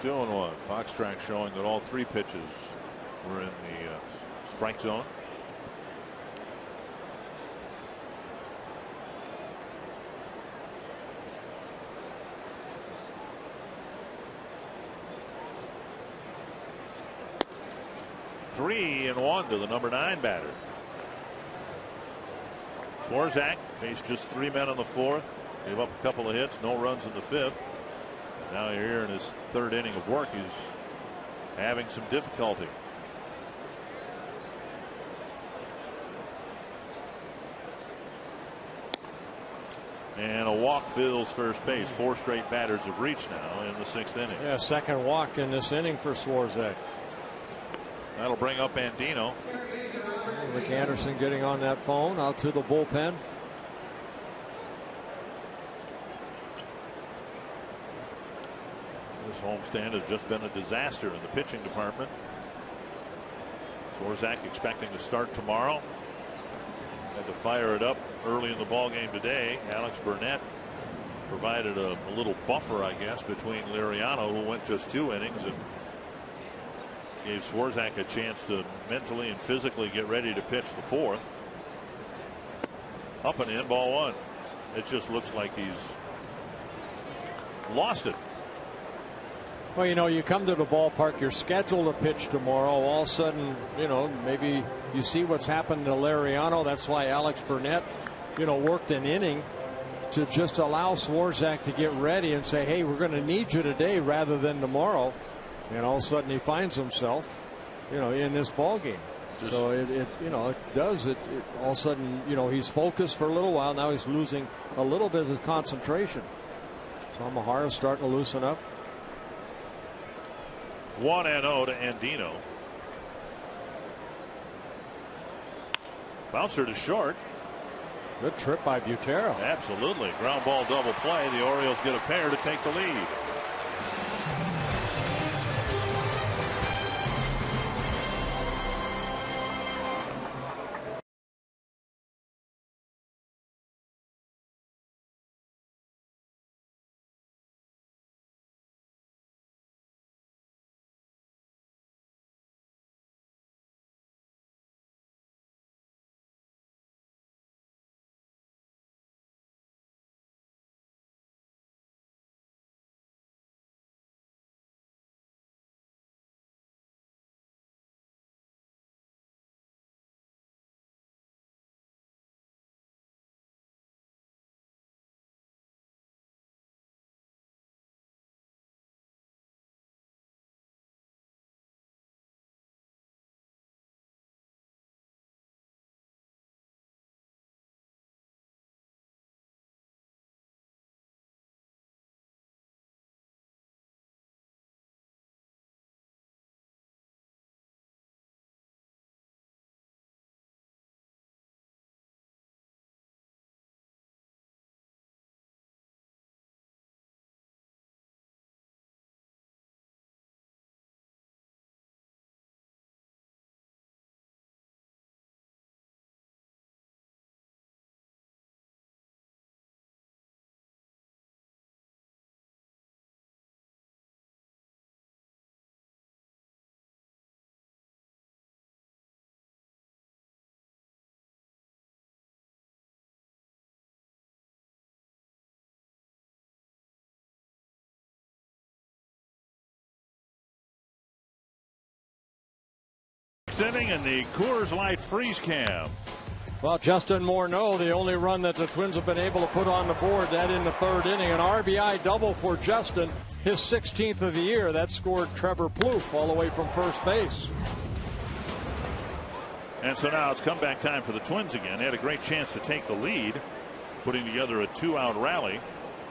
Doing 1. Fox track showing that all 3 pitches were in the strike zone. Three and 1 to the number 9 batter. Swarzak faced just 3 men in the 4th. Gave up a couple of hits, no runs in the 5th. Now you're here in his 3rd inning of work. He's having some difficulty. And a walk fills first base. 4 straight batters have reached now in the 6th inning. Yeah, 2nd walk in this inning for Swarzak. That'll bring up Andino. Rick Anderson getting on that phone out to the bullpen. This homestand has just been a disaster in the pitching department. Swarzak expecting to start tomorrow. Had to fire it up early in the ball game today. Alex Burnett provided a little buffer, I guess, between Liriano, who went just 2 innings, and gave Swarzak a chance to mentally and physically get ready to pitch the 4th. Up and in, ball 1. It just looks like he's lost it. Well, you know, you come to the ballpark, you're scheduled to pitch tomorrow. All of a sudden, you know, maybe you see what's happened to Liriano. That's why Alex Burnett, you know, worked an inning to just allow Swarzak to get ready and say, hey, we're going to need you today rather than tomorrow. And all of a sudden he finds himself, in this ball game. So it does it all of a sudden, he's focused for a little while. Now he's losing a little bit of his concentration. So Mahara's starting to loosen up. 1-0 to Andino. Bouncer to short. Good trip by Butero. Absolutely. Ground ball double play. The Orioles get a pair to take the lead. Inning in the Coors Light freeze cam. Well, Justin Morneau, the only run that the Twins have been able to put on the board, that in the third inning. An RBI double for Justin, his 16th of the year. That scored Trevor Plouffe all the way from first base. And so now it's comeback time for the Twins again. They had a great chance to take the lead, putting together a 2-out rally.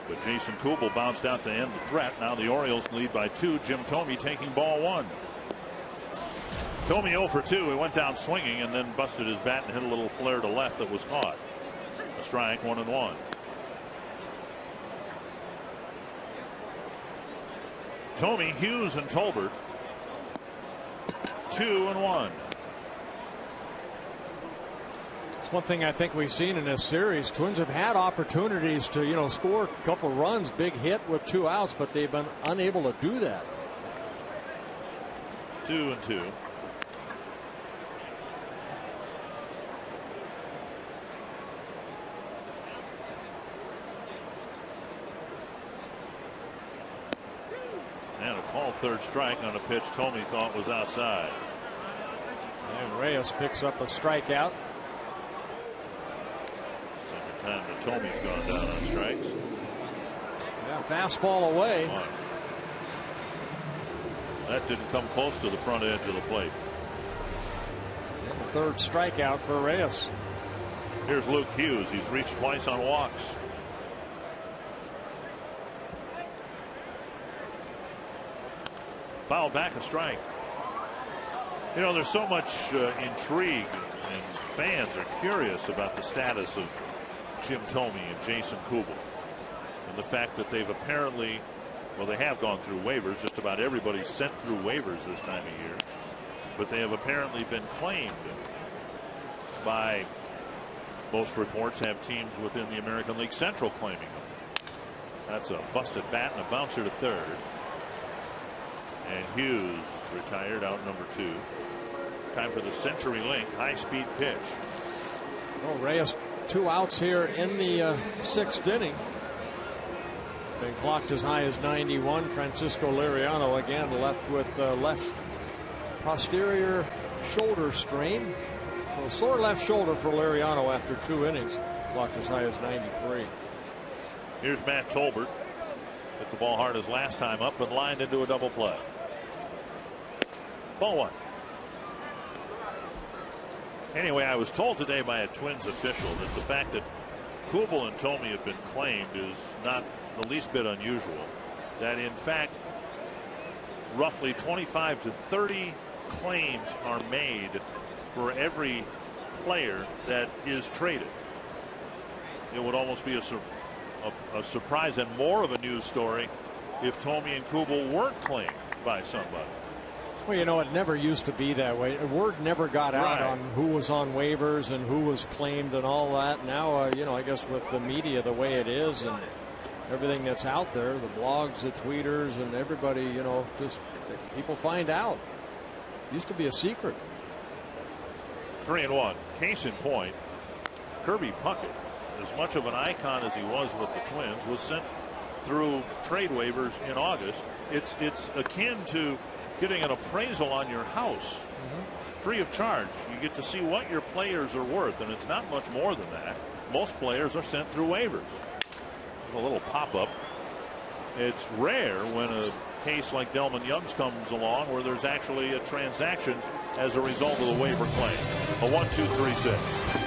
But Jason Kubel bounced out to end the threat. Now the Orioles lead by 2. Jim Thome taking ball 1. Thome 0 for 2. He went down swinging and then busted his bat and hit a little flare to left that was caught. A strike, 1-1. Thome, Hughes, and Tolbert. 2-1. It's one thing I think we've seen in this series. Twins have had opportunities to, score a couple runs, big hit with 2 outs, but they've been unable to do that. 2-2. And a called third strike on a pitch Thome thought was outside. And Reyes picks up a strikeout. Second time that Thome's gone down on strikes. Yeah, fastball away. That didn't come close to the front edge of the plate. And the third strikeout for Reyes. Here's Luke Hughes. He's reached twice on walks. Fouled back, a strike. There's so much intrigue, and fans are curious about the status of Jim Thome and Jason Kubel, and the fact that they've apparently, they have gone through waivers. Just about everybody's sent through waivers this time of year, but they have apparently been claimed by, most reports have teams within the American League Central claiming them. That's a busted bat and a bouncer to third. And Hughes retired, out number 2. Time for the CenturyLink high-speed pitch. Well, Reyes 2 outs here in the 6th inning. Been clocked as high as 91. Francisco Liriano again left with left posterior shoulder strain. So sore left shoulder for Liriano after 2 innings. Clocked as high as 93. Here's Matt Tolbert. Hit the ball hard his last time up, but lined into a double play. Ball one. Anyway, I was told today by a Twins official that the fact that Kubel and Thome have been claimed is not the least bit unusual. That in fact, roughly 25 to 30 claims are made for every player that is traded. It would almost be a surprise and more of a news story if Thome and Kubel weren't claimed by somebody. Well, you know, it never used to be that way. Word never got out on who was on waivers and who was claimed and all that. Now, you know, I guess with the media the way it is and everything that's out there, the blogs, the tweeters, and everybody, you know, just people find out. Used to be a secret. 3-1. Case in point, Kirby Puckett, as much of an icon as he was with the Twins, was sent through trade waivers in August. It's akin to getting an appraisal on your house free of charge. You get to see what your players are worth, and it's not much more than that. Most players are sent through waivers. A little pop-up. It's rare when a case like Delman Young's comes along where there's actually a transaction as a result of the waiver claim. A 1-2-3-6.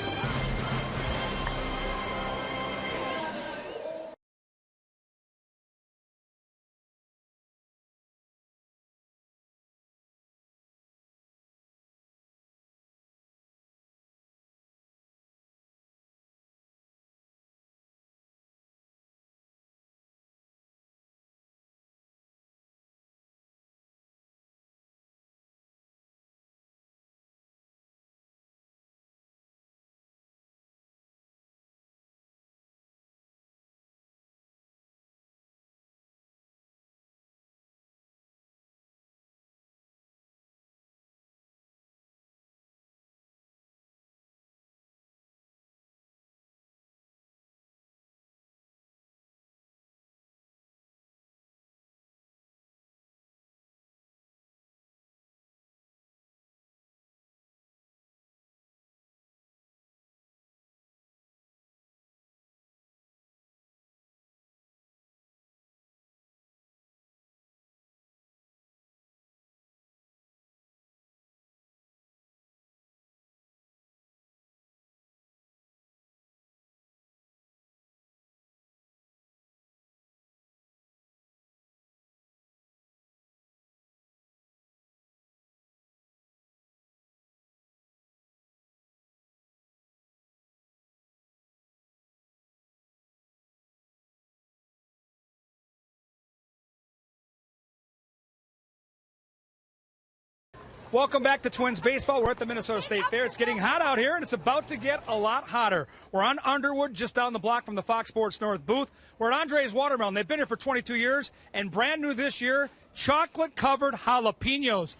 Welcome back to Twins Baseball. We're at the Minnesota State Fair. It's getting hot out here, and it's about to get a lot hotter. We're on Underwood, just down the block from the Fox Sports North booth. We're at Andre's Watermelon. They've been here for 22 years, and brand new this year, chocolate-covered jalapenos.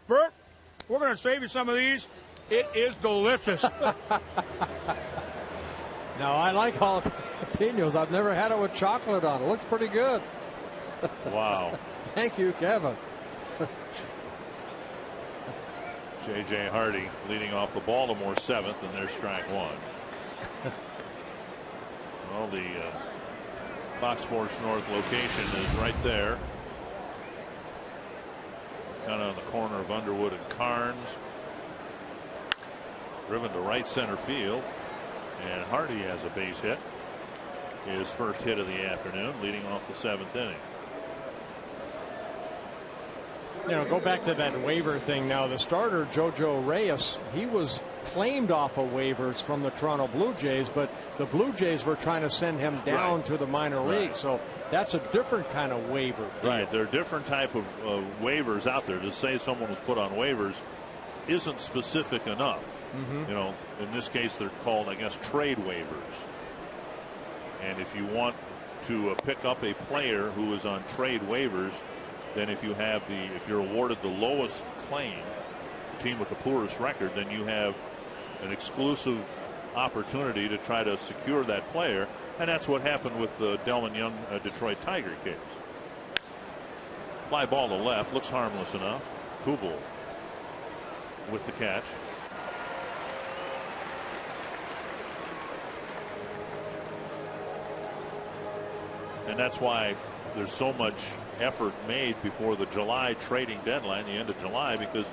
Bert, we're going to save you some of these. It is delicious. Now, I like jalapenos. I've never had it with chocolate on it. Looks pretty good. Wow. Thank you, Kevin. J.J. Hardy leading off the Baltimore 7th, and there's strike one. Well, the Fox Sports North location is right there, kind of on the corner of Underwood and Carnes. Driven to right center field, and Hardy has a base hit. His first hit of the afternoon, leading off the 7th inning. You know, go back to that waiver thing now. The starter, Jojo Reyes, he was claimed off of waivers from the Toronto Blue Jays, but the Blue Jays were trying to send him down to the minor league. So that's a different kind of waiver. Right. There are different type of waivers out there. To say someone was put on waivers isn't specific enough. You know, in this case, they're called, I guess, trade waivers. And if you want to pick up a player who is on trade waivers, then if you're awarded the lowest claim, the team with the poorest record, then you have an exclusive opportunity to try to secure that player, and that's what happened with the Delman Young Detroit Tiger case. Fly ball to left, looks harmless enough. Kubel with the catch. And that's why there's so much effort made before the July trading deadline, the end of July, because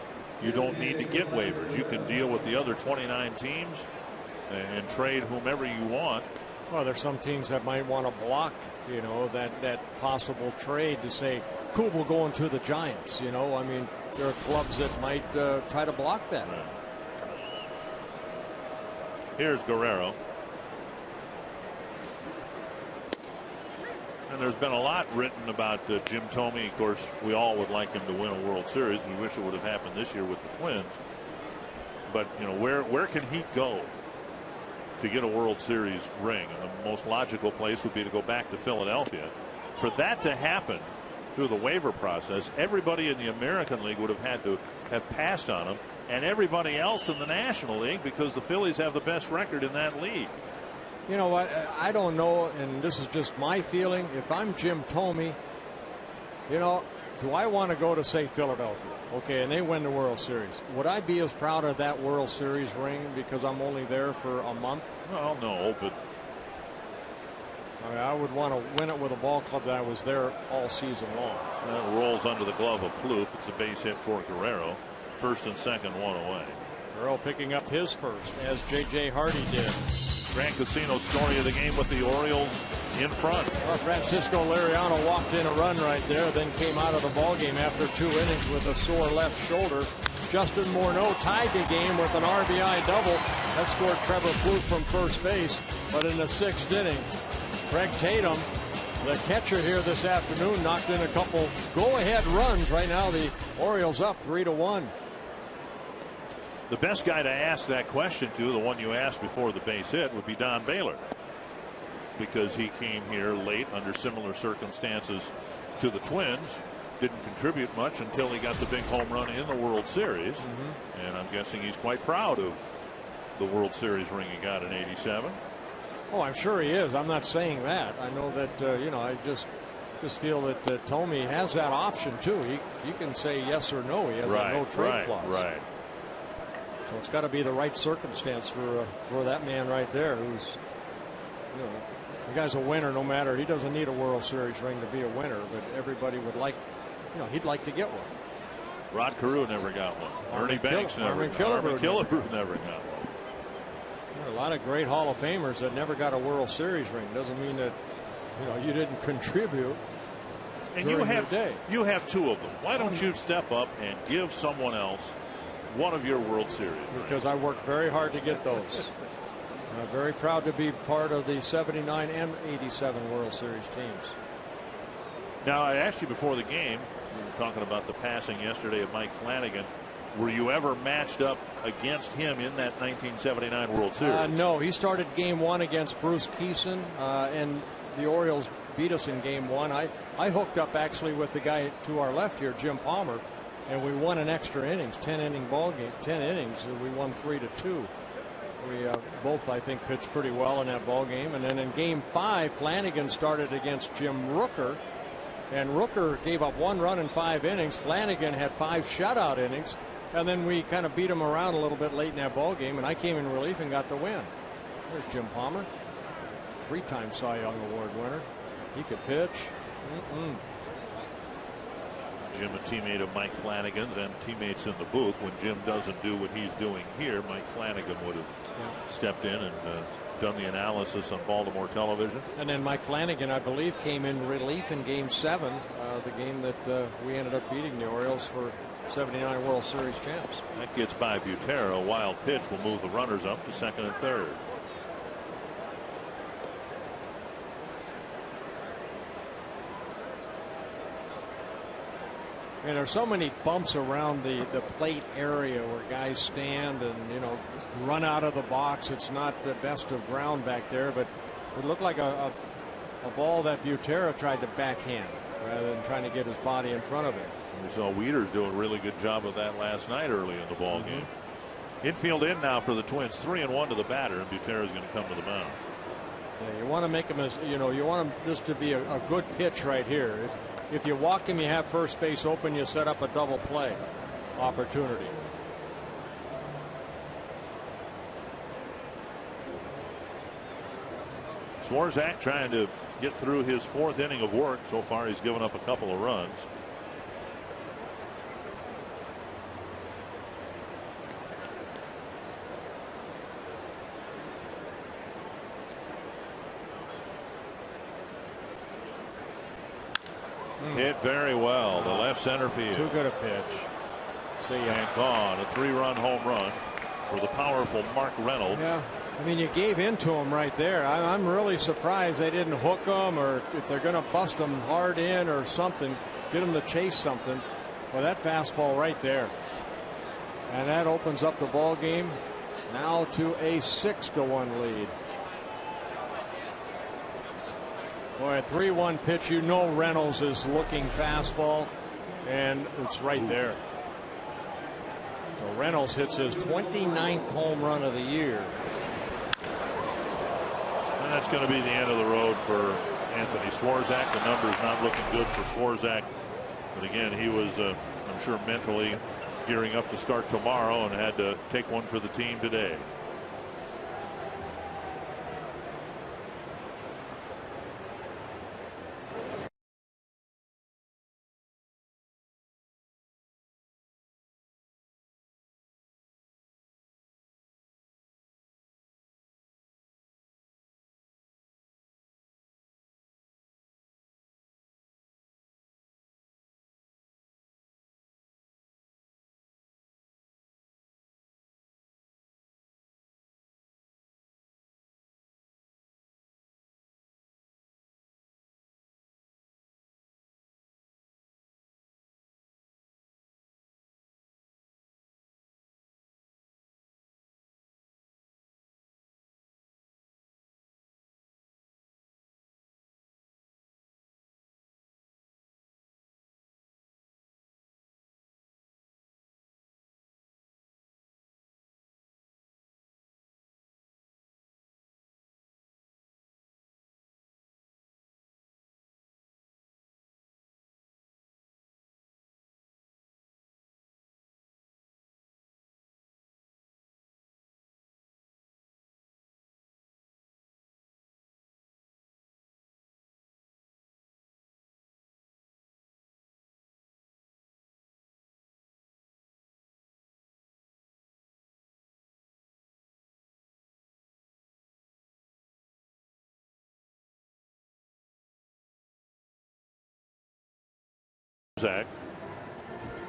you don't need to get waivers. You can deal with the other 29 teams and trade whomever you want. Well, there's some teams that might want to block, you know, that possible trade to say Kubel going to the Giants. You know, I mean, there are clubs that might try to block that. Right. Here's Guerrero. And there's been a lot written about Jim Thome. Of course, we all would like him to win a World Series. We wish it would have happened this year with the Twins. But, you know, where can he go to get a World Series ring? And the most logical place would be to go back to Philadelphia. For that to happen through the waiver process, everybody in the American League would have had to have passed on him, and everybody else in the National League, because the Phillies have the best record in that league. You know what? I don't know, and this is just my feeling. If I'm Jim Thome, you know, do I want to go to, say, Philadelphia? Okay, and they win the World Series. Would I be as proud of that World Series ring because I'm only there for a month? Well, no, but I mean, I would want to win it with a ball club that was there all season long. That rolls under the glove of Plouffe. It's a base hit for Guerrero. First and second, one away. Guerrero picking up his first, as J.J. Hardy did. Grand Casino story of the game with the Orioles in front. Well, Francisco Liriano walked in a run right there, then came out of the ball game after 2 innings with a sore left shoulder. Justin Morneau tied the game with an RBI double. That scored Trevor Plouffe from first base. But in the 6th inning, Craig Tatum, the catcher here this afternoon, knocked in a couple go-ahead runs. Right now, the Orioles up 3-1. The best guy to ask that question to, the one you asked before the base hit, would be Don Baylor, because he came here late under similar circumstances to the Twins, didn't contribute much until he got the big home run in the World Series. And I'm guessing he's quite proud of the World Series ring he got in '87. Oh, I'm sure he is. I'm not saying that. I know that, you know, I just feel that Thome has that option too. He can say yes or no. He has a no trade clause. Right. So it's got to be the right circumstance for that man right there, who's, you know, the guy's a winner no matter. He doesn't need a World Series ring to be a winner, but everybody would like, you know, he'd like to get one. Rod Carew never got one. Ernie Banks never got one. Armin Killebrew never got one. There are a lot of great Hall of Famers that never got a World Series ring. Doesn't mean that, you know, you didn't contribute. And you have 2 of them. Why don't you step up and give someone else one of your World Series? Because I worked very hard to get those. I'm very proud to be part of the 79 and 87 World Series teams. Now, I asked you before the game, we were talking about the passing yesterday of Mike Flanagan. Were you ever matched up against him in that 1979 World Series? No, he started game 1 against Bruce Keeson, and the Orioles beat us in game 1. I hooked up actually with the guy to our left here, Jim Palmer, and we won an extra innings, 10-inning ball game, 10 innings, and we won 3-2. We both, I think, pitched pretty well in that ball game. And then in game 5, Flanagan started against Jim Rooker, and Rooker gave up 1 run in 5 innings. Flanagan had 5 shutout innings, and then we kind of beat him around a little bit late in that ball game, and I came in relief and got the win. There's Jim Palmer, 3-time Cy Young Award winner. He could pitch. Jim, a teammate of Mike Flanagan's and teammates in the booth. When Jim doesn't do what he's doing here, Mike Flanagan would have stepped in and done the analysis on Baltimore television. And then Mike Flanagan, I believe, came in relief in game 7, the game that we ended up beating the Orioles for 79 World Series champs. That gets by Butera. A wild pitch will move the runners up to 2nd and 3rd. And there's so many bumps around the plate area where guys stand and, you know, run out of the box. It's not the best of ground back there, but it looked like a ball that Butera tried to backhand rather than trying to get his body in front of it. We saw Wieters do a really good job of that last night early in the ball game. Infield in now for the Twins, 3-1 to the batter, and Butera is going to come to the mound. Yeah, you want to make him as, you know, you want this to be a good pitch right here. If you walk him, you have first base open, you set up a double play opportunity. Swarzak trying to get through his 4th inning of work. So far, he's given up a couple of runs. Hit very well to left center field. Too good a pitch. See ya. And gone. A 3-run home run for the powerful Mark Reynolds. Yeah. I mean, you gave in to him right there. I'm really surprised they didn't hook him, or if they're going to bust him hard in or something, get him to chase something. Well, that fastball right there. And that opens up the ball game now to a 6-1 lead. Boy, a 3-1 pitch. You know Reynolds is looking fastball, and it's right there. So Reynolds hits his 29th home run of the year. And that's going to be the end of the road for Anthony Swarzak. The numbers not looking good for Swarzak. But again, he was, I'm sure, mentally gearing up to start tomorrow and had to take one for the team today.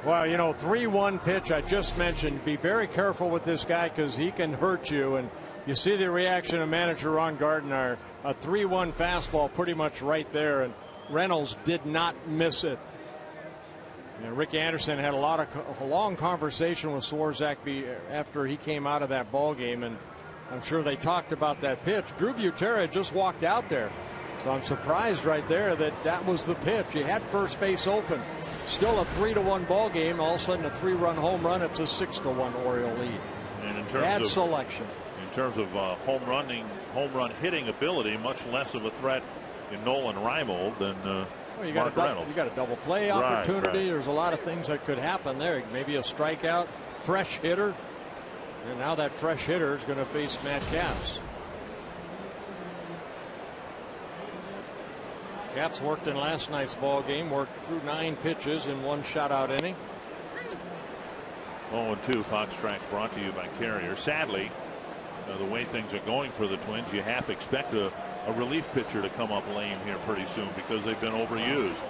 Well, you know, 3-1 pitch I just mentioned. Be very careful with this guy because he can hurt you. And you see the reaction of manager Ron Gardner. A 3-1 fastball pretty much right there. And Reynolds did not miss it. And Rick Anderson had a long conversation with Swarzak after he came out of that ball game. And I'm sure they talked about that pitch. Drew Butera just walked out there. So I'm surprised right there that was the pitch. You had first base open. Still a 3-1 ball game. All of a sudden a 3-run home run. It's a 6-1 Oriole lead. And in terms Bad of selection. In terms of home run hitting ability, much less of a threat in Nolan Reimold than Mark Reynolds. You got a double play opportunity. Right. There's a lot of things that could happen there. Maybe a strikeout, fresh hitter. And now that fresh hitter is going to face Matt Capps. Capps worked in last night's ball game, worked through 9 pitches in 1 shutout inning. 0-2 Fox Tracks brought to you by Carrier. Sadly, the way things are going for the Twins, you half expect a relief pitcher to come up lame here pretty soon because they've been overused.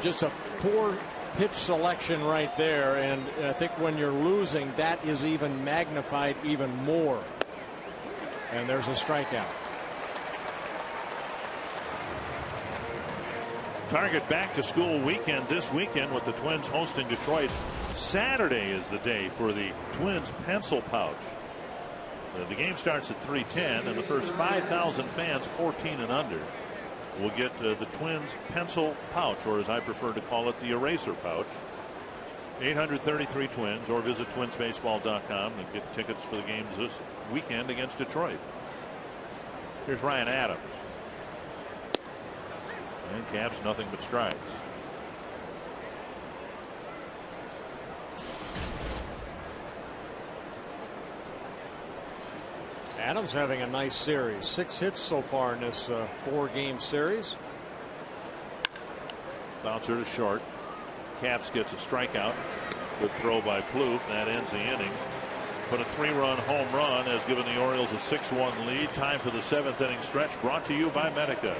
Just a poor pitch selection right there, and I think when you're losing, that is even magnified even more. And there's a strikeout. Target back to school weekend this weekend with the Twins hosting Detroit. Saturday is the day for the Twins pencil pouch. The game starts at 3:10, and the first 5,000 fans 14 and under will get the Twins pencil pouch, or as I prefer to call it, the eraser pouch. 833 Twins, or visit twinsbaseball.com and get tickets for the games this weekend against Detroit. Here's Ryan Adams. And Capps nothing but strikes. Adams having a nice series. 6 hits so far in this 4-game series. Bouncer to short. Caps gets a strikeout. Good throw by Plouffe. That ends the inning. But a 3-run home run has given the Orioles a 6-1 lead. Time for the 7th inning stretch, brought to you by Medica.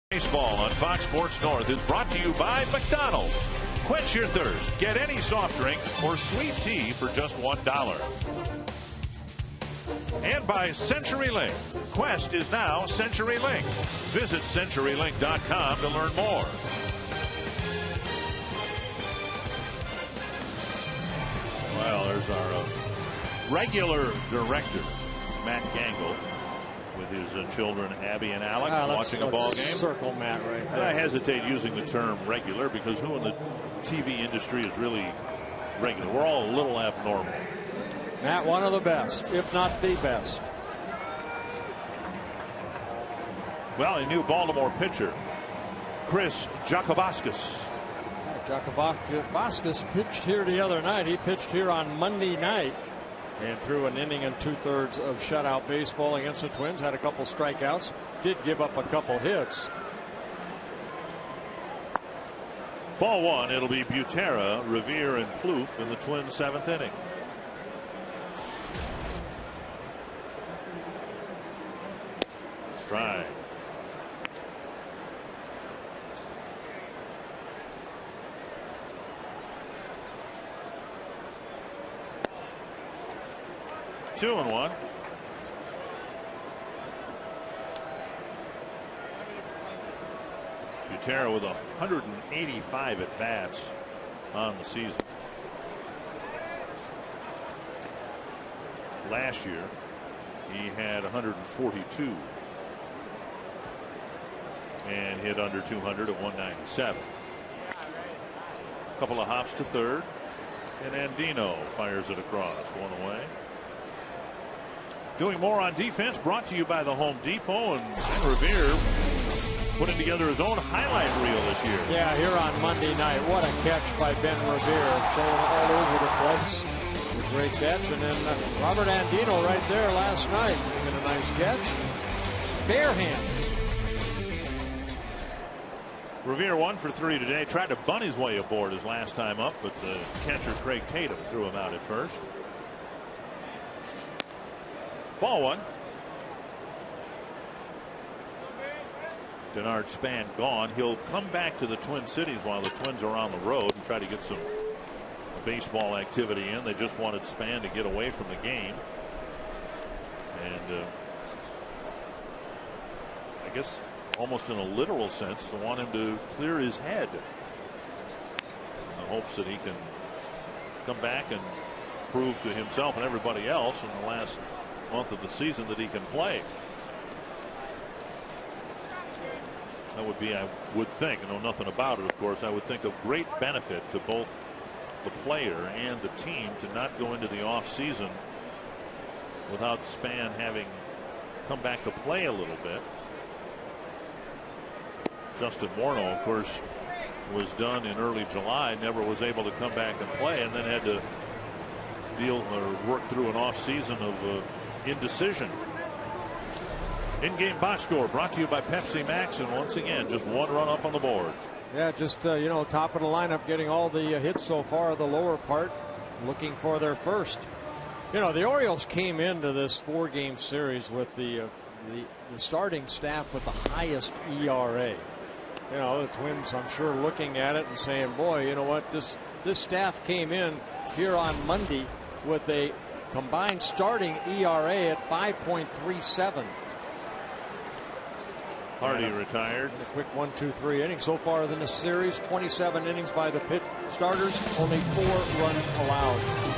Baseball on Fox Sports North is brought to you by McDonald's. Quench your thirst. Get any soft drink or sweet tea for just $1. And by CenturyLink. Quest is now CenturyLink. Visit CenturyLink.com to learn more. Well, there's our regular director, Matt Gangle, with his children Abby and Alex watching a ball game. Circle Matt right there. And I hesitate using the term regular because who in the TV industry is really regular? We're all a little abnormal. Matt, one of the best, if not the best. Well, a new Baltimore pitcher, Chris Jacobauskas. Jacobauskas pitched here the other night. He pitched here on Monday night and threw an inning and 2/3 of shutout baseball against the Twins. Had a couple strikeouts. Did give up a couple hits. Ball one. It'll be Butera, Revere, and Plouffe in the Twins' 7th inning. Strike. Two and one. Butera with 185 at bats on the season. Last year, he had 142 and hit under 200 at 197. A couple of hops to third, and Andino fires it across, one away. Doing more on defense, brought to you by the Home Depot, and Ben Revere putting together his own highlight reel this year. Yeah, here on Monday night. What a catch by Ben Revere, showing all over the place. A great catch, and then Robert Andino right there last night making a nice catch. Bare hand. Revere 1 for 3 today. Tried to bunt his way aboard his last time up, but the catcher Craig Tatum threw him out at first. Ball one. Denard Span gone. He'll come back to the Twin Cities while the Twins are on the road and try to get some baseball activity in. They just wanted Span to get away from the game. And I guess almost in a literal sense, they want him to clear his head in the hopes that he can come back and prove to himself and everybody else in the last month of the season that he can play. That would be, I would think, I know nothing about it, of course, I would think of great benefit to both the player and the team to not go into the off season without Span having come back to play a little bit. Justin Morneau, of course, was done in early July, never was able to come back and play, and then had to deal or work through an off season of indecision. In-game box score brought to you by Pepsi Max, and once again, just one run up on the board. Yeah, just you know, top of the lineup, getting all the hits so far, the lower part, looking for their first. You know, the Orioles came into this 4-game series with the starting staff with the highest ERA. You know, the Twins, I'm sure, looking at it and saying, boy, you know what, this staff came in here on Monday with a combined starting ERA at 5.37. Hardy retired. A quick 1-2-3 innings so far in this series. 27 innings by the pit starters. Only 4 runs allowed.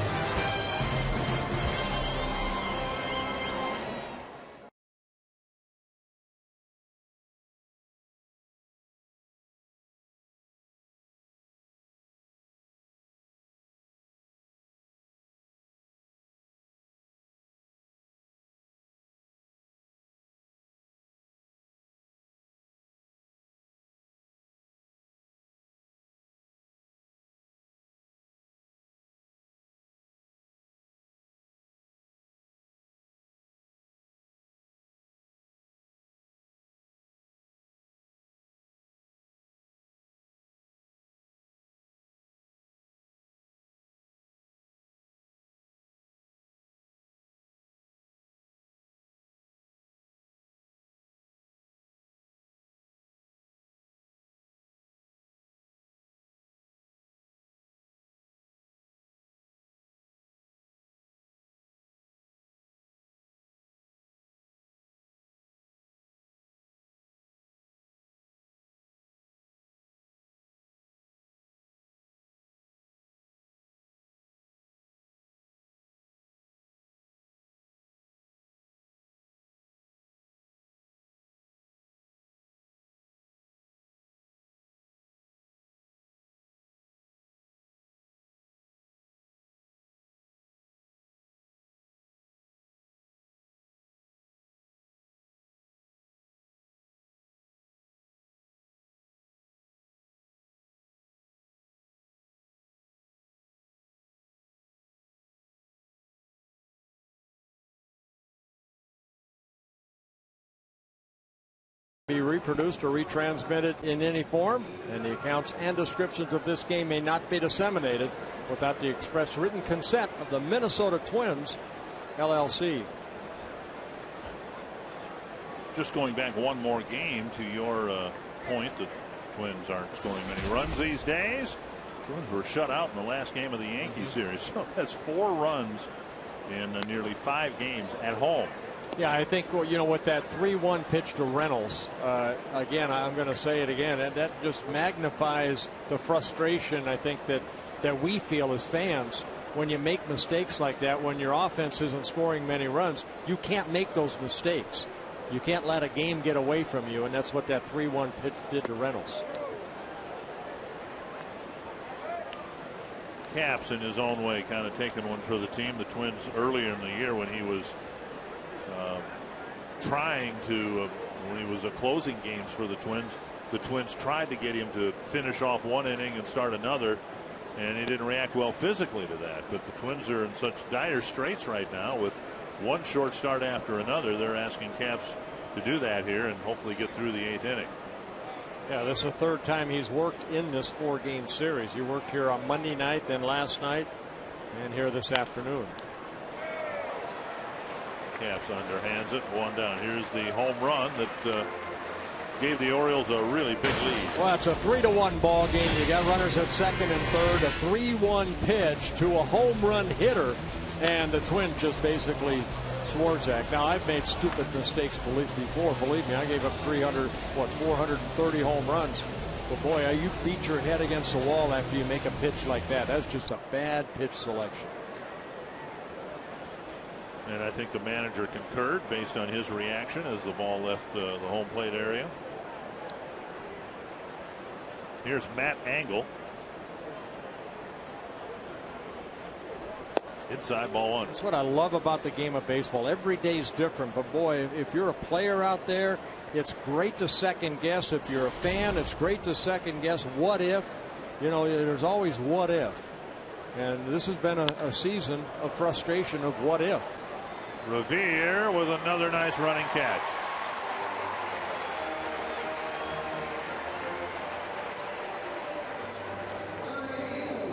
Be reproduced or retransmitted in any form, and the accounts and descriptions of this game may not be disseminated without the express written consent of the Minnesota Twins, LLC. Just going back one more game to your point that Twins aren't scoring many runs these days. Twins were shut out in the last game of the Yankee series, so that's 4 runs in nearly 5 games at home. Yeah, I think, you know, with that 3-1 pitch to Reynolds, again, I'm going to say it again, and that just magnifies the frustration, I think, that we feel as fans when you make mistakes like that. When your offense isn't scoring many runs, you can't make those mistakes. You can't let a game get away from you, and that's what that 3-1 pitch did to Reynolds. Capps, in his own way, kind of taking one for the team. The Twins earlier in the year when he was trying to, when he was closing games for the Twins tried to get him to finish off one inning and start another, and he didn't react well physically to that. But the Twins are in such dire straits right now with one short start after another. They're asking Capps to do that here and hopefully get through the 8th inning. Yeah, this is the 3rd time he's worked in this 4-game series. He worked here on Monday night, then last night, and here this afternoon. Capps underhands it, 1 down. Here's the home run that gave the Orioles a really big lead. Well, it's a 3-1 ball game. You got runners at 2nd and 3rd. A 3-1 pitch to a home run hitter, and the Twins just basically Swarzak. Now, I've made stupid mistakes before. Believe me, I gave up 430 home runs. But boy, you beat your head against the wall after you make a pitch like that. That's just a bad pitch selection. And I think the manager concurred based on his reaction as the ball left the home plate area. Here's Matt Angle. Inside ball one. That's what I love about the game of baseball. Every day's different, but boy, if you're a player out there, it's great to second guess. If you're a fan, it's great to second guess what if. You know, there's always what if. And this has been a season of frustration of what if. Revere with another nice running catch.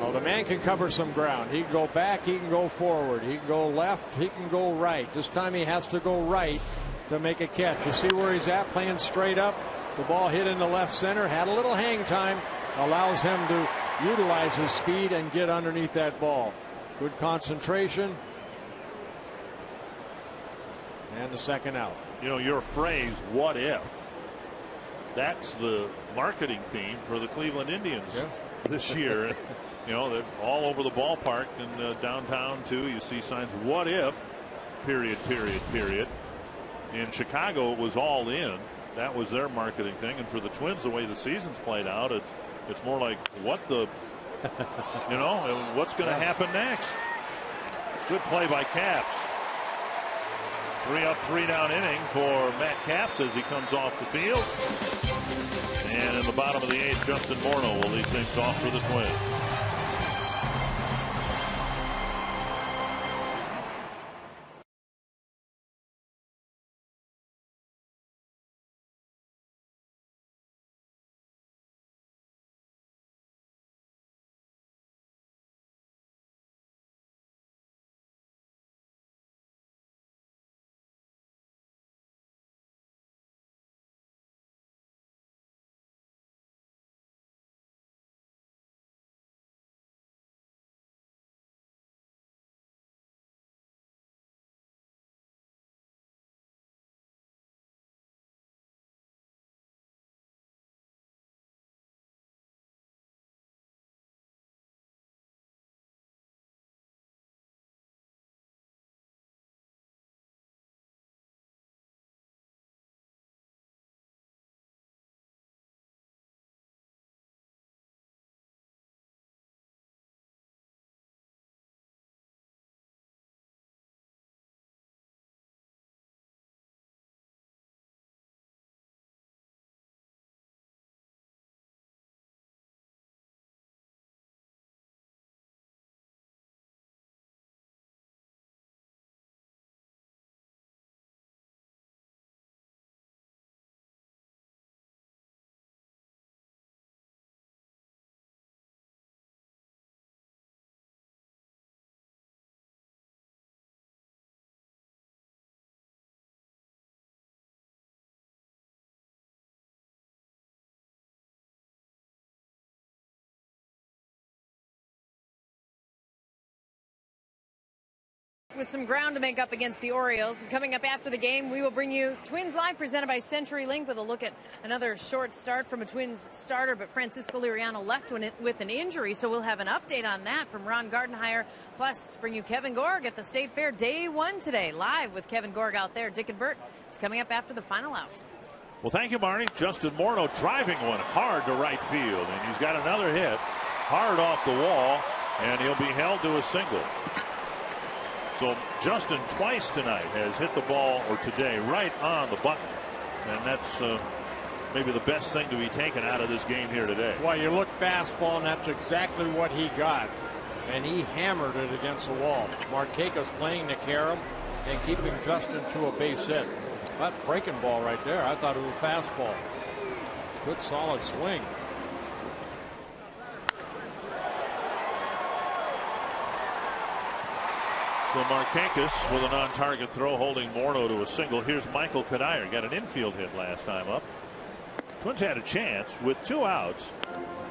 Well, the man can cover some ground. He can go back, he can go forward, he can go left, he can go right. This time he has to go right to make a catch. You see where he's at, playing straight up. The ball hit in the left center, had a little hang time, allows him to utilize his speed and get underneath that ball. Good concentration. And the second out. You know, your phrase, what if? That's the marketing theme for the Cleveland Indians this year. You know, they're all over the ballpark and downtown, too. You see signs, what if, period, period, period. In Chicago, it was all in. That was their marketing thing. And for the Twins, the way the season's played out, it's more like, what the, you know, what's going to happen next? Good play by Capps. 3 up, 3 down inning for Matt Capps as he comes off the field. And in the bottom of the 8th, Justin Morneau will lead things off for the Twins. With some ground to make up against the Orioles. And coming up after the game, we will bring you Twins Live presented by CenturyLink with a look at another short start from a Twins starter, but Francisco Liriano left with an injury, so we'll have an update on that from Ron Gardenhire. Plus, bring you Kevin Gorg at the State Fair Day 1 today, live with Kevin Gorg out there. Dick and Bert, it's coming up after the final out. Well, thank you, Marnie. Justin Morneau driving one hard to right field, and he's got another hit hard off the wall, and he'll be held to a single. So Justin twice tonight has hit the ball, or today, right on the button. And that's maybe the best thing to be taken out of this game here today. Well, you look fastball, and that's exactly what he got. And he hammered it against the wall. Markakis playing to Karam and keeping Justin to a base hit. That's breaking ball right there. I thought it was a fastball. Good solid swing. So Markakis with a non-target throw holding Morneau to a single. Here's Michael Kadire. Got an infield hit last time up. Twins had a chance with 2 outs.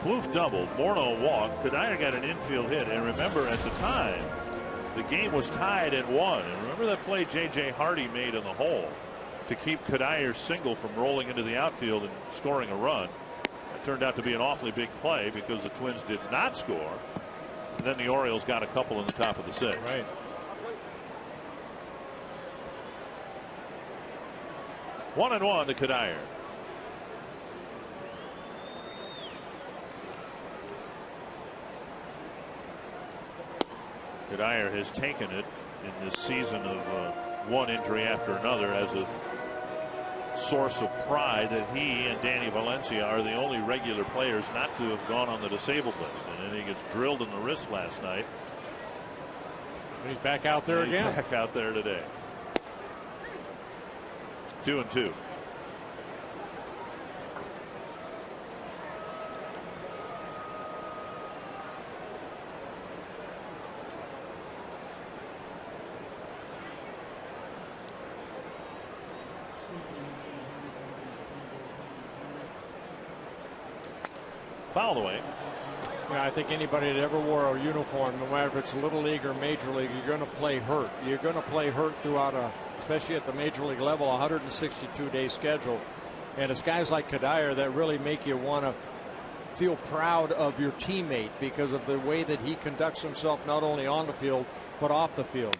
Plouffe doubled. Morneau walked. Kadire got an infield hit. And remember, at the time, the game was tied at 1. And remember that play J.J. Hardy made in the hole to keep Kadire's single from rolling into the outfield and scoring a run. It turned out to be an awfully big play because the Twins did not score. And then the Orioles got a couple in the top of the 6th. Right. 1-1 to Kadire. Kadir has taken it in this season of one injury after another as a source of pride that he and Danny Valencia are the only regular players not to have gone on the disabled list. And then he gets drilled in the wrist last night. He's back out there again. Back out there today. 2-2. Fouled away. Yeah, I think anybody that ever wore a uniform, no matter if it's Little League or Major League, you're going to play hurt. You're going to play hurt throughout especially at the Major League level, 162-day schedule. And it's guys like Kadir that really make you want to feel proud of your teammate because of the way that he conducts himself not only on the field, but off the field.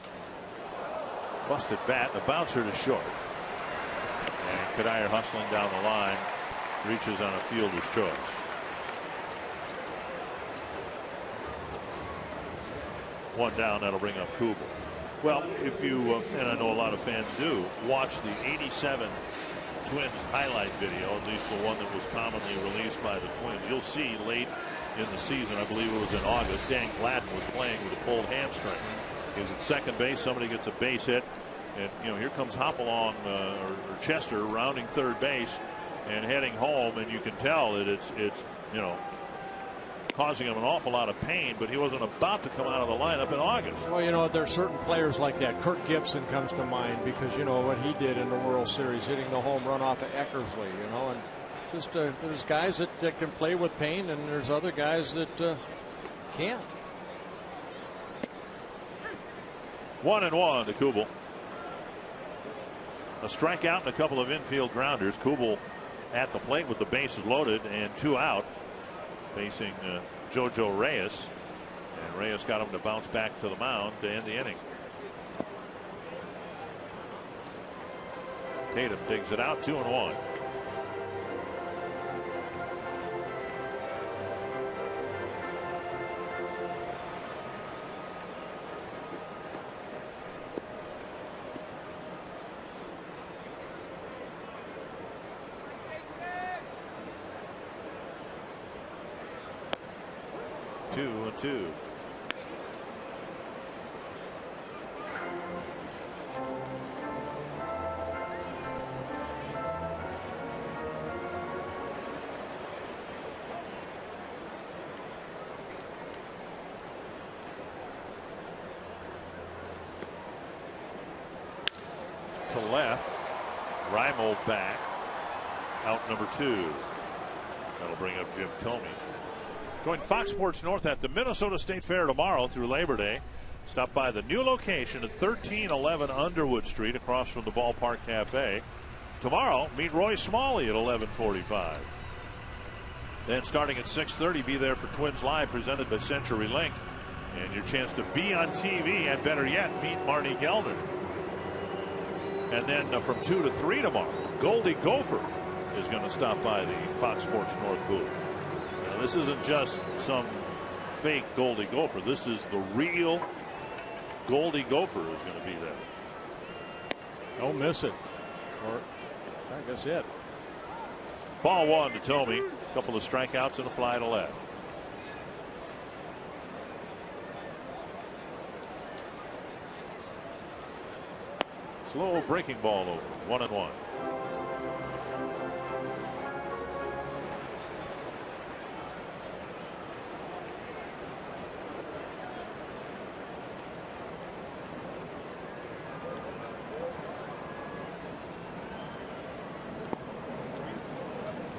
Busted bat, a bouncer to short. And Kadir hustling down the line, reaches on a fielder's choice. One down, that'll bring up Kubel. Well, if you, and I know a lot of fans do, watch the 87 Twins highlight video, at least the one that was commonly released by the Twins, you'll see late in the season, I believe it was in August, Dan Gladden was playing with a pulled hamstring. He's at second base, somebody gets a base hit, and here comes Hopalong or Chester rounding third base and heading home, and you can tell that it's causing him an awful lot of pain, but he wasn't about to come out of the lineup in August. Well, there's certain players like that. Kirk Gibson comes to mind because what he did in the World Series, hitting the home run off of Eckersley, and just there's guys that can play with pain, and there's other guys that can't. 1-1 to Kubel. A strikeout and a couple of infield grounders. Kubel at the plate with the bases loaded and 2 out, facing Jojo Reyes, and Reyes got him to bounce back to the mound to end the inning. Tatum digs it out, 2-1. Two. To left, Reimold back, out number 2. That'll bring up Jim Thome. Join Fox Sports North at the Minnesota State Fair tomorrow through Labor Day. Stop by the new location at 1311 Underwood Street across from the Ballpark Cafe. Tomorrow, meet Roy Smalley at 11:45. Then starting at 6:30, be there for Twins Live presented by CenturyLink. And your chance to be on TV, and better yet, meet Marnie Gelder. And then from 2 to 3 tomorrow, Goldie Gopher is going to stop by the Fox Sports North booth. This isn't just some fake Goldie Gopher. This is the real Goldie Gopher is going to be there. Don't miss it. Or I guess it. Ball 1 to Thome. A couple of strikeouts and a fly to left. Slow breaking ball over. 1-1.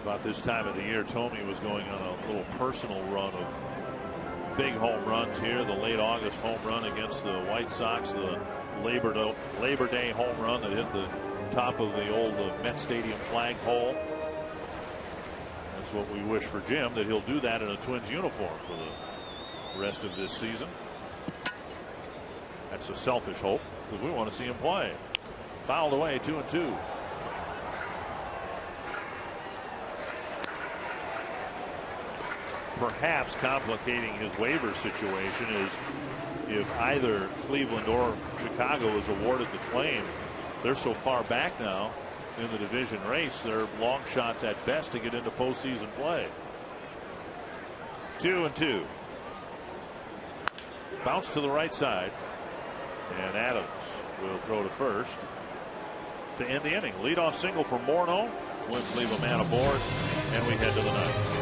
About this time of the year, Thome was going on a little personal run of big home runs here. The late August home run against the White Sox, the Labor Day home run that hit the top of the old Met Stadium flagpole. That's what we wish for Jim, that he'll do that in a Twins uniform for the rest of this season. That's a selfish hope because we want to see him play. Fouled away, 2-2. Perhaps complicating his waiver situation is if either Cleveland or Chicago is awarded the claim. They're so far back now in the division race. They're long shots at best to get into postseason play. 2-2. Bounce to the right side, and Adams will throw to first to end the inning. Leadoff single for Morneau. Twins leave a man aboard, and we head to the ninth.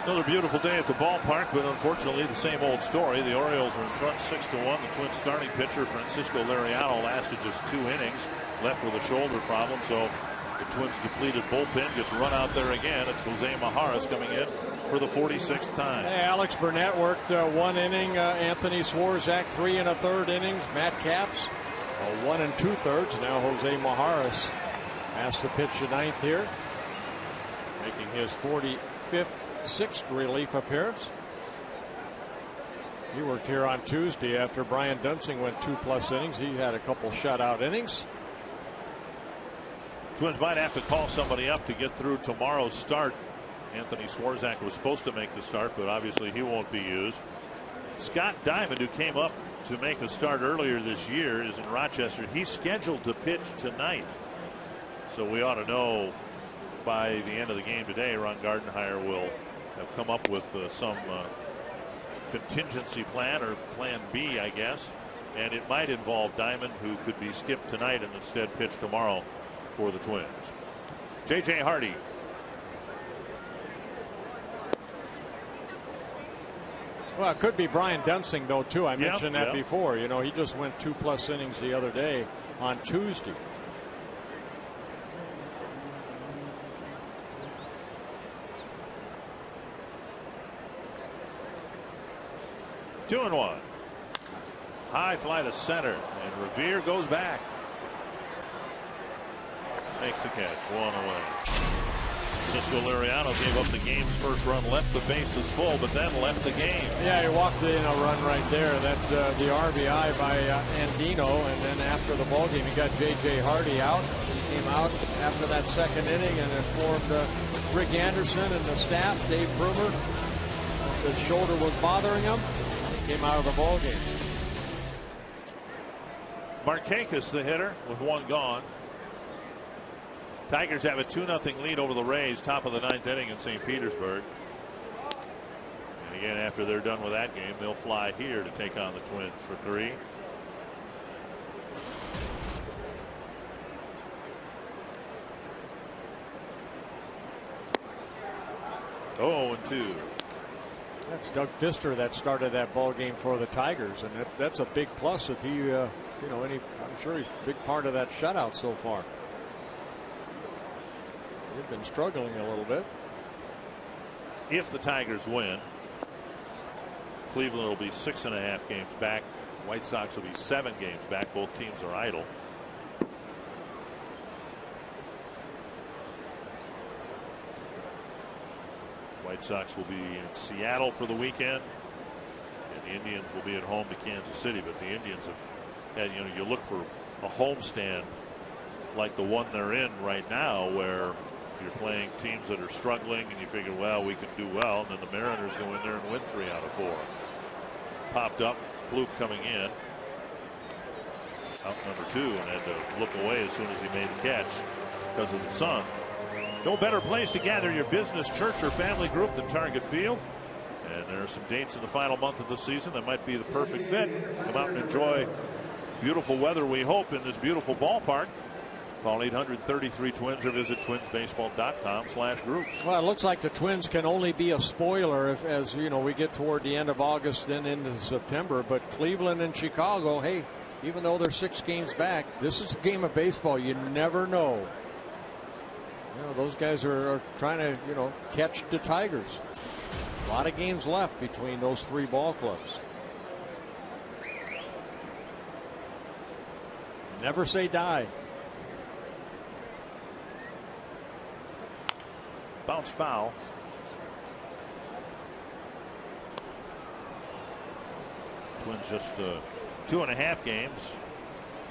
Another beautiful day at the ballpark, but unfortunately the same old story. The Orioles are in front 6-1. The Twins starting pitcher Francisco Liriano lasted just 2 innings, left with a shoulder problem, so the Twins depleted bullpen gets run out there again. It's Jose Majaras coming in for the 46th time. Hey, Alex Burnett worked 1 inning. Anthony Swarzak 3 1/3 innings. Matt Capps 1 2/3. Now Jose Majaras asked to pitch the 9th here, making his 45th, 6th relief appearance. He worked here on Tuesday after Brian Dunsing went 2+ innings. He had a couple shutout innings. Twins might have to call somebody up to get through tomorrow's start. Anthony Swarzak was supposed to make the start, but obviously he won't be used. Scott Diamond, who came up to make a start earlier this year, is in Rochester. He's scheduled to pitch tonight, so we ought to know by the end of the game today. Ron Gardenhire will have come up with some contingency plan, or plan B, I guess, and it might involve Diamond, who could be skipped tonight and instead pitch tomorrow for the Twins. J.J. Hardy. Well, it could be Brian Dunsing, though, too. I mentioned that before. You know, he just went 2+ innings the other day on Tuesday. Two and 1. High fly to center, and Revere goes back. Makes the catch, 1 away. Francisco Liriano gave up the game's first run, left the bases full, but then left the game. Yeah, he walked in a run right there. That the RBI by Andino, and then after the ball game, he got J.J. Hardy out. He came out after that 2nd inning and informed Rick Anderson and the staff, Dave Brumer, his shoulder was bothering him. He came out of the ball game. Markakis, the hitter, with 1 gone. Tigers have a 2-0 lead over the Rays, top of the 9th inning in St. Petersburg. And again, after they're done with that game, they'll fly here to take on the Twins for 3. Oh, and 2. That's Doug Fister that started that ball game for the Tigers, and that's a big plus if he you know, I'm sure he's a big part of that shutout so far. They've been struggling a little bit. If the Tigers win, Cleveland will be 6.5 games back. White Sox will be 7 games back. Both teams are idle. White Sox will be in Seattle for the weekend, and the Indians will be at home to Kansas City. But the Indians have had, you know, you look for a homestand like the one they're in right now, where you're playing teams that are struggling, and you figure, well, we can do well, and then the Mariners go in there and win 3 out of 4. Popped up, Plouffe coming in, out number 2, and had to look away as soon as he made the catch because of the sun. No better place to gather your business, church, or family group than Target Field. And there are some dates in the final month of the season that might be the perfect fit. Come out and enjoy beautiful weather, we hope, in this beautiful ballpark. Call 800-33-TWINS or visit twinsbaseball.com/groups. Well, it looks like the Twins can only be a spoiler if, as you know, we get toward the end of August then into September. But Cleveland and Chicago, hey, even though they're 6 games back, this is a game of baseball. You never know. You know, those guys are trying to, you know, catch the Tigers. A lot of games left between those 3 ball clubs. Never say die. Bounce foul. Twins just 2.5 games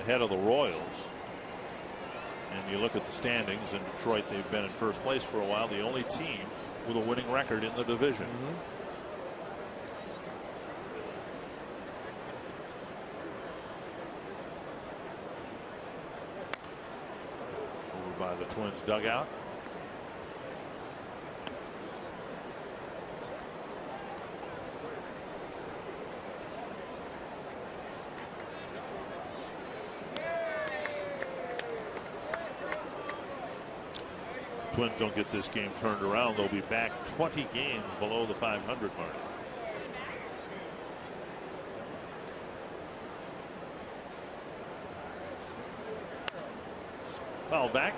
ahead of the Royals. And you look at the standings in Detroit, they've been in first place for a while, the only team with a winning record in the division. Over by the Twins dugout. Twins don't get this game turned around, they'll be back 20 games below the 500 mark. Foul back.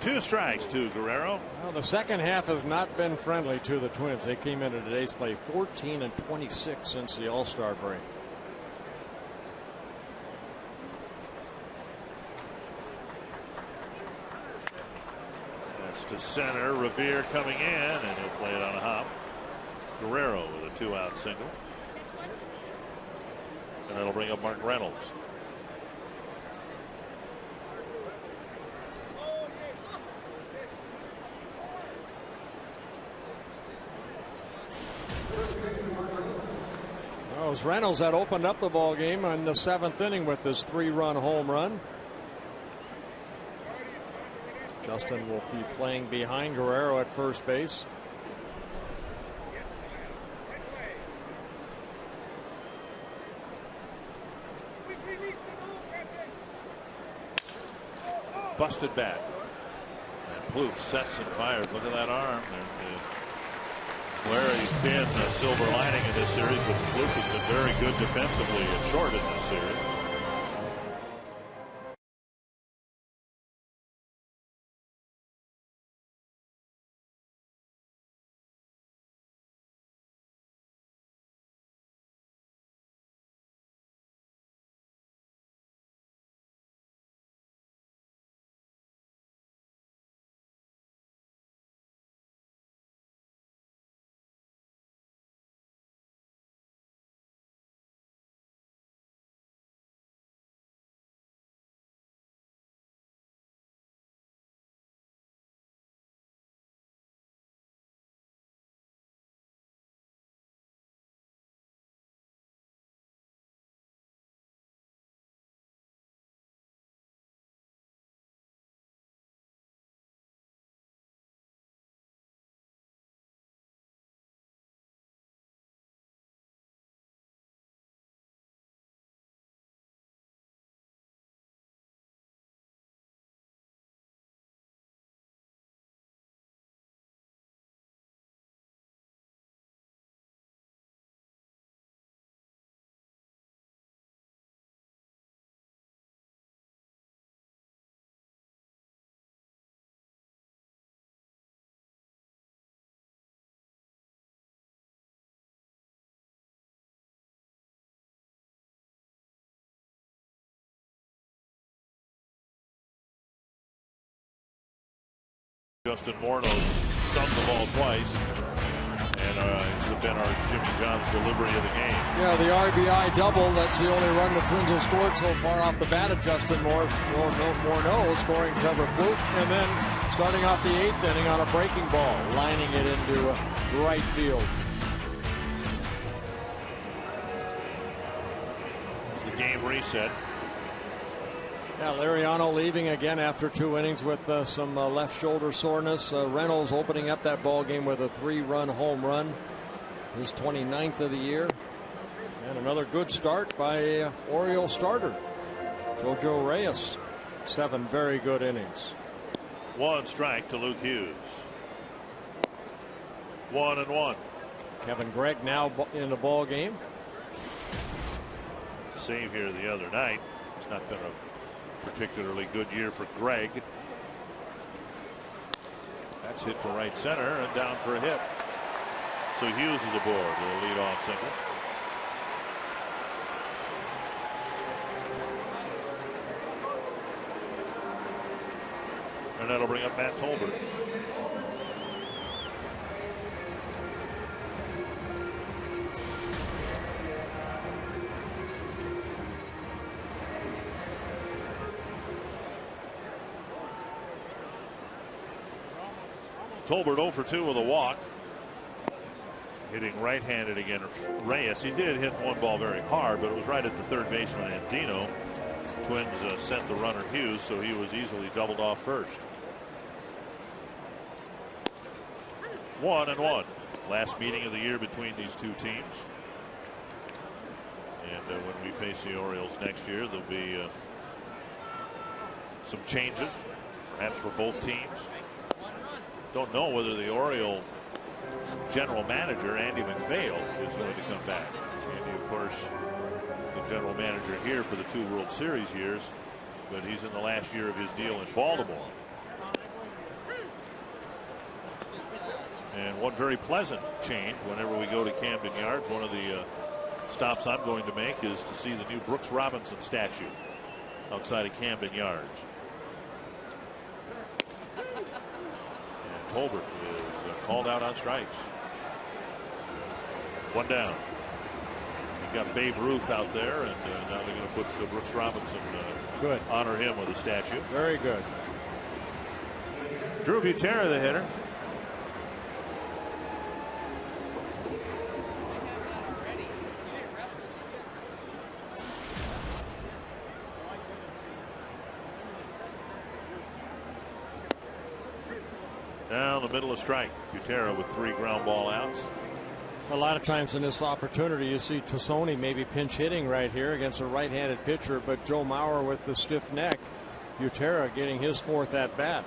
Two strikes to Guerrero. Well, the second half has not been friendly to the Twins. They came into today's play 14-26 since the All-Star break. That's to center. Revere coming in, and he'll play it on a hop. Guerrero with a 2-out single. And that'll bring up Mark Reynolds. It was Reynolds that opened up the ball game in the 7th inning with this 3-run home run. Justin will be playing behind Guerrero at first base. Busted bat. And Plouffe sets and fires. Look at that arm. Where he's been a silver lining in this series, but Plouffe has been very good defensively and short in this series. Justin Morneau stung the ball twice, and it's been our Jimmy John's delivery of the game. Yeah, the RBI double. That's the only run the Twins have scored so far off the bat of Justin Morneau, scoring Trevor Plouffe, and then starting off the 8th inning on a breaking ball, lining it into right field. It's the game reset. Yeah, Liriano leaving again after 2 innings with some left shoulder soreness. Reynolds opening up that ball game with a 3-run home run, his 29th of the year, and another good start by Oriole starter Jojo Reyes. 7 very good innings. 1 strike to Luke Hughes. 1-1. Kevin Gregg now in the ball game. Save here the other night. It's not been a particularly good year for Gregg. That's hit to right center and down for a hit. So Hughes is aboard with a leadoff single. And that'll bring up Matt Tolbert. Tolbert 0 for 2 with a walk. Hitting right-handed against Reyes. He did hit one ball very hard, but it was right at the third baseman Andino. Twins sent the runner Hughes, so he was easily doubled off first. 1-1. Last meeting of the year between these two teams. And when we face the Orioles next year, there'll be some changes, perhaps for both teams. Don't know whether the Oriole general manager, Andy McPhail, is going to come back. Andy, of course, the general manager here for the 2 World Series years, but he's in the last year of his deal in Baltimore. And one very pleasant change whenever we go to Camden Yards, one of the stops I'm going to make is to see the new Brooks Robinson statue outside of Camden Yards. Tolbert is called out on strikes. 1 down. You've got Babe Ruth out there, and now they're going to put Brooks Robinson, good, honor him with a statue. Very good. Drew Butera, the hitter. Down the middle of strike. Butera with 3 ground ball outs. A lot of times in this opportunity, you see Tassoni maybe pinch hitting right here against a right-handed pitcher, but Joe Mauer with the stiff neck. Butera getting his 4th at bat.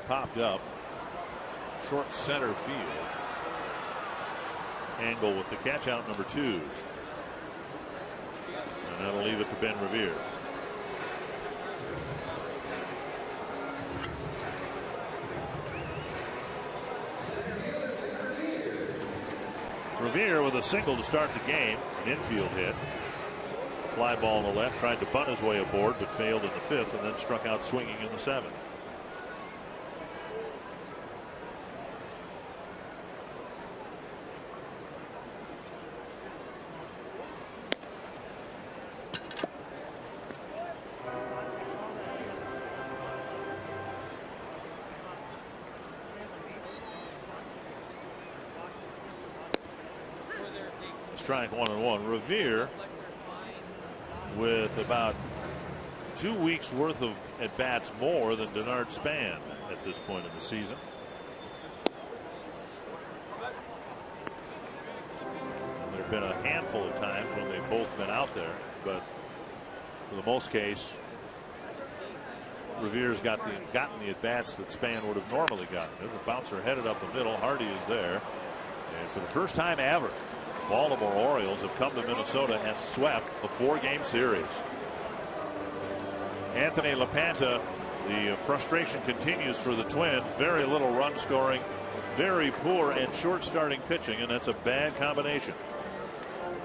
Popped up short center field. Angle with the catch out, number 2, and that'll leave it to Ben Revere. Revere with a single to start the game, an infield hit. Fly ball on the left, tried to bunt his way aboard but failed in the 5th, and then struck out swinging in the 7th. Strike 1-1. Revere with about 2 weeks worth of at-bats more than Denard Span at this point in the season. There have been a handful of times when they've both been out there, but for the most case, Revere's gotten the at-bats that Span would have normally gotten. The bouncer headed up the middle. Hardy is there. And for the first time ever, Baltimore Orioles have come to Minnesota and swept a 4-game series. Anthony LaPanta The frustration continues for the Twins. Very little run scoring, very poor and short starting pitching, and that's a bad combination.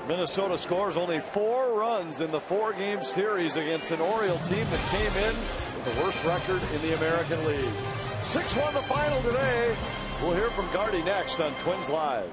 Minnesota scores only 4 runs in the 4-game series against an Oriole team that came in with the worst record in the American League. 6-1 the final today. We'll hear from Gardy next on Twins Live.